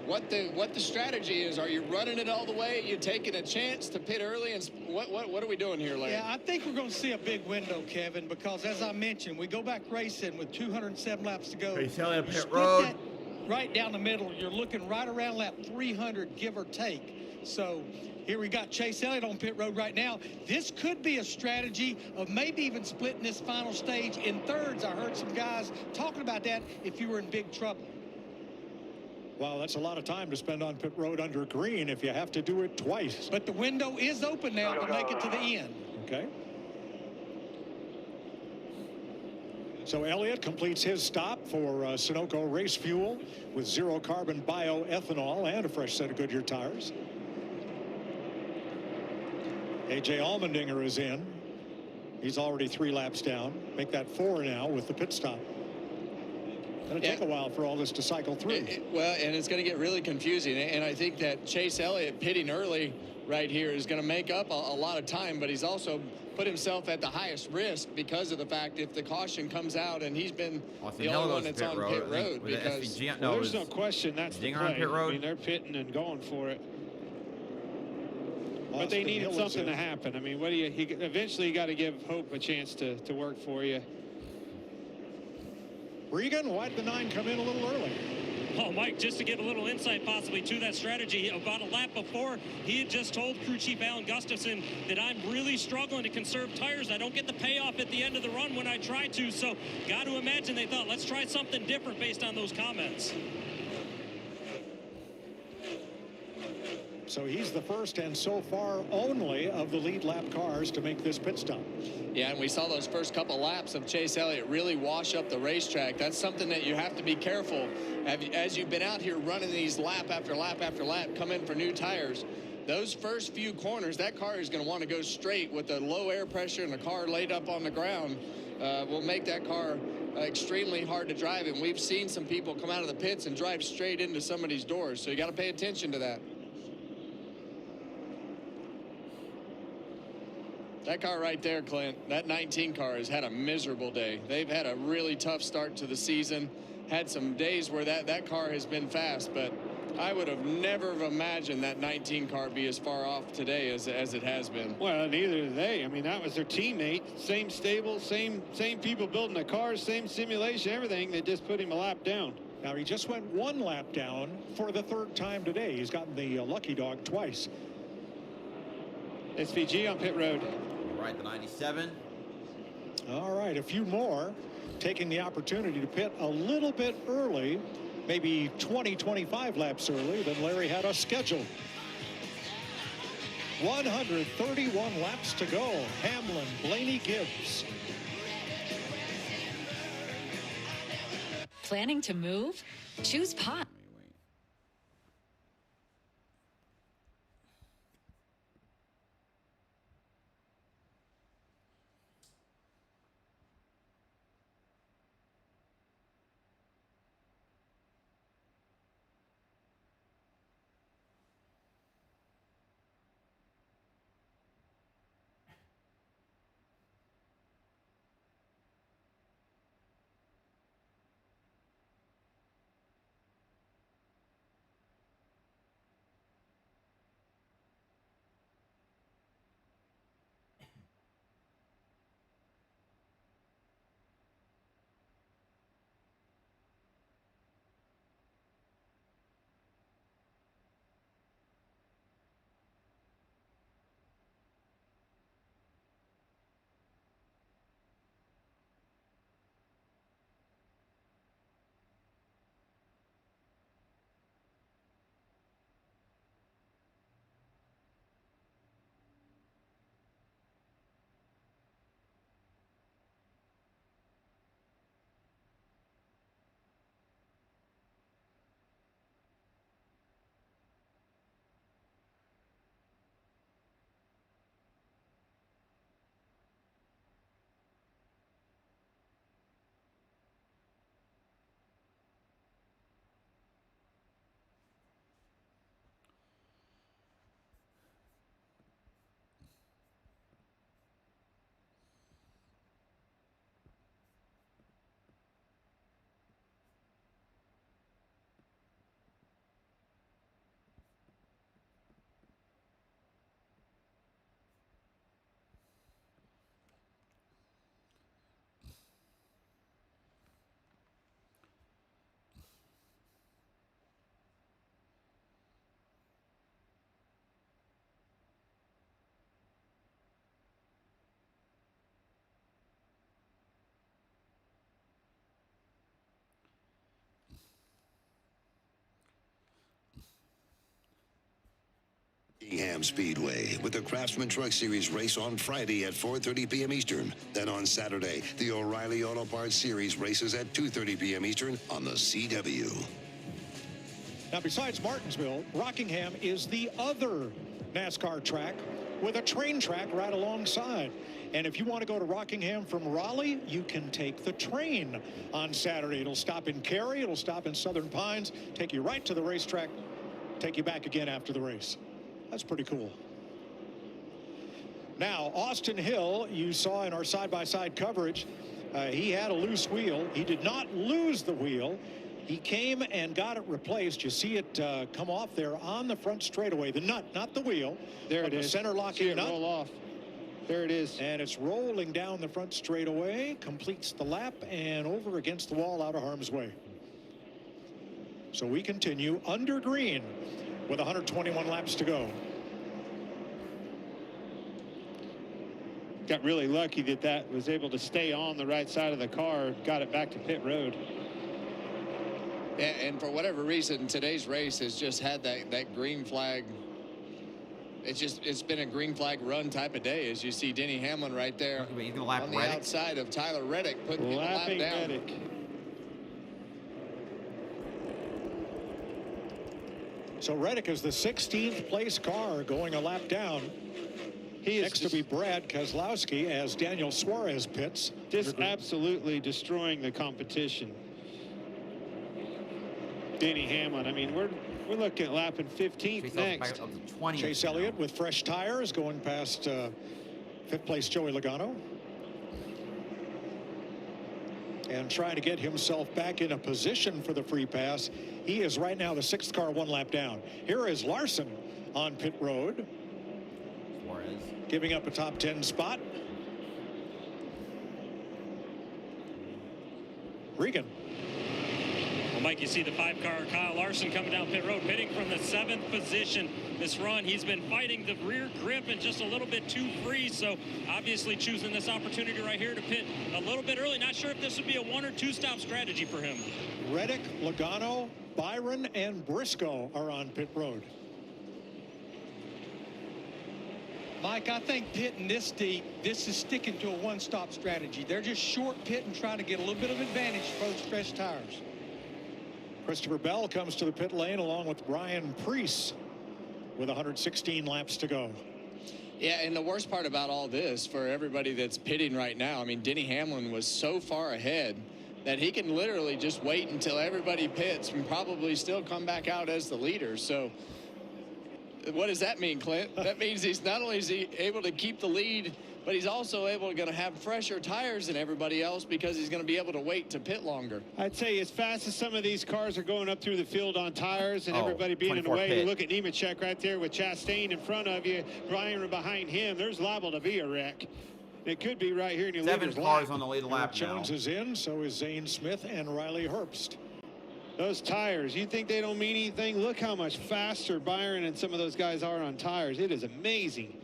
what the strategy is. Are you running it all the way? You taking a chance to pit early? And what are we doing here, Larry? Yeah, I think we're going to see a big window, Kevin, because as I mentioned, we go back racing with 207 laps to go. He's telling a You pit split road. that right down the middle. You're looking right around lap 300, give or take. So here we got Chase Elliott on pit road right now. This could be a strategy of maybe even splitting this final stage in thirds. I heard some guys talking about that if you were in big trouble. Well, that's a lot of time to spend on pit road under green if you have to do it twice. But the window is open now to make it to the end. Okay. So Elliott completes his stop for Sunoco Race Fuel with zero carbon bioethanol and a fresh set of Goodyear tires. AJ Allmendinger is in. He's already 3 laps down. Make that 4 now with the pit stop. It'll take a while for all this to cycle through. Well, and it's going to get really confusing. And I think that Chase Elliott pitting early right here is going to make up a lot of time, but he's also put himself at the highest risk because of the fact if the caution comes out and he's been the only one that's on pit road. Because there's no question that's the play. Pit road. I mean, they're pitting and going for it. But they needed something to happen. I mean, what do you? Eventually, you got to give Hope a chance to work for you. Regan, why did the 9 come in a little early? Oh, Mike, just to give a little insight possibly to that strategy, about a lap before, he had just told crew chief Alan Gustafson that I'm really struggling to conserve tires. I don't get the payoff at the end of the run when I try to. So got to imagine they thought, let's try something different based on those comments. So he's the first and so far only of the lead lap cars to make this pit stop. Yeah, and we saw those first couple laps of Chase Elliott really wash up the racetrack. That's something that you have to be careful. As you've been out here running these lap after lap after lap, come in for new tires, those first few corners, that car is going to want to go straight with the low air pressure and the car laid up on the ground. Will make that car extremely hard to drive. And we've seen some people come out of the pits and drive straight into some of these doors. So you got to pay attention to that. That car right there, Clint, that 19 car has had a miserable day. They've had a really tough start to the season. Had some days where that car has been fast, but I would have never imagined that 19 car be as far off today as it has been. Well, neither did they. I mean, that was their teammate. Same stable, same people building the cars, same simulation, everything. They just put him a lap down. Now, he just went 1 lap down for the 3rd time today. He's gotten the lucky dog twice. SVG on pit road. Right, the 97. All right, a few more, taking the opportunity to pit a little bit early, maybe 20-25 laps early than Larry had us scheduled. 131 laps to go. Hamlin, Blaney, Gibbs. Planning to move? Choose Pot. Ham Speedway with the Craftsman Truck Series race on Friday at 4:30 p.m. Eastern. Then on Saturday, the O'Reilly Auto Parts Series races at 2:30 p.m. Eastern on the CW. Now, besides Martinsville, Rockingham is the other NASCAR track with a train track right alongside. And if you want to go to Rockingham from Raleigh, you can take the train on Saturday. It'll stop in Cary, it'll stop in Southern Pines, take you right to the racetrack, take you back again after the race. That's pretty cool. Now, Austin Hill, you saw in our side-by-side coverage, he had a loose wheel. He did not lose the wheel. He came and got it replaced. You see it come off there on the front straightaway. The nut, not the wheel. There it is. The center locking nut. Roll off. There it is. And it's rolling down the front straightaway, completes the lap, and over against the wall out of harm's way. So we continue under green with 121 laps to go. Got really lucky that that was able to stay on the right side of the car, got it back to pit road. And for whatever reason, today's race has just had that green flag. It's been a green flag run type of day, as you see Denny Hamlin right there on the outside of Tyler Reddick putting the lap down. Reddick. So Reddick is the 16th place car going a lap down. Next to be Brad Keselowski as Daniel Suarez pits. Just absolutely destroying the competition. Denny Hamlin. I mean, we're looking at lapping 15th next. Chase Elliott with fresh tires going past 5th place Joey Logano. And trying to get himself back in a position for the free pass. He is right now the 6th car 1 lap down. Here is Larson on pit road. Suarez giving up a top 10 spot. Regan. Well, Mike, you see the 5-car Kyle Larson coming down pit road, pitting from the 7th position this run. He's been fighting the rear grip and just a little bit too free, so obviously choosing this opportunity right here to pit a little bit early. Not sure if this would be a 1 or 2 stop strategy for him. Reddick, Logano, Byron, and Briscoe are on pit road. Mike, I think pitting this deep, this is sticking to a 1-stop strategy. They're just short pitting, trying to get a little bit of advantage for those fresh tires. Christopher Bell comes to the pit lane along with Brian Preece with 116 laps to go. Yeah, and the worst part about all this for everybody that's pitting right now, I mean, Denny Hamlin was so far ahead that he can literally just wait until everybody pits and probably still come back out as the leader. So what does that mean, Clint? That means he's not only is he able to keep the lead, but he's also going to have fresher tires than everybody else because he's going to be able to wait to pit longer. I'd say as fast as some of these cars are going up through the field on tires and everybody being in the way, you look at Nemechek right there with Chastain in front of you, Brian behind him, there's liable to be a wreck. It could be right here in your 7 cars on the lead lap now. Jones is in, so is Zane Smith and Riley Herbst. Those tires, you think they don't mean anything? Look how much faster Byron and some of those guys are on tires. It is amazing.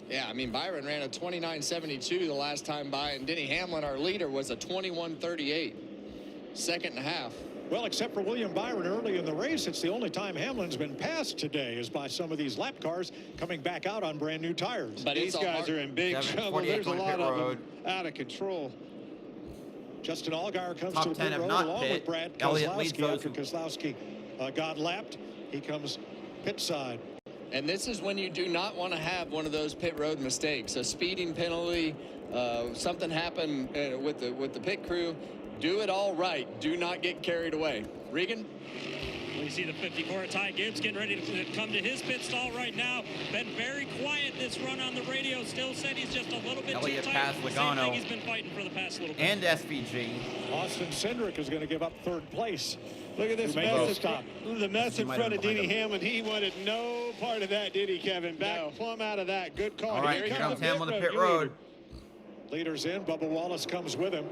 Yeah, I mean, Byron ran a 29.72 the last time by, and Denny Hamlin, our leader, was a 21.38. 2.5 seconds. Well, except for William Byron early in the race, it's the only time Hamlin's been passed today is by some of these lap cars coming back out on brand new tires. But these guys are in big trouble. There's a lot of them out of control. Justin Allgaier comes Top to the 10 pit road not along pit. with Brad Elliott leads Keselowski. those After Keselowski got lapped, he comes pit side. And this is when you do not want to have one of those pit road mistakes, a speeding penalty, something happened with the pit crew. Do it all right. Do not get carried away. Regan? We see the 54 Ty Gibbs getting ready to come to his pit stall right now. Been very quiet this run on the radio. Still said he's just a little bit Elliott too passed tight. Logano. Same thing he's been fighting for the past little bit. And SVG. Austin Cindric is going to give up 3rd place. Look at this mess. The mess in front of Denny Hamlin. He wanted no part of that, did he, Kevin? Back plumb out of that. Good call. All right, here comes him on the pit road. Leaders in. Bubba Wallace comes with him.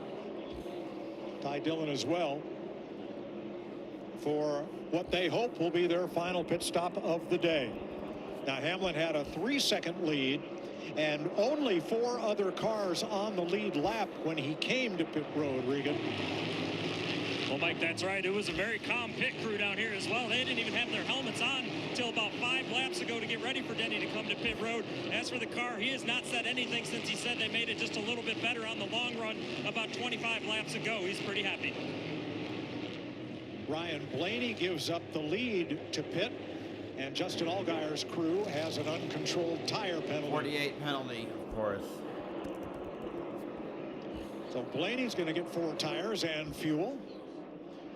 Ty Dillon as well. For what they hope will be their final pit stop of the day. Now, Hamlin had a 3-second lead and only 4 other cars on the lead lap when he came to pit road, Regan. Well, Mike, that's right. It was a very calm pit crew down here as well. They didn't even have their helmets on until about 5 laps ago to get ready for Denny to come to pit road. As for the car, he has not said anything since he said they made it just a little bit better on the long run about 25 laps ago. He's pretty happy. Ryan Blaney gives up the lead to pit, and Justin Allgaier's crew has an uncontrolled tire penalty. 48 penalty, of course. So Blaney's going to get 4 tires and fuel.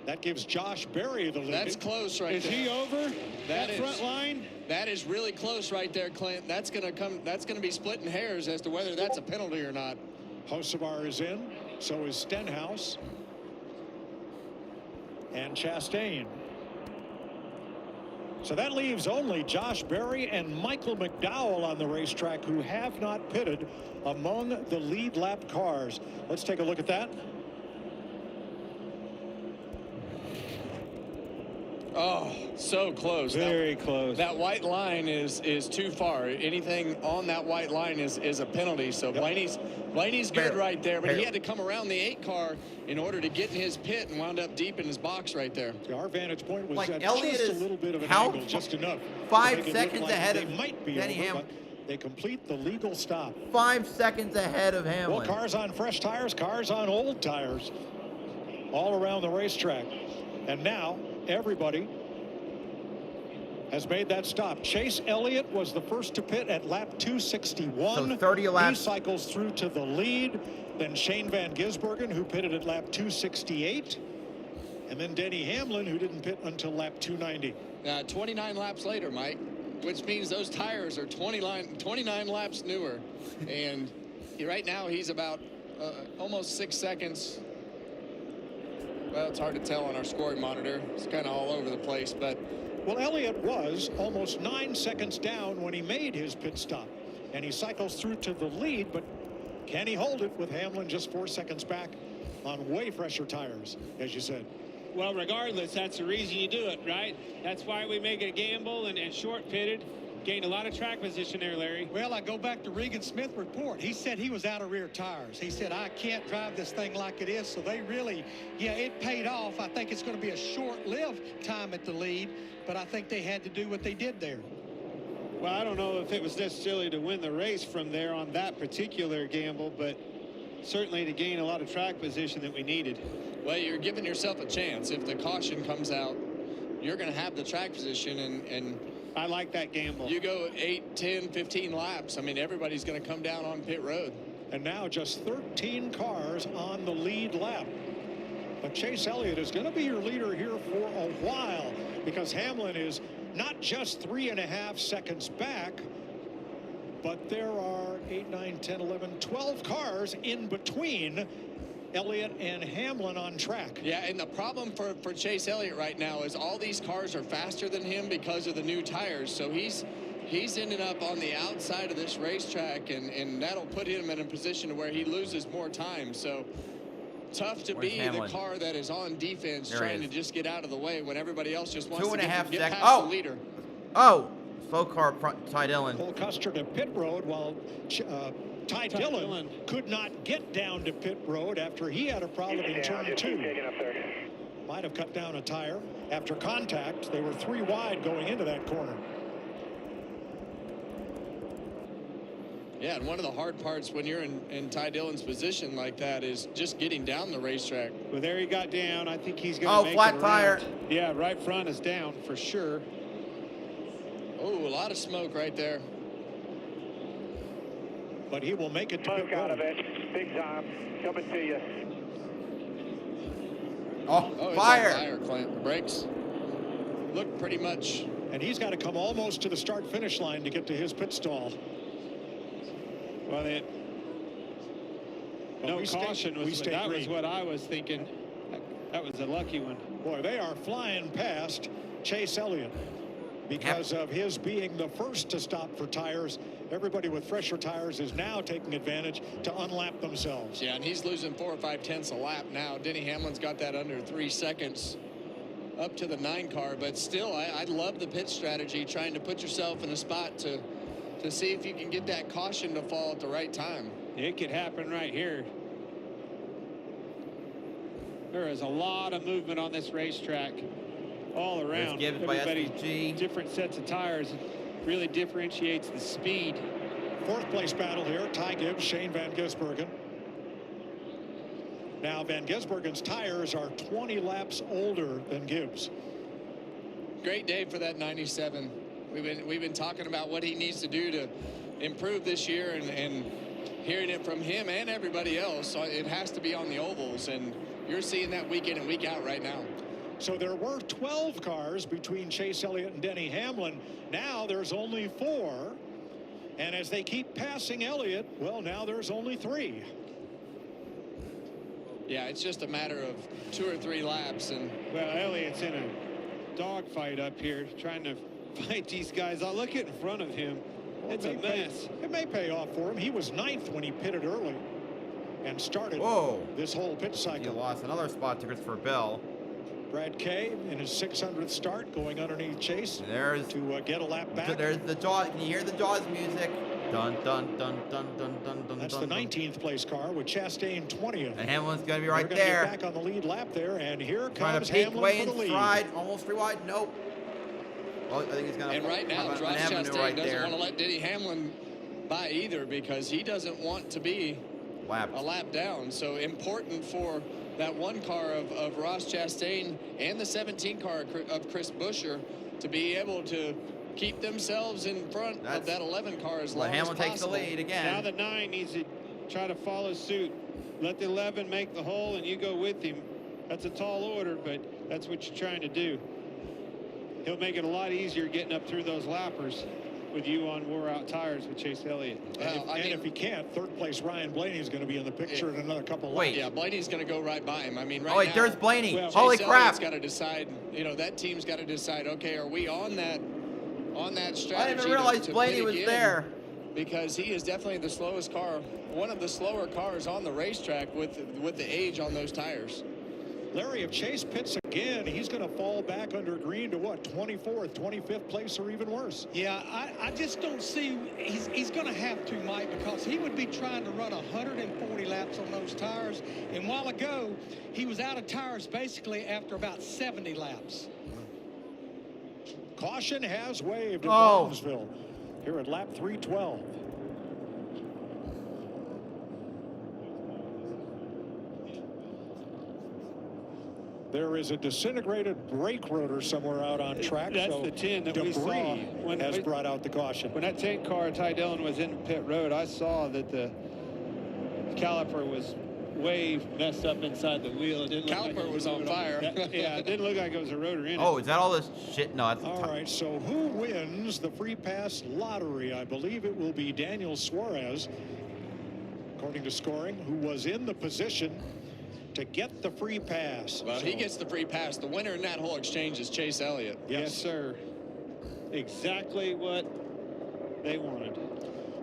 That gives Josh Berry the lead. That's close right there. Is he over that front line? That is really close right there, Clint. That's going to be splitting hairs as to whether that's a penalty or not. Hocevar is in. So is Stenhouse. And Chastain. So that leaves only Josh Berry and Michael McDowell on the racetrack who have not pitted among the lead lap cars. Let's take a look at that. Oh, so close. Very close. That white line is too far. Anything on that white line is a penalty. So Blaney's good right there, but he had to come around the 8 car in order to get in his pit and wound up deep in his box right there. Our vantage point was Like at Elliott just a is little bit of an how angle, just enough. 5 to make it look seconds like ahead they of might be Denny over, Hamlin. but they complete the legal stop. 5 seconds ahead of Hamlin. Well, cars on fresh tires, cars on old tires, all around the racetrack. And now everybody has made that stop. Chase Elliott was the first to pit at lap 261. So 30 laps. He cycles through to the lead. Then Shane Van Gisbergen, who pitted at lap 268. And then Denny Hamlin, who didn't pit until lap 290. 29 laps later, Mike, which means those tires are 29 laps newer. And right now he's about almost 6 seconds. Well, it's hard to tell on our scoring monitor. It's kind of all over the place, but. Well, Elliott was almost 9 seconds down when he made his pit stop. And he cycles through to the lead, but can he hold it with Hamlin just 4 seconds back on way fresher tires, as you said? Well, regardless, that's the reason you do it, right? That's why we make a gamble and short pitted. Gained a lot of track position there, Larry. Well, I go back to Regan Smith's report. He said he was out of rear tires. He said, I can't drive this thing like it is. So they really, yeah, it paid off. I think it's going to be a short-lived time at the lead, but I think they had to do what they did there. Well, I don't know if it was necessarily to win the race from there on that particular gamble, but certainly to gain a lot of track position that we needed. Well, you're giving yourself a chance. If the caution comes out, you're going to have the track position, and I like that gamble. You go 8, 10, 15 laps. I mean, everybody's going to come down on pit road. And now just 13 cars on the lead lap. But Chase Elliott is going to be your leader here for a while, because Hamlin is not just 3.5 seconds back, but there are 8, 9, 10, 11, 12 cars in between Elliott and Hamlin on track. Yeah, and the problem for Chase Elliott right now is all these cars are faster than him because of the new tires. So he's ended up on the outside of this racetrack, and that'll put him in a position where he loses more time. So tough to be the car that is on defense, trying to just get out of the way when everybody else just wants to get past the leader. Oh, slow car front, Ty Dillon. Cole Custer to pit road while Ty Dillon could not get down to pit road after he had a problem in turn 2. Might have cut down a tire after contact. They were 3 wide going into that corner. Yeah, and one of the hard parts when you're in Ty Dillon's position like that is just getting down the racetrack. Well, there he got down. I think he's going to make flat it tire. around. Yeah, right front is down for sure. Oh, a lot of smoke right there. But he will make it to smoke out of it. Big time. Coming to you. Oh, fire. Tire clamp. Brakes look pretty much. And he's got to come almost to the start-finish line to get to his pit stall. Well, no caution that was what I was thinking. That was a lucky one. Boy, they are flying past Chase Elliott because of his being the first to stop for tires. Everybody with fresher tires is now taking advantage to unlap themselves. Yeah, and he's losing 4 or 5 tenths a lap now. Denny Hamlin's got that under 3 seconds up to the 9 car, but still, I love the pit strategy, trying to put yourself in a spot to see if you can get that caution to fall at the right time. It could happen right here. There is a lot of movement on this racetrack all around. Gibbs by Everybody, SVG. different sets of tires. Really differentiates the speed. Fourth place battle here. Ty Gibbs, Shane Van Gisbergen. Now Van Gisbergen's tires are 20 laps older than Gibbs. Great day for that 97. We've been talking about what he needs to do to improve this year, and hearing it from him and everybody else, it has to be on the ovals, and you're seeing that week in and week out right now. So there were 12 cars between Chase Elliott and Denny Hamlin. Now there's only 4. And as they keep passing Elliott, well, now there's only 3. Yeah, it's just a matter of 2 or 3 laps. And well, Elliott's in a dogfight up here trying to fight these guys. I'll look at in front of him. It's a mess. It may pay off for him. He was 9th when he pitted early and started this whole pit cycle. He lost another spot to Christopher Bell. Brad Kay in his 600th start, going underneath Chase to get a lap back. There's the Jaws. Can you hear the Jaws music? Dun dun dun dun dun dun dun. That's the 19th place car with Chastain 20th. And Hamlin's going to be right They're there. Get back on the lead lap there, and here trying comes to peek Hamlin way for the lead. inside, almost free wide. Nope. Well, I think he's going to. And right now, Ross Chastain doesn't want to let Denny Hamlin by either, because he doesn't want to be a lap down. So important for that one car of Ross Chastain and the 17 car of Chris Buescher to be able to keep themselves in front of that 11 car as long as possible. Hamlin takes the lead again. Now the 9 needs to try to follow suit. Let the 11 make the hole and you go with him. That's a tall order, but that's what you're trying to do. He'll make it a lot easier getting up through those lappers with you on wore-out tires with Chase Elliott. And if he can't, third place Ryan Blaney is going to be in the picture in another couple laps. Yeah, Blaney's going to go right by him. I mean, right now, there's Blaney. Well, Holy Chase crap! Elliott's got to decide. You know, that team's got to decide. Okay, are we on that strategy? I didn't even realize to Blaney pit was again? there. Because he is definitely the slowest car, one of the slower cars on the racetrack with the age on those tires. Larry, if Chase pits again, he's going to fall back under green to what, 24th, 25th place, or even worse? Yeah, I just don't see he's going to have to, Mike, because he would be trying to run 140 laps on those tires. And a while ago, he was out of tires basically after about 70 laps. Caution has waved at Martinsville here at lap 312. There is a disintegrated brake rotor somewhere out on track. That's so the 10 that we saw. has brought out the caution. When that 10 car, Ty Dillon, was in pit road, I saw that the caliper was way messed up inside the wheel. It didn't Caliper look was on fire. Yeah, it didn't look like it was a rotor in it. Oh, is that all this shit? No, that's all right. So who wins the free pass lottery? I believe it will be Daniel Suarez, according to scoring, who was in the position to get the free pass. Well, he gets the free pass. The winner in that whole exchange is Chase Elliott. Yes, sir. Exactly what they wanted.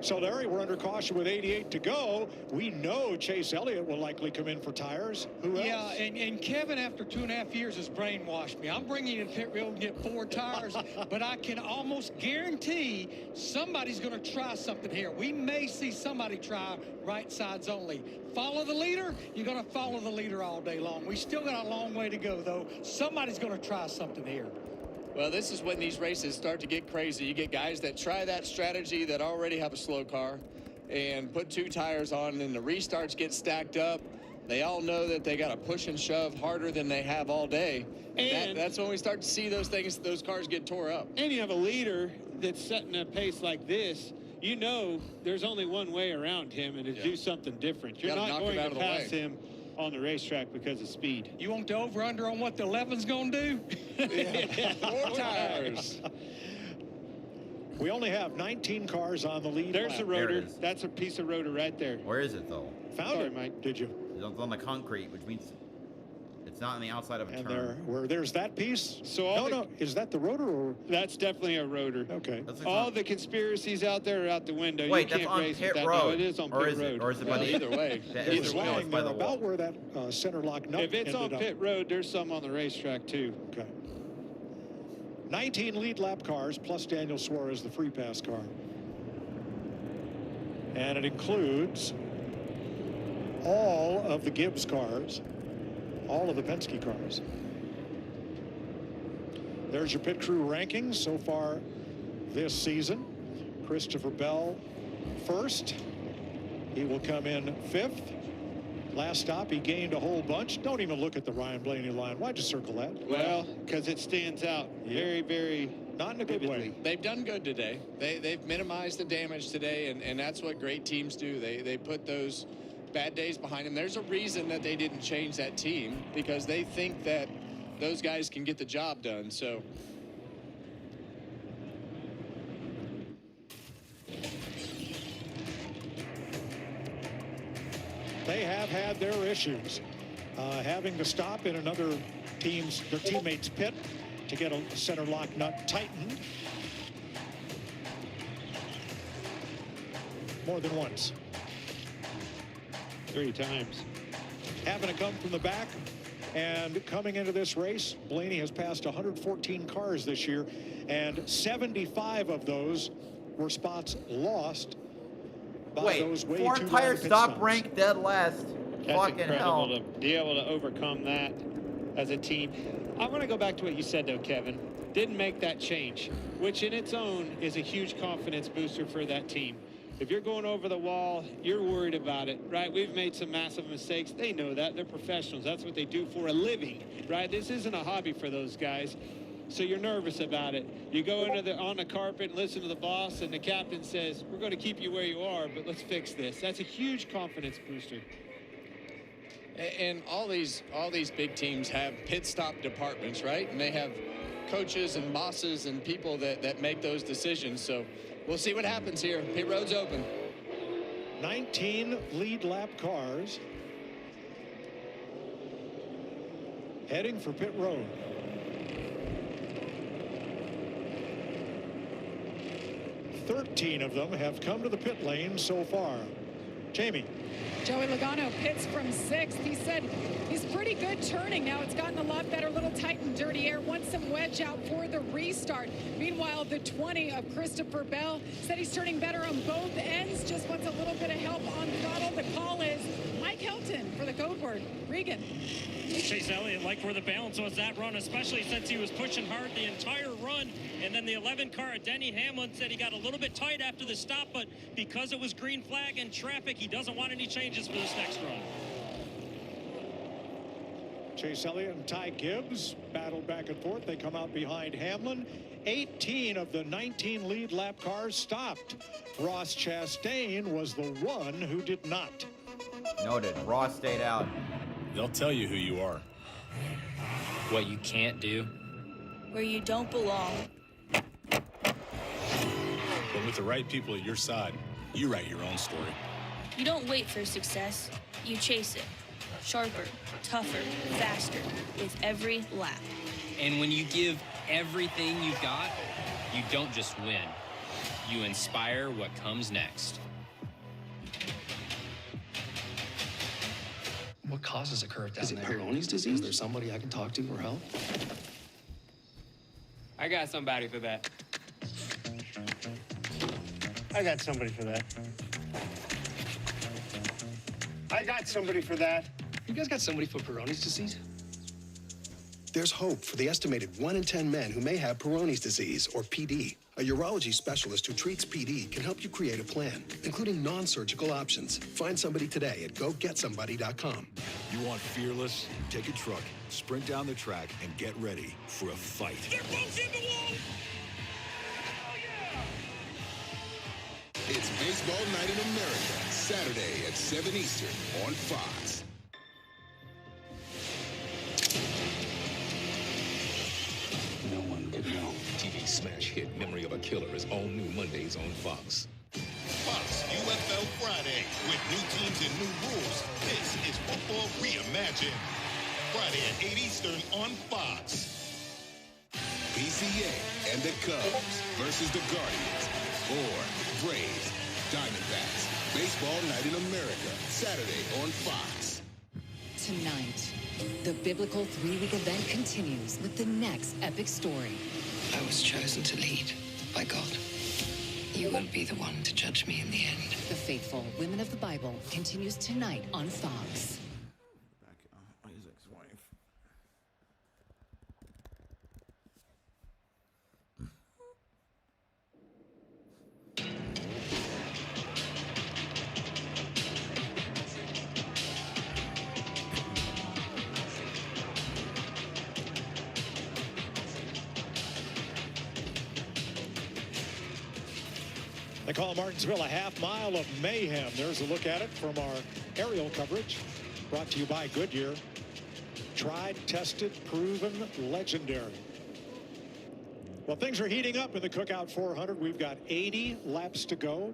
So, Larry, we're under caution with 88 to go. We know Chase Elliott will likely come in for tires. Who else? Yeah, and Kevin, after 2.5 years, has brainwashed me. I'm bringing in pit road and get 4 tires, but I can almost guarantee somebody's going to try something here. We may see somebody try right sides only. Follow the leader, you're going to follow the leader all day long. We still got a long way to go, though. Somebody's going to try something here. Well, this is when these races start to get crazy. You get guys that try that strategy that already have a slow car and put 2 tires on, and the restarts get stacked up. They all know that they got to push and shove harder than they have all day. And that's when we start to see those cars get tore up. And you have a leader that's setting a pace like this. You know there's only one way around him, and to do something different. You're not going to pass him on the racetrack because of speed. You want the over-under on what the 11's going to do? 4 tires. We only have 19 cars on the lead. There's a rotor. That's a piece of rotor right there. Where is it, though? Found it, Mike. Did you? It's on the concrete, which means it's not on the outside of a and turn. There's that piece. So no, is that the rotor? Or? That's definitely a rotor. Okay. All the conspiracies out there are out the window. Wait, you that's can't on race pit with that. road. No, it is on pit road. Or is it by the either way? Either way, it's by the about where that center lock nut. If it's on ended pit road, there's some on the racetrack too. Okay. 19 lead lap cars plus Daniel Suarez, the free pass car. And it includes all of the Gibbs cars all of the Penske cars. There's your pit crew rankings so far this season. Christopher Bell first. He will come in 5th. Last stop, he gained a whole bunch. Don't even look at the Ryan Blaney line. Why'd you circle that? Well, because it stands out very, very not in a good way. They've done good today. They've minimized the damage today, and that's what great teams do. They put those bad days behind them. There's a reason that they didn't change that team, because they think that those guys can get the job done. So they have had their issues. Having to stop in their teammate's pit to get a center lock nut tightened more than once. 3 times. Having to come from the back, and coming into this race, Blaney has passed 114 cars this year, and 75 of those were spots lost by those way too long 4 tire pit stop stops. rank dead last. That's Fucking incredible hell. to be able to overcome that as a team. I want to go back to what you said, though, Kevin. Didn't make that change, which in its own is a huge confidence booster for that team. If you're going over the wall, you're worried about it, right? We've made some massive mistakes. They know that. They're professionals. That's what they do for a living, right? This isn't a hobby for those guys. So you're nervous about it. You go on the carpet and listen to the boss, and the captain says, we're going to keep you where you are, but let's fix this. That's a huge confidence booster. And all these big teams have pit stop departments, right? And they have coaches and bosses and people that make those decisions. So we'll see what happens here. Pit road's open. 19 lead lap cars heading for pit road. Thirteen of them have come to the pit lane so far. Jamie. Joey Logano pits from 6th. He said he's pretty good turning now. It's gotten a lot better, a little tight and dirty air. Wants some wedge out for the restart. Meanwhile, the 20 of Christopher Bell said he's turning better on both ends. Just wants a little bit of help on throttle. The call is Mike Helton for the code word. Regan. Chase Elliott liked where the balance was that run, especially since he was pushing hard the entire run. And then the 11 car at Denny Hamlin said he got a little bit tight after the stop, but because it was green flag and traffic, he doesn't want any changes for this next run. Chase Elliott and Ty Gibbs battled back and forth. They come out behind Hamlin. 18 of the 19 lead lap cars stopped. Ross Chastain was the one who did not. Noted. Ross stayed out. They'll tell you who you are. What you can't do. Where you don't belong. But with the right people at your side, you write your own story. You don't wait for success. You chase it. Sharper, tougher, faster, with every lap. And when you give everything you've got, you don't just win. You inspire what comes next. What causes a curve down there? Is it Peyronie's disease? Is there somebody I can talk to for help? I got somebody for that. I got somebody for that. I got somebody for that. You guys got somebody for Peyronie's disease? There's hope for the estimated 1 in 10 men who may have Peyronie's disease, or PD. A urology specialist who treats PD can help you create a plan, including non-surgical options. Find somebody today at GoGetSomebody.com. You want fearless? Take a truck, sprint down the track, and get ready for a fight. They're both in the wall! It's Baseball Night in America, Saturday at 7 Eastern on Fox. No one could know. TV smash hit Memory of a Killer is all new Mondays on Fox. Fox UFL Friday. With new teams and new rules, this is Football Reimagined. Friday at 8 Eastern on Fox. PCA and the Cubs versus the Guardians. Or Braves, Diamondbacks. Baseball Night in America, Saturday on Fox. Tonight, the biblical 3-week event continues with the next epic story. I was chosen to lead by God. You won't be the one to judge me in the end. The Faithful Women of the Bible continues tonight on Fox. Back on his ex-wife. They call Martinsville a half mile of mayhem. There's a look at it from our aerial coverage. Brought to you by Goodyear. Tried, tested, proven, legendary. Well, things are heating up in the Cookout 400. We've got 80 laps to go.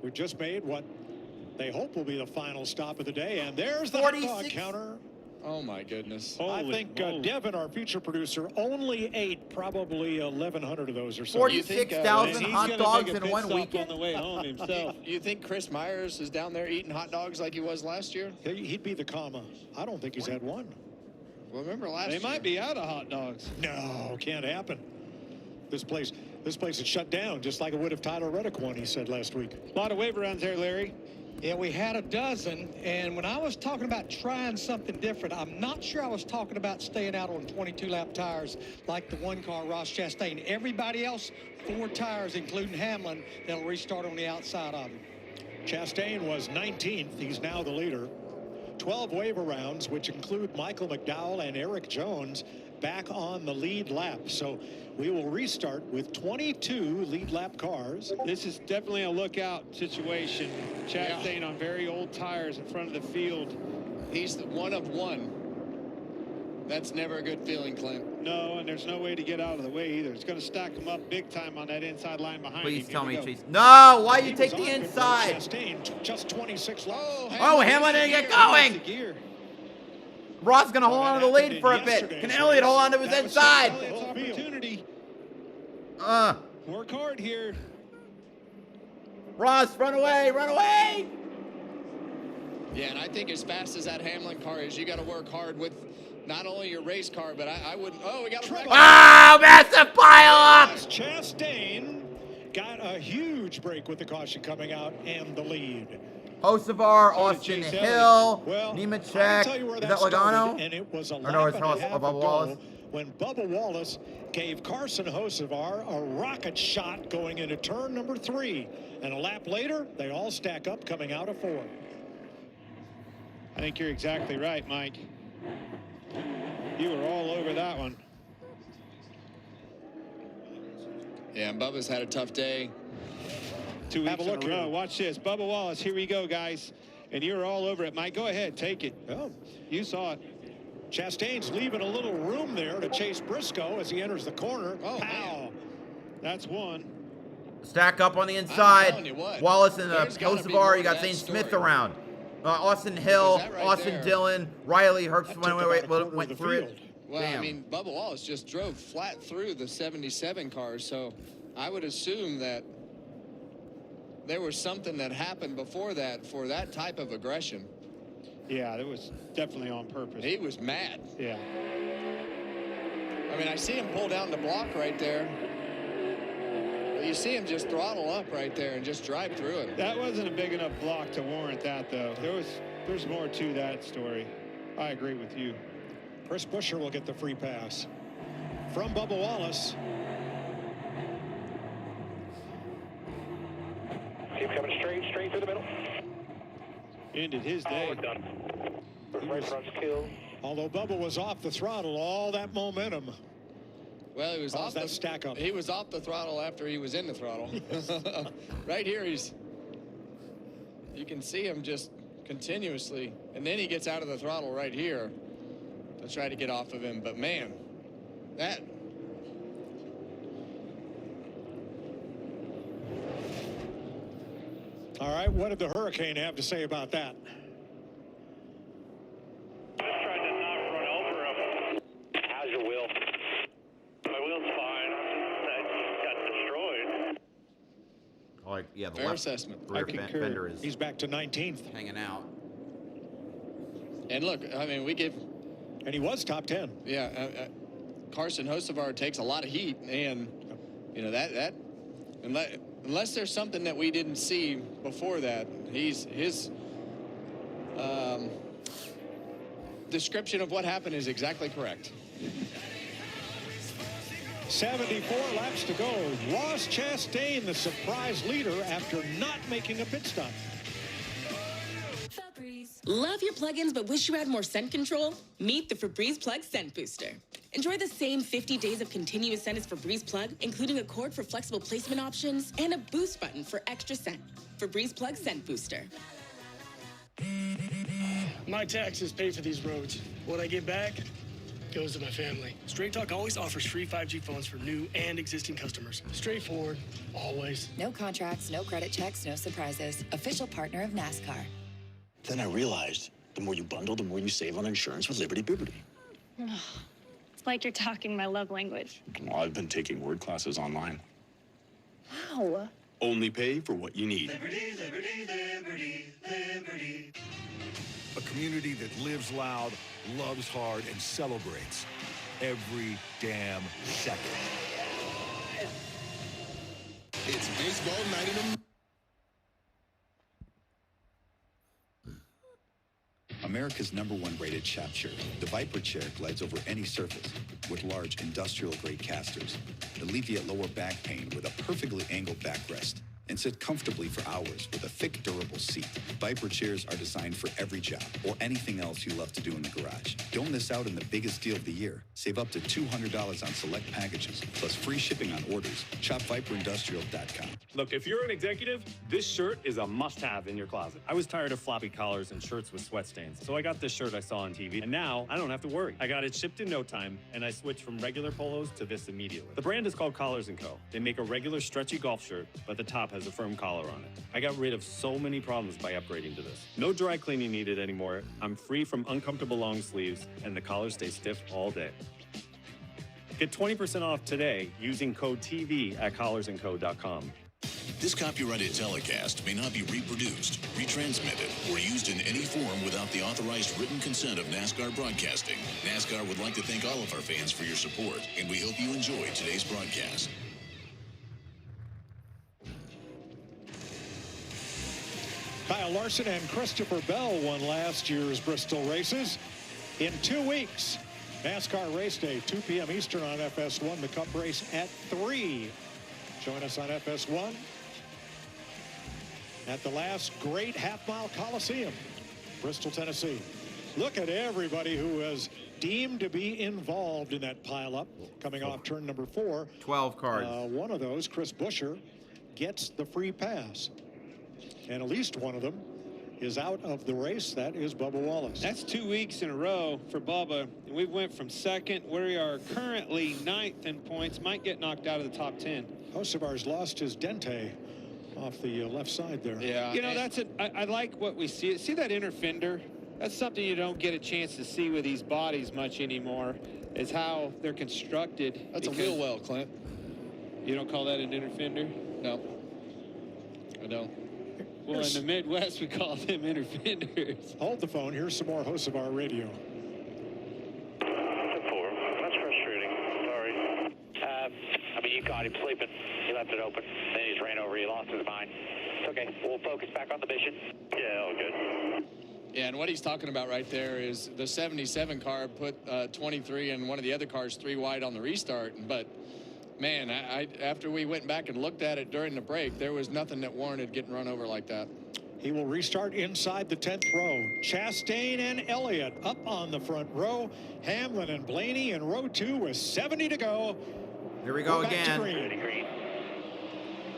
We've just made what they hope will be the final stop of the day. And there's the hot dog counter. Oh, my goodness. I think Devin, our feature producer, only ate probably 1,100 of those or so. 46,000 hot dogs in one weekend? On the way home himself. You think Chris Myers is down there eating hot dogs like he was last year? He'd be the comma. I don't think he's had one. Well, remember last year? They might be out of hot dogs. No, can't happen. This place is shut down just like it would if Tyler Reddick won, he said last week. A lot of wave runs there, Larry. Yeah, we had a dozen, and when I was talking about trying something different, I'm not sure I was talking about staying out on 22-lap tires like the one car, Ross Chastain. Everybody else, 4 tires, including Hamlin, that'll restart on the outside of him. Chastain was 19th. He's now the leader. 12 waiver rounds, which include Michael McDowell and Eric Jones, back on the lead lap. So we will restart with 22 lead lap cars. This is definitely a lookout situation. Chastain on very old tires in front of the field. He's the one of one. That's never a good feeling, Clint. No, and there's no way to get out of the way either. It's going to stack him up big time on that inside line behind him. Please tell me, Chase. No, why you take the inside? Chastain, just 26 laps. Oh, Hamlin didn't get going. Ross going to hold on to the lead for a bit. Can Elliott hold on to his inside? Opportunity. Work hard here. Ross, run away, run away. Yeah, and I think as fast as that Hamlin car is, you got to work hard with not only your race car, but I wouldn't. Oh, we got a wreck. Oh, massive pile up. Chastain got a huge break with the caution coming out and the lead. Hocevar, Austin Hill, Nemechek, is that Logano? And it was a or no, it's Bubba Wallace. When Bubba Wallace gave Carson Hocevar a rocket shot going into turn number 3. And a lap later, they all stack up coming out of 4. I think you're exactly right, Mike. You were all over that one. Yeah, and Bubba's had a tough day. 2 weeks in a row. Watch this. Bubba Wallace, here we go, guys. And you were all over it, Mike. Go ahead, take it. Oh. You saw it. Chastain's leaving a little room there to chase Briscoe as he enters the corner. Oh, pow. Man. That's one. Stack up on the inside. Wallace and Hocevar. You got Zane Smith around. Austin Hill, Austin Dillon, Riley Herbst went through it. Well, I mean, Bubba Wallace just drove flat through the 77 cars, so I would assume that there was something that happened before that for that type of aggression. Yeah, it was definitely on purpose. He was mad. Yeah. I mean, I see him pull down the block right there. But you see him just throttle up right there and just drive through it. That wasn't a big enough block to warrant that, though. There's more to that story. I agree with you. Chris Buescher will get the free pass from Bubba Wallace. Keep coming straight through the middle. Ended his day. We're done. Right front's killed. Although Bubba was off the throttle, all that momentum. Well, he was off that stack up. He was off the throttle after he was in the throttle. Right here, you can see him just continuously, and then he gets out of the throttle right here to try to get off of him. But man, that. All right, what did the Hurricane have to say about that? Just tried to not run over him. How's your wheel? My wheel's fine. I got destroyed. Like, yeah, the Fair left assessment. rear fender is He's back to 19th. hanging out. And look, I mean, we give. And he was top 10. Yeah, Carson Hocevar takes a lot of heat, and you know that unless there's something that we didn't see before that, his description of what happened is exactly correct. 74 laps to go. Ross Chastain, the surprise leader after not making a pit stop. Love your plugins but wish you had more scent control? Meet the Febreze Plug Scent Booster. Enjoy the same 50 days of continuous scent as Febreze Plug, including a cord for flexible placement options and a boost button for extra scent. Febreze Plug Scent Booster. My taxes pay for these roads. What I get back goes to my family. Straight Talk always offers free 5G phones for new and existing customers. Straightforward, always. No contracts, no credit checks, no surprises. Official partner of NASCAR. Then I realized the more you bundle, the more you save on insurance with Liberty Booberty. It's like you're talking my love language. Well, I've been taking word classes online. Wow. Only pay for what you need. Liberty, liberty, liberty, liberty. A community that lives loud, loves hard, and celebrates every damn second. It's baseball night in America. America's #1 rated shaft chair, the Viper chair glides over any surface with large industrial-grade casters, alleviate lower back pain with a perfectly angled backrest, and sit comfortably for hours with a thick, durable seat. Viper chairs are designed for every job or anything else you love to do in the garage. Don't miss out on the biggest deal of the year. Save up to $200 on select packages, plus free shipping on orders. Shop ViperIndustrial.com. Look, if you're an executive, this shirt is a must-have in your closet. I was tired of floppy collars and shirts with sweat stains, so I got this shirt I saw on TV, and now I don't have to worry. I got it shipped in no time, and I switched from regular polos to this immediately. The brand is called Collars & Co. They make a regular stretchy golf shirt, but the top has a firm collar on it. I got rid of so many problems by upgrading to this. No dry cleaning needed anymore. I'm free from uncomfortable long sleeves, and the collars stay stiff all day. Get 20% off today using code TV at collarsandco.com. This copyrighted telecast may not be reproduced, retransmitted, or used in any form without the authorized written consent of NASCAR Broadcasting. NASCAR would like to thank all of our fans for your support, and we hope you enjoy today's broadcast. Kyle Larson and Christopher Bell won last year's Bristol races. In 2 weeks, NASCAR race day, 2 p.m. Eastern on FS1. The Cup race at 3. Join us on FS1 at the last great half-mile Coliseum, Bristol, Tennessee. Look at everybody who is deemed to be involved in that pileup coming off turn number 4. 12 cars. One of those, Chris Buescher, gets the free pass. And at least one of them is out of the race. That is Bubba Wallace. That's 2 weeks in a row for Bubba. And we went from second, where we are currently 9th in points, might get knocked out of the top 10. Hocevar's lost his dente off the left side there. Yeah. You know, that's it. I like what we see. See that inner fender? That's something you don't get a chance to see with these bodies much anymore, is how they're constructed. That's a wheel well, Clint. You don't call that an inner fender? No, I don't. Well, in the Midwest, we call them inner fenders. Hold the phone. Here's some more Hocevar radio. 4. That's frustrating. Sorry. I mean, you caught him sleeping. He left it open. Then he just ran over. He lost his mind. It's okay. We'll focus back on the mission. Yeah, all good. Yeah, and what he's talking about right there is the 77 car put 23 and one of the other cars 3 wide on the restart. But, man, after we went back and looked at it during the break, there was nothing that warranted getting run over like that. He will restart inside the 10th row. Chastain and Elliott up on the front row. Hamlin and Blaney in row 2 with 70 to go. Here we go again.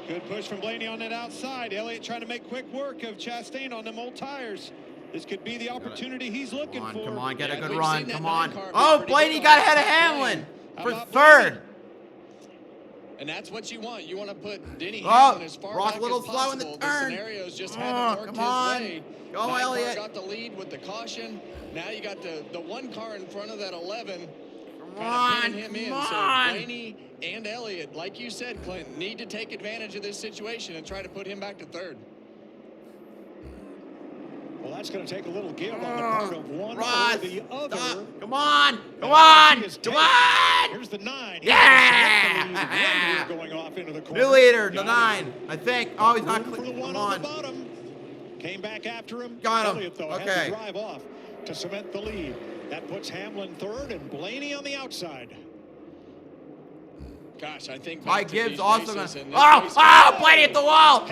Good push from Blaney on that outside. Elliott trying to make quick work of Chastain on them old tires. This could be the opportunity he's looking for. Come on, get a good run. Come on. Oh, Blaney got ahead of Hamlin for 3rd. And that's what you want. You want to put Denny Oh, Hamlin as far Ross back a little as slow in the possible. turn. Scenarios just haven't worked come on. his way. Go, NASCAR Elliott. got the lead with the caution. Now you got the one car in front of that 11. Come on, him come in. on. So Blaney and Elliott, like you said, Clint, need to take advantage of this situation and try to put him back to 3rd. Well, that's going to take a little give on the part of one or the other. Come on. Come on. Come on. Here's the 9. Yeah. Going off into the corner. New leader, the 9, I think. Oh, he's not clear. Come on on. the bottom. Came back after him. Got him. Elliott, though, Okay. had to drive off to cement the lead. That puts Hamlin 3rd and Blaney on the outside. Gosh, I think Mike Gibbs also going to. Oh, Blaney at the wall.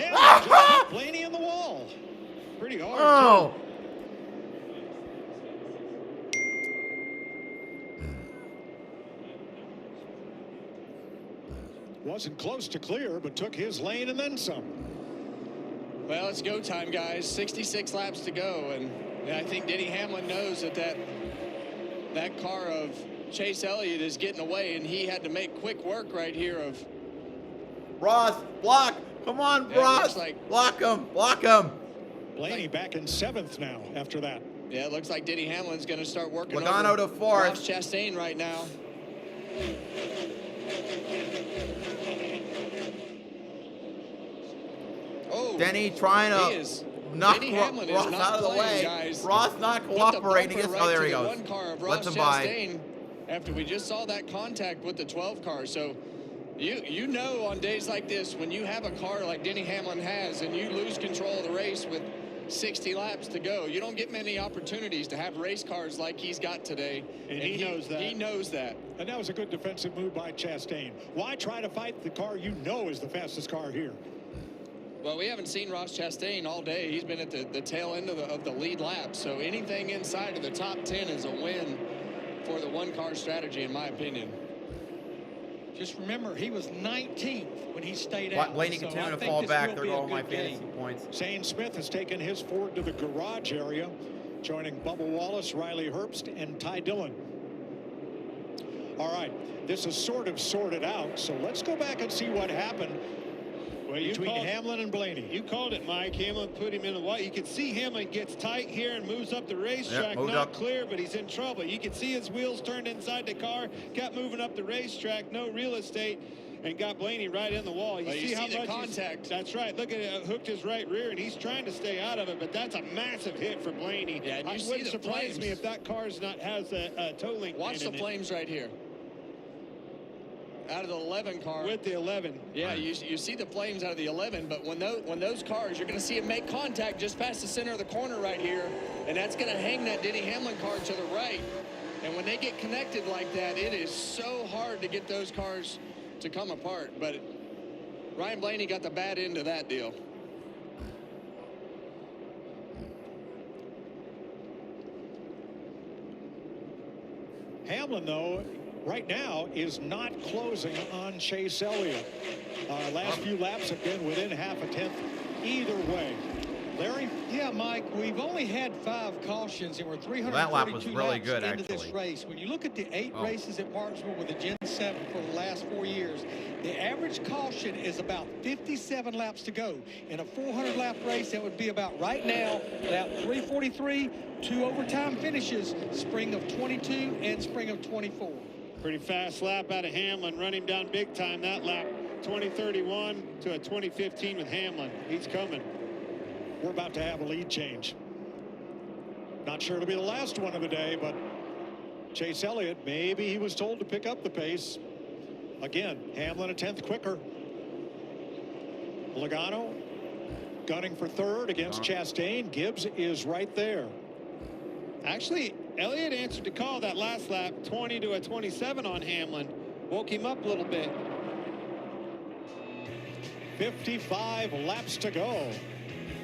Blaney in the wall. Pretty hard. Oh. wasn't close to clear, but took his lane and then some. Well, it's go time, guys. 66 laps to go, and I think Denny Hamlin knows that car of Chase Elliott is getting away, and he had to make quick work right here of Ross, block. Come on, Yeah, Ross. like, block him. Block him. Blaney back in 7th now after that. Yeah, it looks like Denny Hamlin's going to start working Logano over to 4th. Ross Chastain right now. Oh, Denny trying to knock Ross out of the way. Guys. Ross not cooperating. Right oh, there he the goes. one car of Lets Ross him by. Chastain after we just saw that contact with the 12 car. So you know on days like this, when you have a car like Denny Hamlin has and you lose control of the race with 60 laps to go, you don't get many opportunities to have race cars like he's got today. And he knows that. He knows that. And that was a good defensive move by Chastain. Why try to fight the car you know is the fastest car here? Well, we haven't seen Ross Chastain all day. He's been at the tail end of the lead lap. So anything inside of the top 10 is a win for the one-car strategy, in my opinion. Just remember, he was 19th when he stayed out. Blaney continuing to fall back. There go all my fantasy points. Zane Smith has taken his Ford to the garage area, joining Bubba Wallace, Riley Herbst, and Ty Dillon. All right, this is sort of sorted out, so let's go back and see what happened between Hamlin and Blaney. You called it, Mike. Hamlin put him in the wall. You can see Hamlin gets tight here and moves up the racetrack. Not clear, but he's in trouble. You can see his wheels turned inside the car, got moving up the racetrack, no real estate, and got Blaney right in the wall. You see how much contact. That's right. Look at it, hooked his right rear, and he's trying to stay out of it, but that's a massive hit for Blaney. Yeah, and it wouldn't surprise me if that car's has a tow link. Watch the flames right here. Out of the 11 car. With the 11. Yeah, you see the flames out of the 11, but when those cars, you're going to see it make contact just past the center of the corner right here, and that's going to hang that Denny Hamlin car to the right. And when they get connected like that, it is so hard to get those cars to come apart. But Ryan Blaney got the bad end of that deal. Hamlin, though, right now is not closing on Chase Elliott. Last few laps have been within half a tenth either way. Larry? Yeah, Mike, we've only had 5 cautions and we're 342 that lap was really laps good, into actually. this race. When you look at the 8 races at Martinsville with the Gen 7 for the last 4 years, the average caution is about 57 laps to go. In a 400-lap race, that would be about right now, lap 343, 2 overtime finishes, spring of 22 and spring of 24. Pretty fast lap out of Hamlin, running down big time that lap. 2031 to a 2015 with Hamlin. He's coming. We're about to have a lead change. Not sure it'll be the last one of the day, but Chase Elliott, maybe he was told to pick up the pace. Again, Hamlin a 10th quicker. Logano gunning for 3rd against Chastain. Gibbs is right there. Actually, Elliott answered the call that last lap, 20 to a 27 on Hamlin. Woke him up a little bit. 55 laps to go.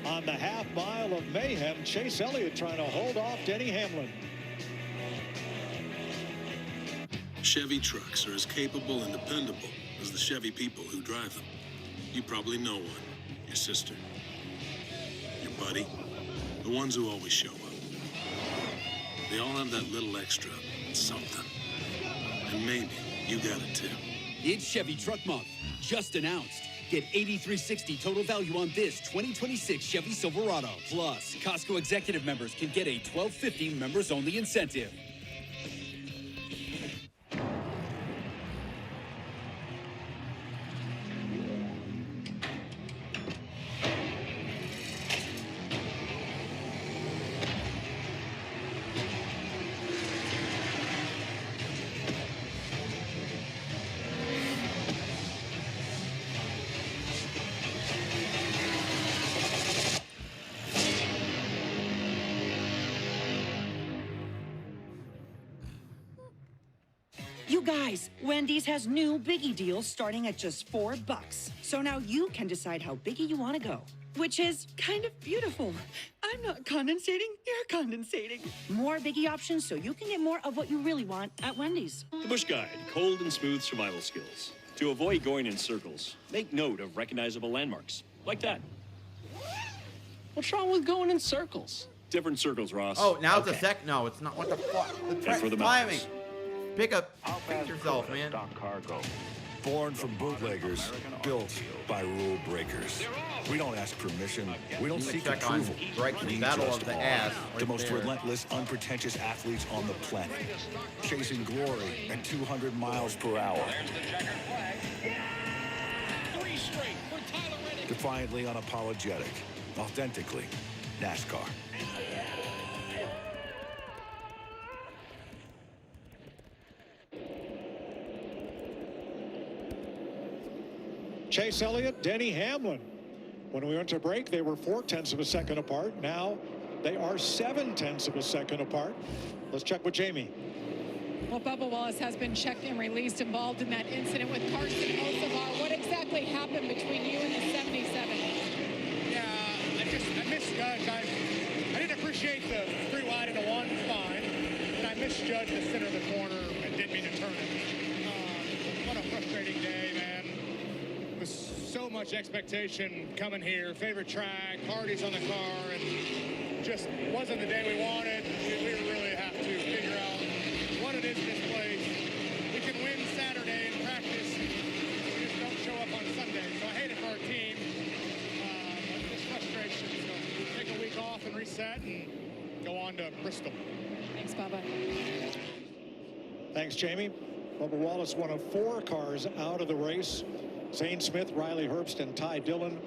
On the half mile of mayhem, Chase Elliott trying to hold off Denny Hamlin. Chevy trucks are as capable and dependable as the Chevy people who drive them. You probably know one. Your sister. Your buddy. The ones who always show up. They all have that little extra something. And maybe you got it too. It's Chevy Truck Month. Just announced. Get $8,360 total value on this 2026 Chevy Silverado. Plus, Costco executive members can get a $12.50 members-only incentive. You guys, Wendy's has new Biggie deals starting at just $4. So now you can decide how biggie you want to go, which is kind of beautiful. I'm not condensating, you're condensating. More Biggie options so you can get more of what you really want at Wendy's. The Bush Guide, cold and smooth survival skills. To avoid going in circles, make note of recognizable landmarks, like that. What's wrong with going in circles? Different circles, Ross. Oh, now it's a sec. No, it's not. What the fuck? The track's for the timing. mountains. Pick yourself, man. Born from bootleggers, built by rule breakers. We don't ask permission. We don't seek check on approval. Drake We Battle just of the are. Ass The right most there. relentless, unpretentious athletes on the planet. Chasing glory at 200 miles per hour. Defiantly unapologetic. Authentically NASCAR. Chase Elliott, Denny Hamlin. When we went to break, they were 0.4 of a second apart. Now they are 0.7 of a second apart. Let's check with Jamie. Well, Bubba Wallace has been checked and released involved in that incident with Carson Osavar. What exactly happened between you and the 77? Yeah, I misjudged. I didn't appreciate the 3 wide and a 1, fine. And I misjudged the center of the corner and didn't mean to turn it. What a frustrating day, man. With so much expectation coming here, favorite track, Hardy's on the car, and just wasn't the day we wanted. We really have to figure out what it is in this place. We can win Saturday in practice. We just don't show up on Sunday. So I hate it for our team. But it's frustration. So take a week off and reset and go on to Bristol. Thanks, Bubba. Thanks, Jamie. Bubba Wallace, one of 4 cars out of the race. Zane Smith, Riley Herbst, and Ty Dillon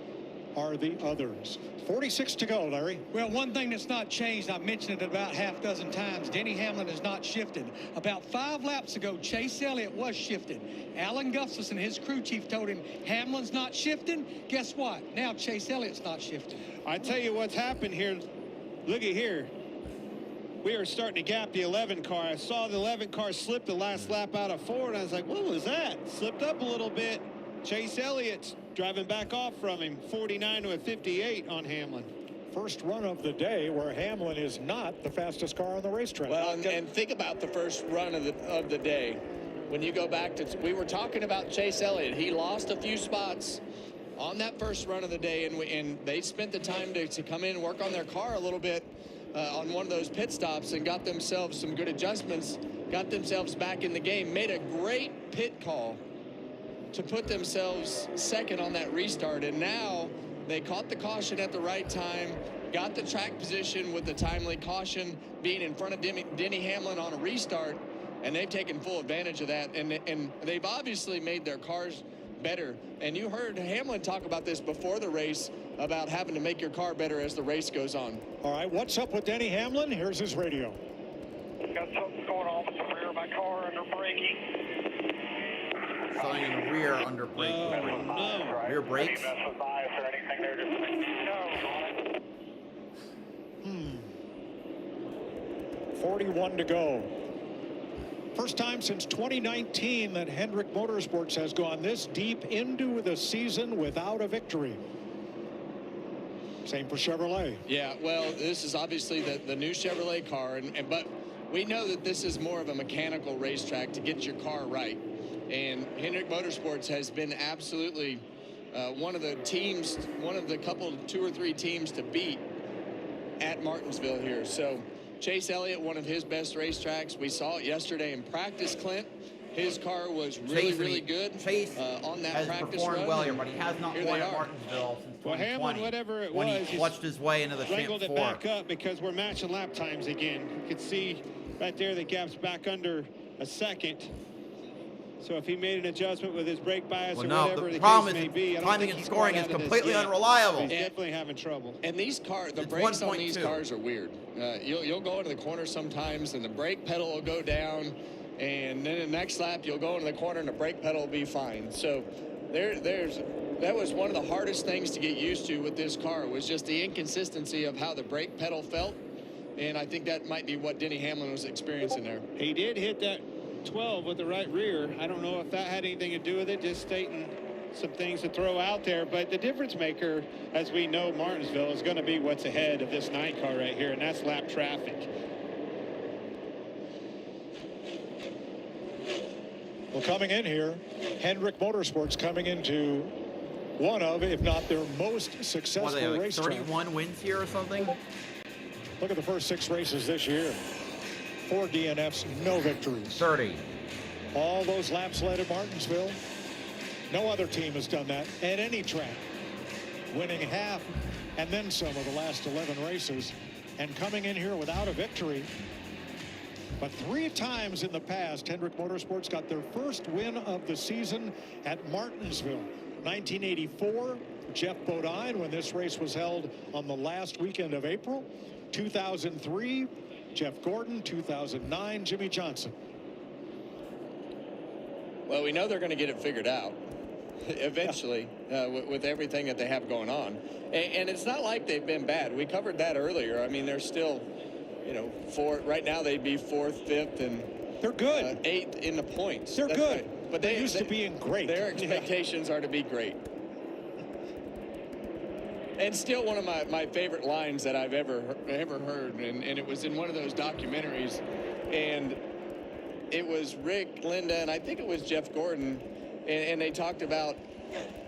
are the others. 46 to go, Larry. Well, one thing that's not changed, I've mentioned it about half dozen times, Denny Hamlin has not shifted. About 5 laps ago, Chase Elliott was shifted. Alan Gustafson, his crew chief, told him Hamlin's not shifting. Guess what? Now Chase Elliott's not shifting. I tell you what's happened here. Look at here. We are starting to gap the 11 car. I saw the 11 car slip the last lap out of 4, and I was like, what was that? Slipped up a little bit. Chase Elliott's driving back off from him, 49 to a 58 on Hamlin. First run of the day where Hamlin is not the fastest car on the racetrack. Well, and think about the first run of the day. When you go back to, we were talking about Chase Elliott. He lost a few spots on that first run of the day, and they spent the time to come in and work on their car a little bit on one of those pit stops and got themselves some good adjustments, got themselves back in the game, made a great pit call to put themselves second on that restart. And now they caught the caution at the right time, got the track position with the timely caution being in front of Denny Hamlin on a restart, and they've taken full advantage of that. And they've obviously made their cars better. And you heard Hamlin talk about this before the race, about having to make your car better as the race goes on. All right, what's up with Denny Hamlin? Here's his radio. Got something going on with the rear of my car under braking. Something in the rear under brake. No. Rear brakes. Any mess with bias or anything there? Just 41 to go. First time since 2019 that Hendrick Motorsports has gone this deep into the season without a victory. Same for Chevrolet. Yeah, well, this is obviously the new Chevrolet car, but we know that this is more of a mechanical racetrack to get your car right. And Hendrick Motorsports has been absolutely one of the teams, one of the couple, 2 or 3 teams to beat at Martinsville here. So Chase Elliott, one of his best racetracks. We saw it yesterday in practice, Clint. His car was really good on that has practice performed run. well here, but he has not Here won they at are. Martinsville since Well, 2020. Hamlin, whatever it when was, he clutched his way into the Champ wrangled it 4. back up because we're matching lap times again. You can see right there the gap's back under a second. So if he made an adjustment with his brake bias or whatever the case may be, I don't timing think and he's scoring quite is out of this completely yet. unreliable. He's definitely having trouble. And these cars, the It's brakes on these 1.2. cars are weird. You'll go into the corner sometimes and the brake pedal will go down, and then the next lap you'll go into the corner and the brake pedal will be fine. So that was one of the hardest things to get used to with this car, was just the inconsistency of how the brake pedal felt. And I think that might be what Denny Hamlin was experiencing there. He did hit that 12 with the right rear. I don't know if that had anything to do with it, just stating some things to throw out there. But the difference maker, as we know, Martinsville is going to be what's ahead of this 9 car right here, and that's lap traffic. Well, coming in here, Hendrick Motorsports coming into one of, if not their most successful What are they, like racetrack. 31 wins here or something? Look at the first 6 races this year. 4 DNFs, no victories. 30. All those laps led at Martinsville. No other team has done that at any track. Winning half and then some of the last 11 races and coming in here without a victory. But 3 times in the past, Hendrick Motorsports got their first win of the season at Martinsville. 1984, Jeff Bodine, when this race was held on the last weekend of April. 2003, Jeff Gordon. 2009, Jimmy Johnson. Well, we know they're going to get it figured out eventually with everything that they have going on. And it's not like they've been bad. We covered that earlier. I mean, they're still, you know, right now they'd be 4th, 5th, and they're good. 8th in the points. They're That's good. right. But They're used to being great. Their expectations are to be great. And still one of my favorite lines that I've ever heard, and it was in one of those documentaries, and it was Rick, Linda, and I think it was Jeff Gordon, and they talked about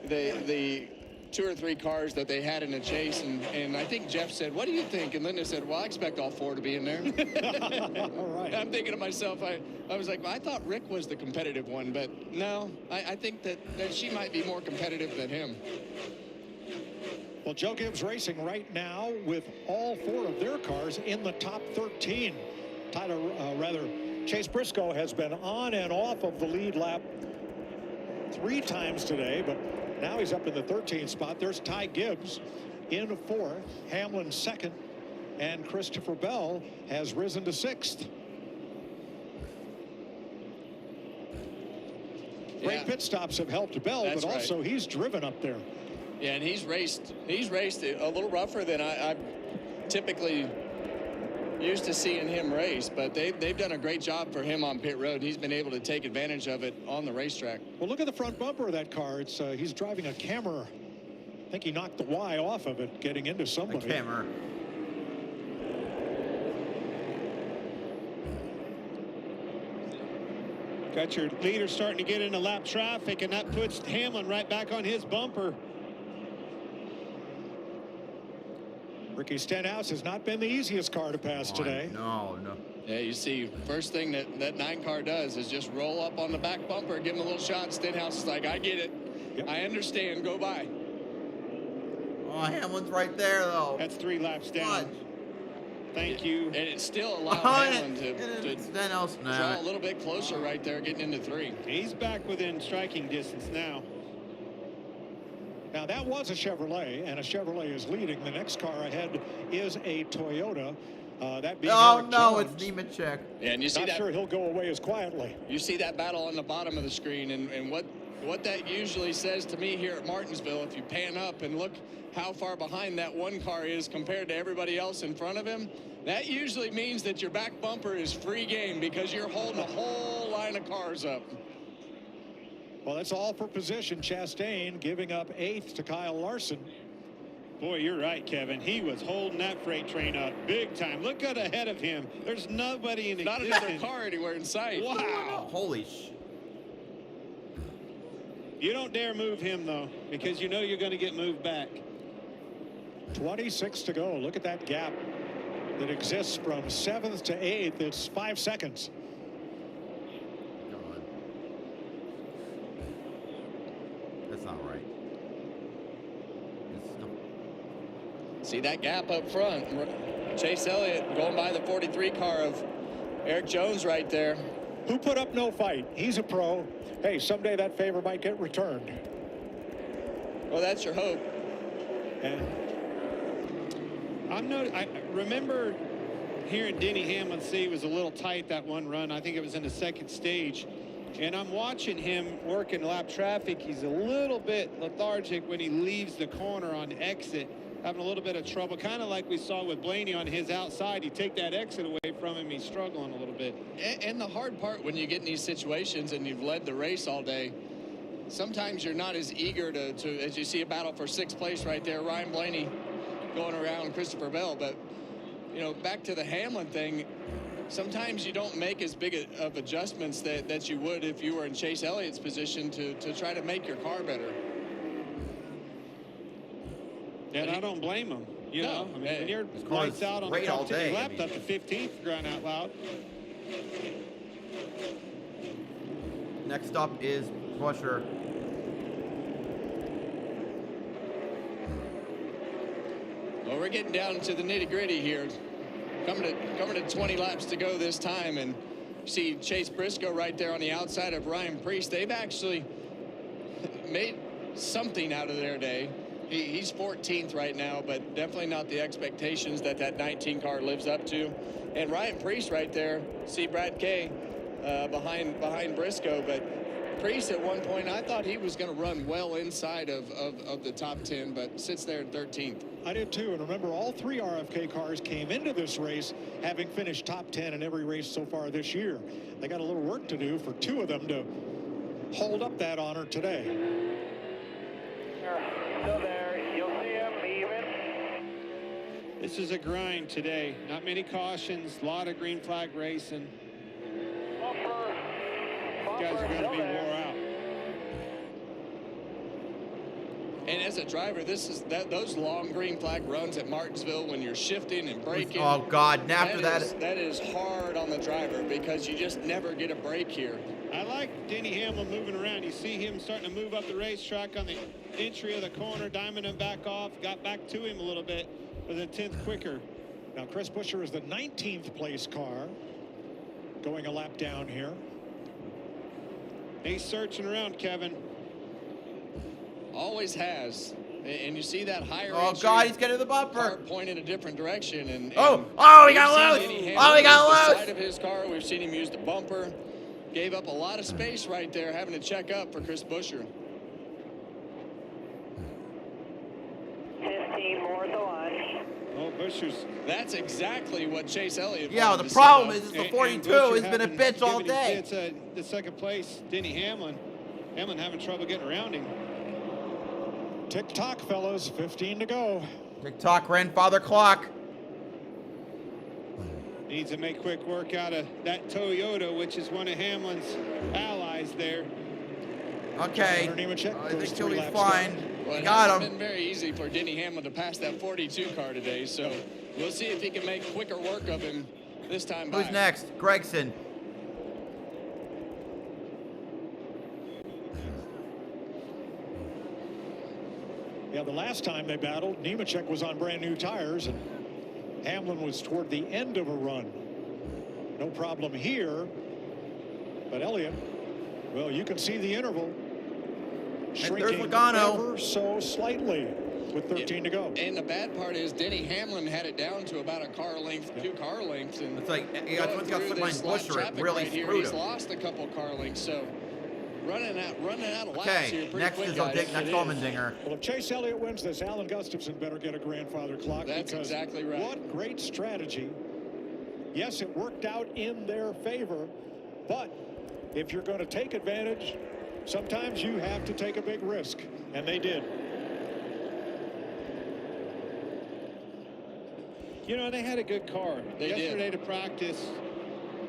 the 2 or 3 cars that they had in the chase, and I think Jeff said, "What do you think?" And Linda said, "Well, I expect all 4 to be in there." All right. I'm thinking to myself, I was like, well, I thought Rick was the competitive one, but no, I think that she might be more competitive than him. Well, Joe Gibbs Racing right now with all 4 of their cars in the top 13. Chase Briscoe has been on and off of the lead lap 3 times today, but now he's up in the 13th spot. There's Ty Gibbs in 4th, Hamlin 2nd, and Christopher Bell has risen to 6th. Great pit stops have helped Bell, That's but also right. he's driven up there. Yeah, and he's raced a little rougher than I'm typically used to seeing him race, but they've done a great job for him on pit road. He's been able to take advantage of it on the racetrack. Well, look at the front bumper of that car. It's he's driving a Camry. I think he knocked the Y off of it getting into somebody. A Camry. Got your leader starting to get into lap traffic, and that puts Hamlin right back on his bumper. Ricky Stenhouse has not been the easiest car to pass today. No. Yeah, you see, first thing that 9 car does is just roll up on the back bumper, give him a little shot. Stenhouse is like, I get it. Yep. I understand. Go by. Oh, Hamlin's right there, though. That's 3 laps down. What? Thank you. And it still allowed Hamlin to Stenhouse draw a little bit closer right there, getting into 3. He's back within striking distance now. Now, that was a Chevrolet, and a Chevrolet is leading. The next car ahead is a Toyota. That being Eric no, Jones. it's Nemechek. Yeah, and you see Not that. sure he'll go away as quietly. You see that battle on the bottom of the screen, and what that usually says to me here at Martinsville, if you pan up and look how far behind that one car is compared to everybody else in front of him, that usually means that your back bumper is free game because you're holding a whole line of cars up. Well, that's all for position. Chastain giving up 8th to Kyle Larson. Boy, you're right, Kevin. He was holding that freight train up big time. Look out ahead of him. There's nobody in Not another car anywhere in sight. Wow. Holy sh. You don't dare move him, though, because you know you're going to get moved back. 26 to go. Look at that gap that exists from 7th to 8th. It's 5 seconds. That's not right. See that gap up front. Chase Elliott going by the 43 car of Eric Jones right there. Who put up no fight? He's a pro. Hey, someday that favor might get returned. Well, that's your hope. And I remember hearing Denny Hamlin say he was a little tight that one run. I think it was in the 2nd stage. And I'm watching him work in lap traffic. He's a little bit lethargic when he leaves the corner on exit, having a little bit of trouble, kind of like we saw with Blaney on his outside. You take that exit away from him, he's struggling a little bit. And the hard part when you get in these situations and you've led the race all day, sometimes you're not as eager to as you see a battle for 6th place right there, Ryan Blaney going around Christopher Bell. But, you know, back to the Hamlin thing, sometimes you don't make as big of adjustments that you would if you were in Chase Elliott's position to try to make your car better. And I don't blame him. You know, I mean, when you're car's lights out on the great all top 10, day, he's I lapped mean. up to 15th, crying out loud. Next up is Buescher. Well, we're getting down to the nitty-gritty here. Coming to 20 laps to go this time, and you see Chase Briscoe right there on the outside of Ryan Preece. They've actually made something out of their day. He's 14th right now, but definitely not the expectations that 19 car lives up to. And Ryan Preece right there, see Brad Kay behind Briscoe, but Preece at one point, I thought he was going to run well inside of the top 10, but sits there in 13th. I did too, and remember, all 3 RFK cars came into this race having finished top 10 in every race so far this year. They got a little work to do for 2 of them to hold up that honor today. Still there. You'll see him even. This is a grind today. Not many cautions, a lot of green flag racing. These guys are going to be wore out. And as a driver, those long green flag runs at Martinsville when you're shifting and braking. Oh God! And after that is hard on the driver because you just never get a break here. I like Denny Hamlin moving around. You see him starting to move up the racetrack on the entry of the corner, diming him back off, got back to him a little bit with a 10th quicker. Now Chris Buescher is the 19th place car going a lap down here. He's searching around, Kevin. Always has. And you see that higher Oh entry God, he's getting the bumper. car point in a different direction. And he got loose. Denny Oh, he got use the loose. side of his car. We've seen him use the bumper. Gave up a lot of space right there, having to check up for Chris Buescher. 15 more to line. Oh, Buescher's. That's exactly what Chase Elliott. Yeah, wanted the to problem set is up. the 42 has been a bitch all day. It's the second place, Denny Hamlin. Hamlin having trouble getting around him. Tick-tock, fellas. 15 to go. Tick-tock, grandfather clock. Needs to make quick work out of that Toyota, which is one of Hamlin's allies there. Okay. I think he'll be fine. Well, it Got hasn't him. been very easy for Denny Hamlin to pass that 42 car today, so we'll see if he can make quicker work of him this time. Who's next? Gregson. Yeah, the last time they battled, Nemechek was on brand new tires, and Hamlin was toward the end of a run. No problem here, but Elliott, well, you can see the interval shrinking ever so slightly with 13 to go. And the bad part is Denny Hamlin had it down to about a car length, 2 car lengths, and it's like once he got stuck behind Buescher, it really screwed He's him. lost a couple car lengths, so running out of laps here Okay, pretty next quick, is guys. next Allmendinger. Well, if Chase Elliott wins this, Alan Gustafson better get a grandfather clock. That's because exactly right. What great strategy. Yes, it worked out in their favor, but if you're going to take advantage, sometimes you have to take a big risk, and they did. You know, they had a good car. They Yesterday to practice,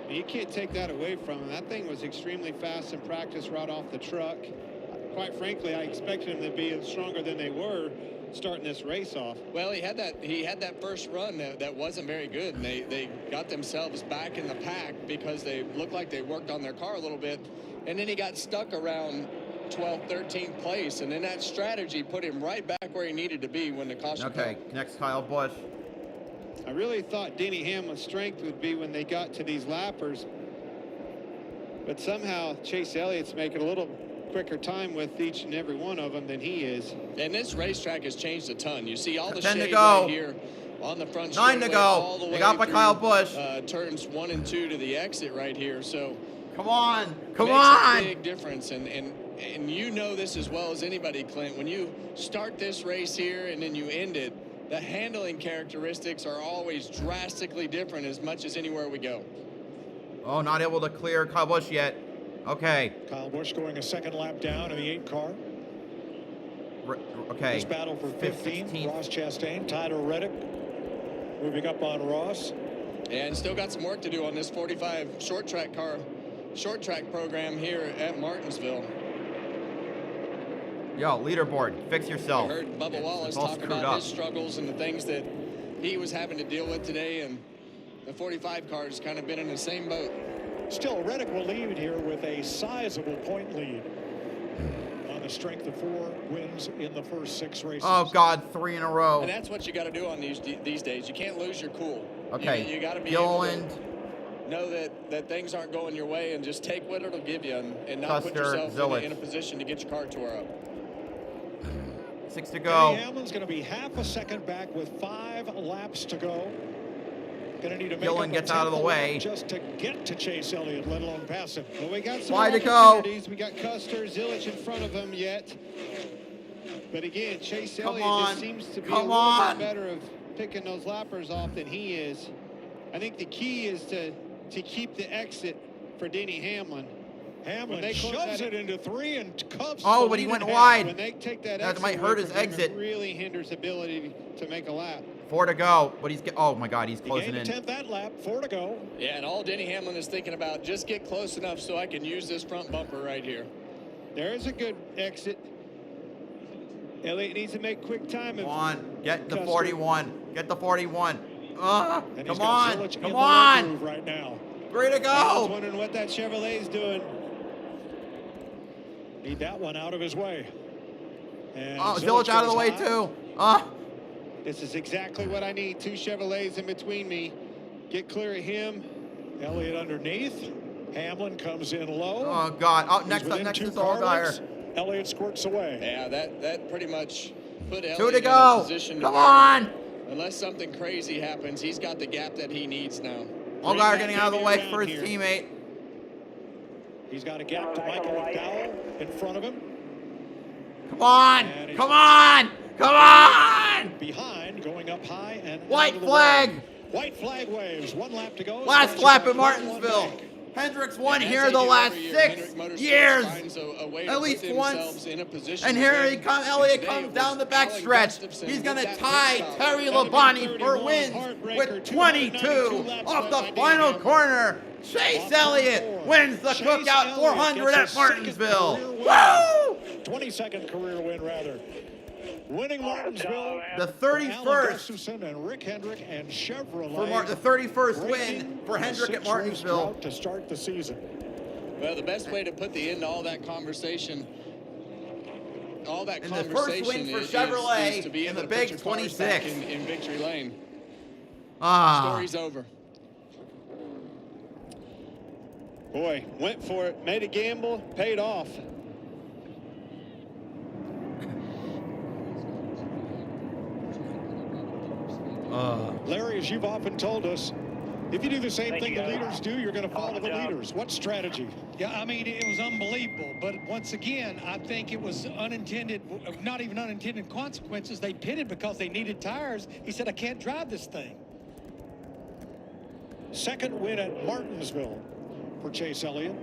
you can't take that away from them. That thing was extremely fast in practice right off the truck. Quite frankly, I expected them to be stronger than they were starting this race off. Well, he had that first run that wasn't very good, and they got themselves back in the pack because they looked like they worked on their car a little bit, and then he got stuck around 12th, 13th place, and then that strategy put him right back where he needed to be when the caution Okay, next Kyle Busch. I really thought Denny Hamlin's strength would be when they got to these lappers, but somehow Chase Elliott's making a little quicker time with each and every one of them than he is. And this racetrack has changed a ton. You see all the 10 to shade go. right here on the front 9 to straightaway, go. all the They way got by through, Kyle Busch. Turns 1 and 2 to the exit right here. So come on, makes a big difference. And you know this as well as anybody, Clint. When you start this race here and then you end it, the handling characteristics are always drastically different as much as anywhere we go. Oh, not able to clear Kyle Busch yet. Okay. Kyle Busch going a second lap down in the 8 car. Okay. This battle for 15th, Ross Chastain, Tyler Reddick moving up on Ross. And still got some work to do on this 45 short track program here at Martinsville. Yo, leaderboard, fix yourself. I heard Bubba Wallace all talk screwed about up. his struggles and the things that he was having to deal with today, and the 45 car's kind of been in the same boat. Still, Reddick will lead here with a sizable point lead on the strength of 4 wins in the first 6 races. Oh, God, 3 in a row. And that's what you got to do on these days. You can't lose your cool. Okay, You got to be Gilliland. able to know that things aren't going your way and just take what it'll give you and not put Custer, yourself in a position to get your car tore up. 6 to go. Denny Hamlin's going to be half a second back with 5 laps to go. Going to need to make Gillen up gets a out of the 10th lap way. just to get to Chase Elliott, let alone pass him. Well, we got some Wide to go. opportunities. We got Custer, Zilich in front of him yet. But again, Chase Come Elliott on. just seems to be Come a little on. bit better of picking those lappers off than he is. I think the key is to keep the exit for Denny Hamlin. Hamlin shoves it into 3 and cuffs. Oh, the but he lead went in half. wide. When they take that That exit might away hurt his from him, exit. it really hinders ability to make a lap. 4 to go, but he's oh my God, he's He closing gained in. a 10th that lap, 4 to go. Yeah, and all Denny Hamlin is thinking about, just get close enough so I can use this front bumper right here. There is a good exit. Elliott needs to make quick time. Come on, get the Custer. 41. Get the 41. And he's Come got on, Zilich in come the on. groove right now. 3 to I was go. wondering what that Chevrolet is doing. Need that one out of his way. And Oh, Zilich out of the way goes too. This is exactly what I need. 2 Chevrolets in between me. Get clear of him. Elliott underneath. Hamlin comes in low. Oh God. Oh, He's next up, within next 2 is car Allgaier. lengths. Elliott squirts away. Yeah, that pretty much put 2 Elliott to in go. a position to Come where, on. unless something crazy happens, he's got the gap that he needs now. Allgaier getting out of the way around for his here. teammate. He's got a gap to Michael McDowell in front of him. Come on. And he's Come on. Come on. behind, going up high and out White of the flag. way. White flag waves. 1 lap to go. Last Starts lap with at a 1-1 Martinsville. back. Hendricks won And here as the they do last every year, 6 Hendrick Motorsports years. finds a way At to least put once. themselves in a position And to here win. he comes. Elliott Today comes it down was the back Alan stretch. Gustafson He's with going to that tie pit stop. Terry That'd be Labonte for 31 wins heartbreaker, with 292 22 laps off led the by final Denny corner. Chase Off Elliott turn 4. wins the Chase Cookout Elliott 400 gets at his second Martinsville. career win. Woo! 22nd career win, rather. Winning Martinsville. The Alan 31st Gustafson and Rick Hendrick and Chevrolet. for the 31st win breaking for a Hendrick at 6-race Martinsville. drought to start the season. Well, the best way to put the end to all that conversation, And the first win for Chevrolet is to be in able the to put Big your cars back 26. in victory lane. Ah. Story's over. Boy, went for it, made a gamble, paid off. Larry, as you've often told us, if you do the same Thank thing you, the guys. leaders do, you're going to follow the job. leaders. What strategy? Yeah, I mean, it was unbelievable. But once again, I think it was unintended, not even unintended consequences. They pitted because they needed tires. He said, I can't drive this thing. Second win at Martinsville for Chase Elliott.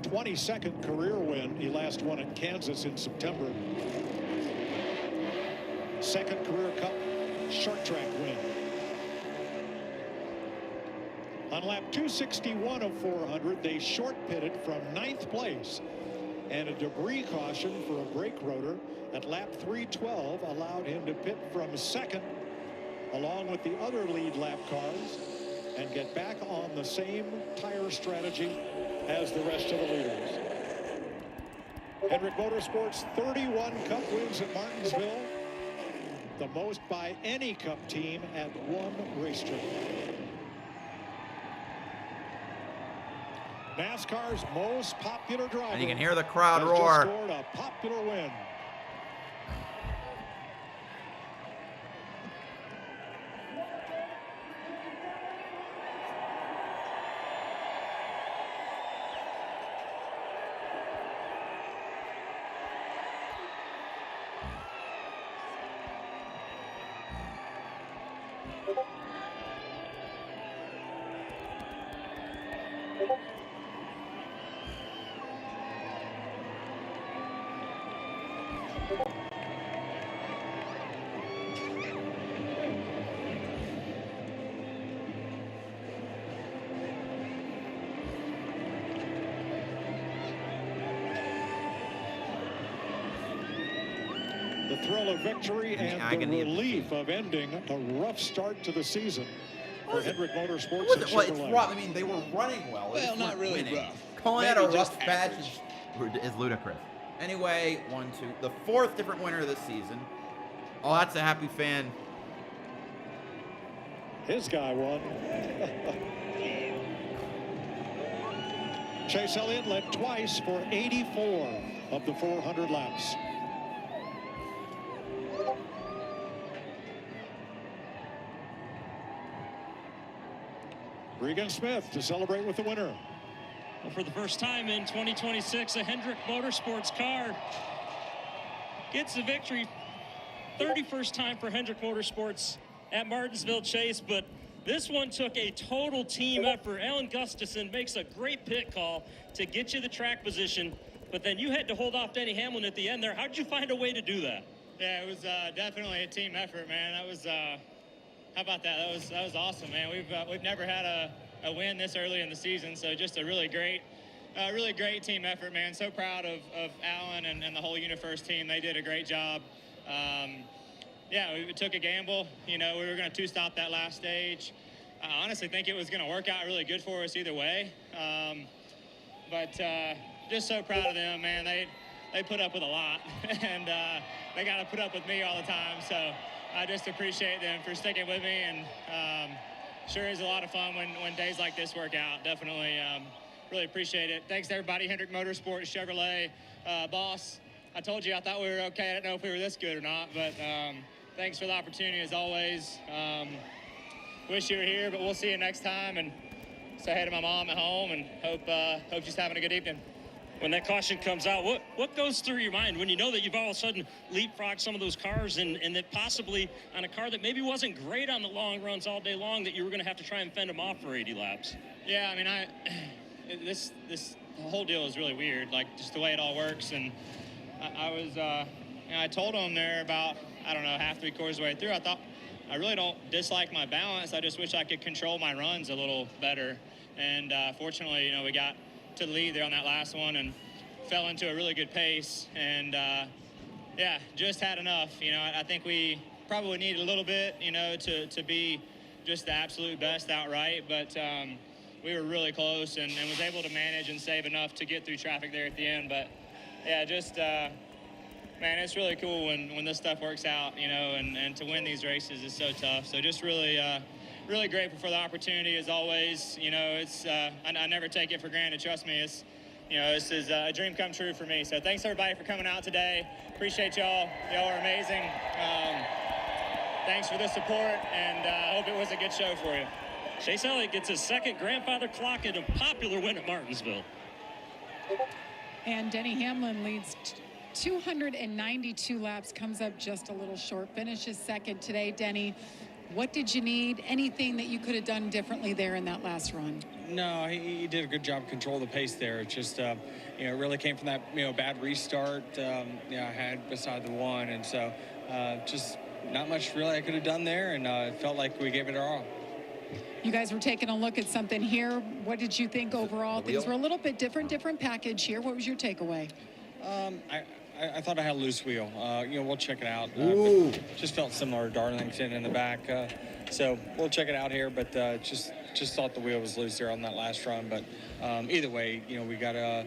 22nd career win. He last won at Kansas in September. Second career Cup short track win. On lap 261 of 400, they short pitted from 9th place. And a debris caution for a brake rotor at lap 312 allowed him to pit from 2nd, along with the other lead lap cars, and get back on the same tire strategy as the rest of the leaders. Hendrick Motorsports 31 Cup wins at Martinsville, the most by any Cup team at one racetrack. NASCAR's most popular driver. And you can hear the crowd has roar. just scored a popular win. thrill of victory and the relief of ending a rough start to the season for Hendrick Motorsports and Well, it's Chevrolet. rough. I mean, they were running well. Well, not really rough. Calling that a Maybe rough just patch average. is ludicrous. Anyway, the fourth different winner of this season. Oh, that's a happy fan. His guy won. Chase Elliott led twice for 84 of the 400 laps. Regan Smith to celebrate with the winner. Well, for the first time in 2026, a Hendrick Motorsports car gets the victory. 31st time for Hendrick Motorsports at Martinsville Chase, but this one took a total team effort. Alan Gustafson makes a great pit call to get you the track position, but then you had to hold off Denny Hamlin at the end there. How'd you find a way to do that? Yeah, it was definitely a team effort, man. That was, how about that? That was awesome, man. We've never had a win this early in the season, so just a really great team effort, man. So proud of Alan and the whole UniFirst team. They did a great job. Yeah, we took a gamble. You know, we were going to two-stop that last stage. I honestly think it was going to work out really good for us either way. But just so proud of them, man. They put up with a lot, and they got to put up with me all the time. So I just appreciate them for sticking with me, and sure is a lot of fun when days like this work out. Definitely really appreciate it. Thanks to everybody, Hendrick Motorsports, Chevrolet, boss. I told you I thought we were okay. I don't know if we were this good or not, but thanks for the opportunity as always. Wish you were here, but we'll see you next time. And say hey to my mom at home, and hope she's having a good evening. When that caution comes out, what goes through your mind when you know that you've all of a sudden leapfrogged some of those cars and that possibly on a car that maybe wasn't great on the long runs all day long, that you were going to have to try and fend them off for 80 laps? Yeah, I mean, this whole deal is really weird, like just the way it all works. And I told him there about, I don't know, half, three-quarters of the way through, I thought, I really don't dislike my balance. I just wish I could control my runs a little better. And fortunately, you know, we got to the lead there on that last one and fell into a really good pace. And yeah, just had enough. You know, I think we probably needed a little bit, you know, to be just the absolute best outright. But we were really close and was able to manage and save enough to get through traffic there at the end. But yeah, just man, it's really cool when this stuff works out, you know, and to win these races is so tough. So just really really grateful for the opportunity as always. You know, it's I never take it for granted. Trust me, it's, you know, this is a dream come true for me. So thanks everybody for coming out today. Appreciate y'all. Y'all are amazing. Thanks for the support, and I hope it was a good show for you. Chase Elliott gets his second grandfather clock in a popular win at Martinsville. And Denny Hamlin leads 292 laps, comes up just a little short, finishes second today. Denny, what did you need? Anything that you could have done differently there in that last run? No, he did a good job controlling the pace there. It's just, you know, it really came from that, you know, bad restart, you know, I had beside the one. And so just not much really I could have done there, and it felt like we gave it our all. You guys were taking a look at something here. What did you think overall? Things were a little bit different package here. What was your takeaway? I thought I had a loose wheel. You know, we'll check it out. Just felt similar to Darlington in the back. So we'll check it out here, but just thought the wheel was loose there on that last run. But either way, you know, we got to,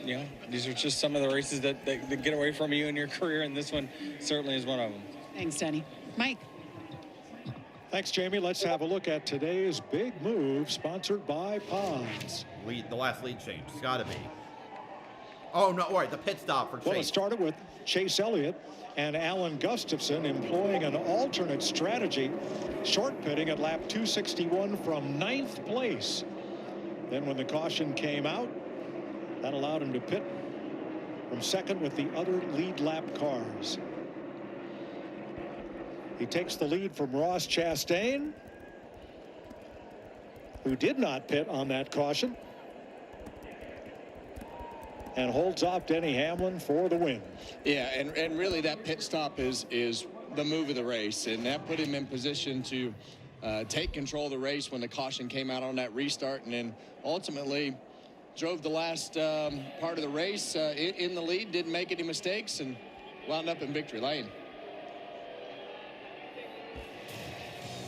you know, these are just some of the races that get away from you in your career, and this one certainly is one of them. Thanks, Denny. Mike. Thanks, Jamie. Let's have a look at today's big move, sponsored by Ponds. The last lead change. It's got to be. Oh, no, all right, the pit stop for Chase. Well, it started with Chase Elliott and Alan Gustafson employing an alternate strategy, short pitting at lap 261 from 9th place. Then when the caution came out, that allowed him to pit from second with the other lead lap cars. He takes the lead from Ross Chastain, who did not pit on that caution, and holds off Denny Hamlin for the win. Yeah, and really that pit stop is the move of the race, and that put him in position to take control of the race when the caution came out on that restart, and then ultimately drove the last part of the race in the lead, didn't make any mistakes, and wound up in victory lane.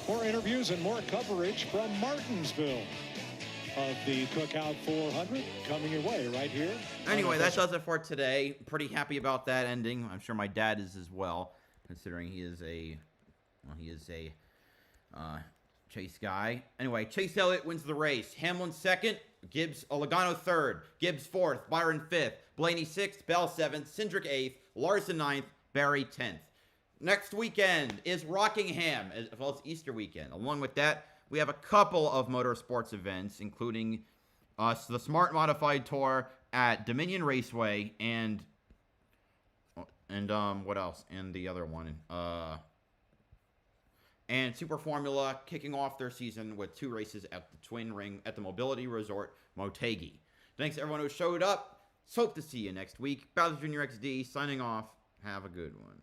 More interviews and more coverage from Martinsville of the Cookout 400 coming your way right here. Anyway, that does it for today. Pretty happy about that ending. I'm sure my dad is as well, considering he is a Chase guy. Anyway, Chase Elliott wins the race. Hamlin second, Logano third, Gibbs fourth, Byron fifth, Blaney sixth, Bell seventh, Cindric eighth, Larson ninth, Barry 10th. Next weekend is Rockingham, as well as Easter weekend. Along with that, we have a couple of motorsports events, including the Smart Modified Tour at Dominion Raceway and what else? And the other one. And Super Formula kicking off their season with 2 races at the Twin Ring at the Mobility Resort Motegi. Thanks to everyone who showed up. Hope to see you next week. BowserJrXD signing off. Have a good one.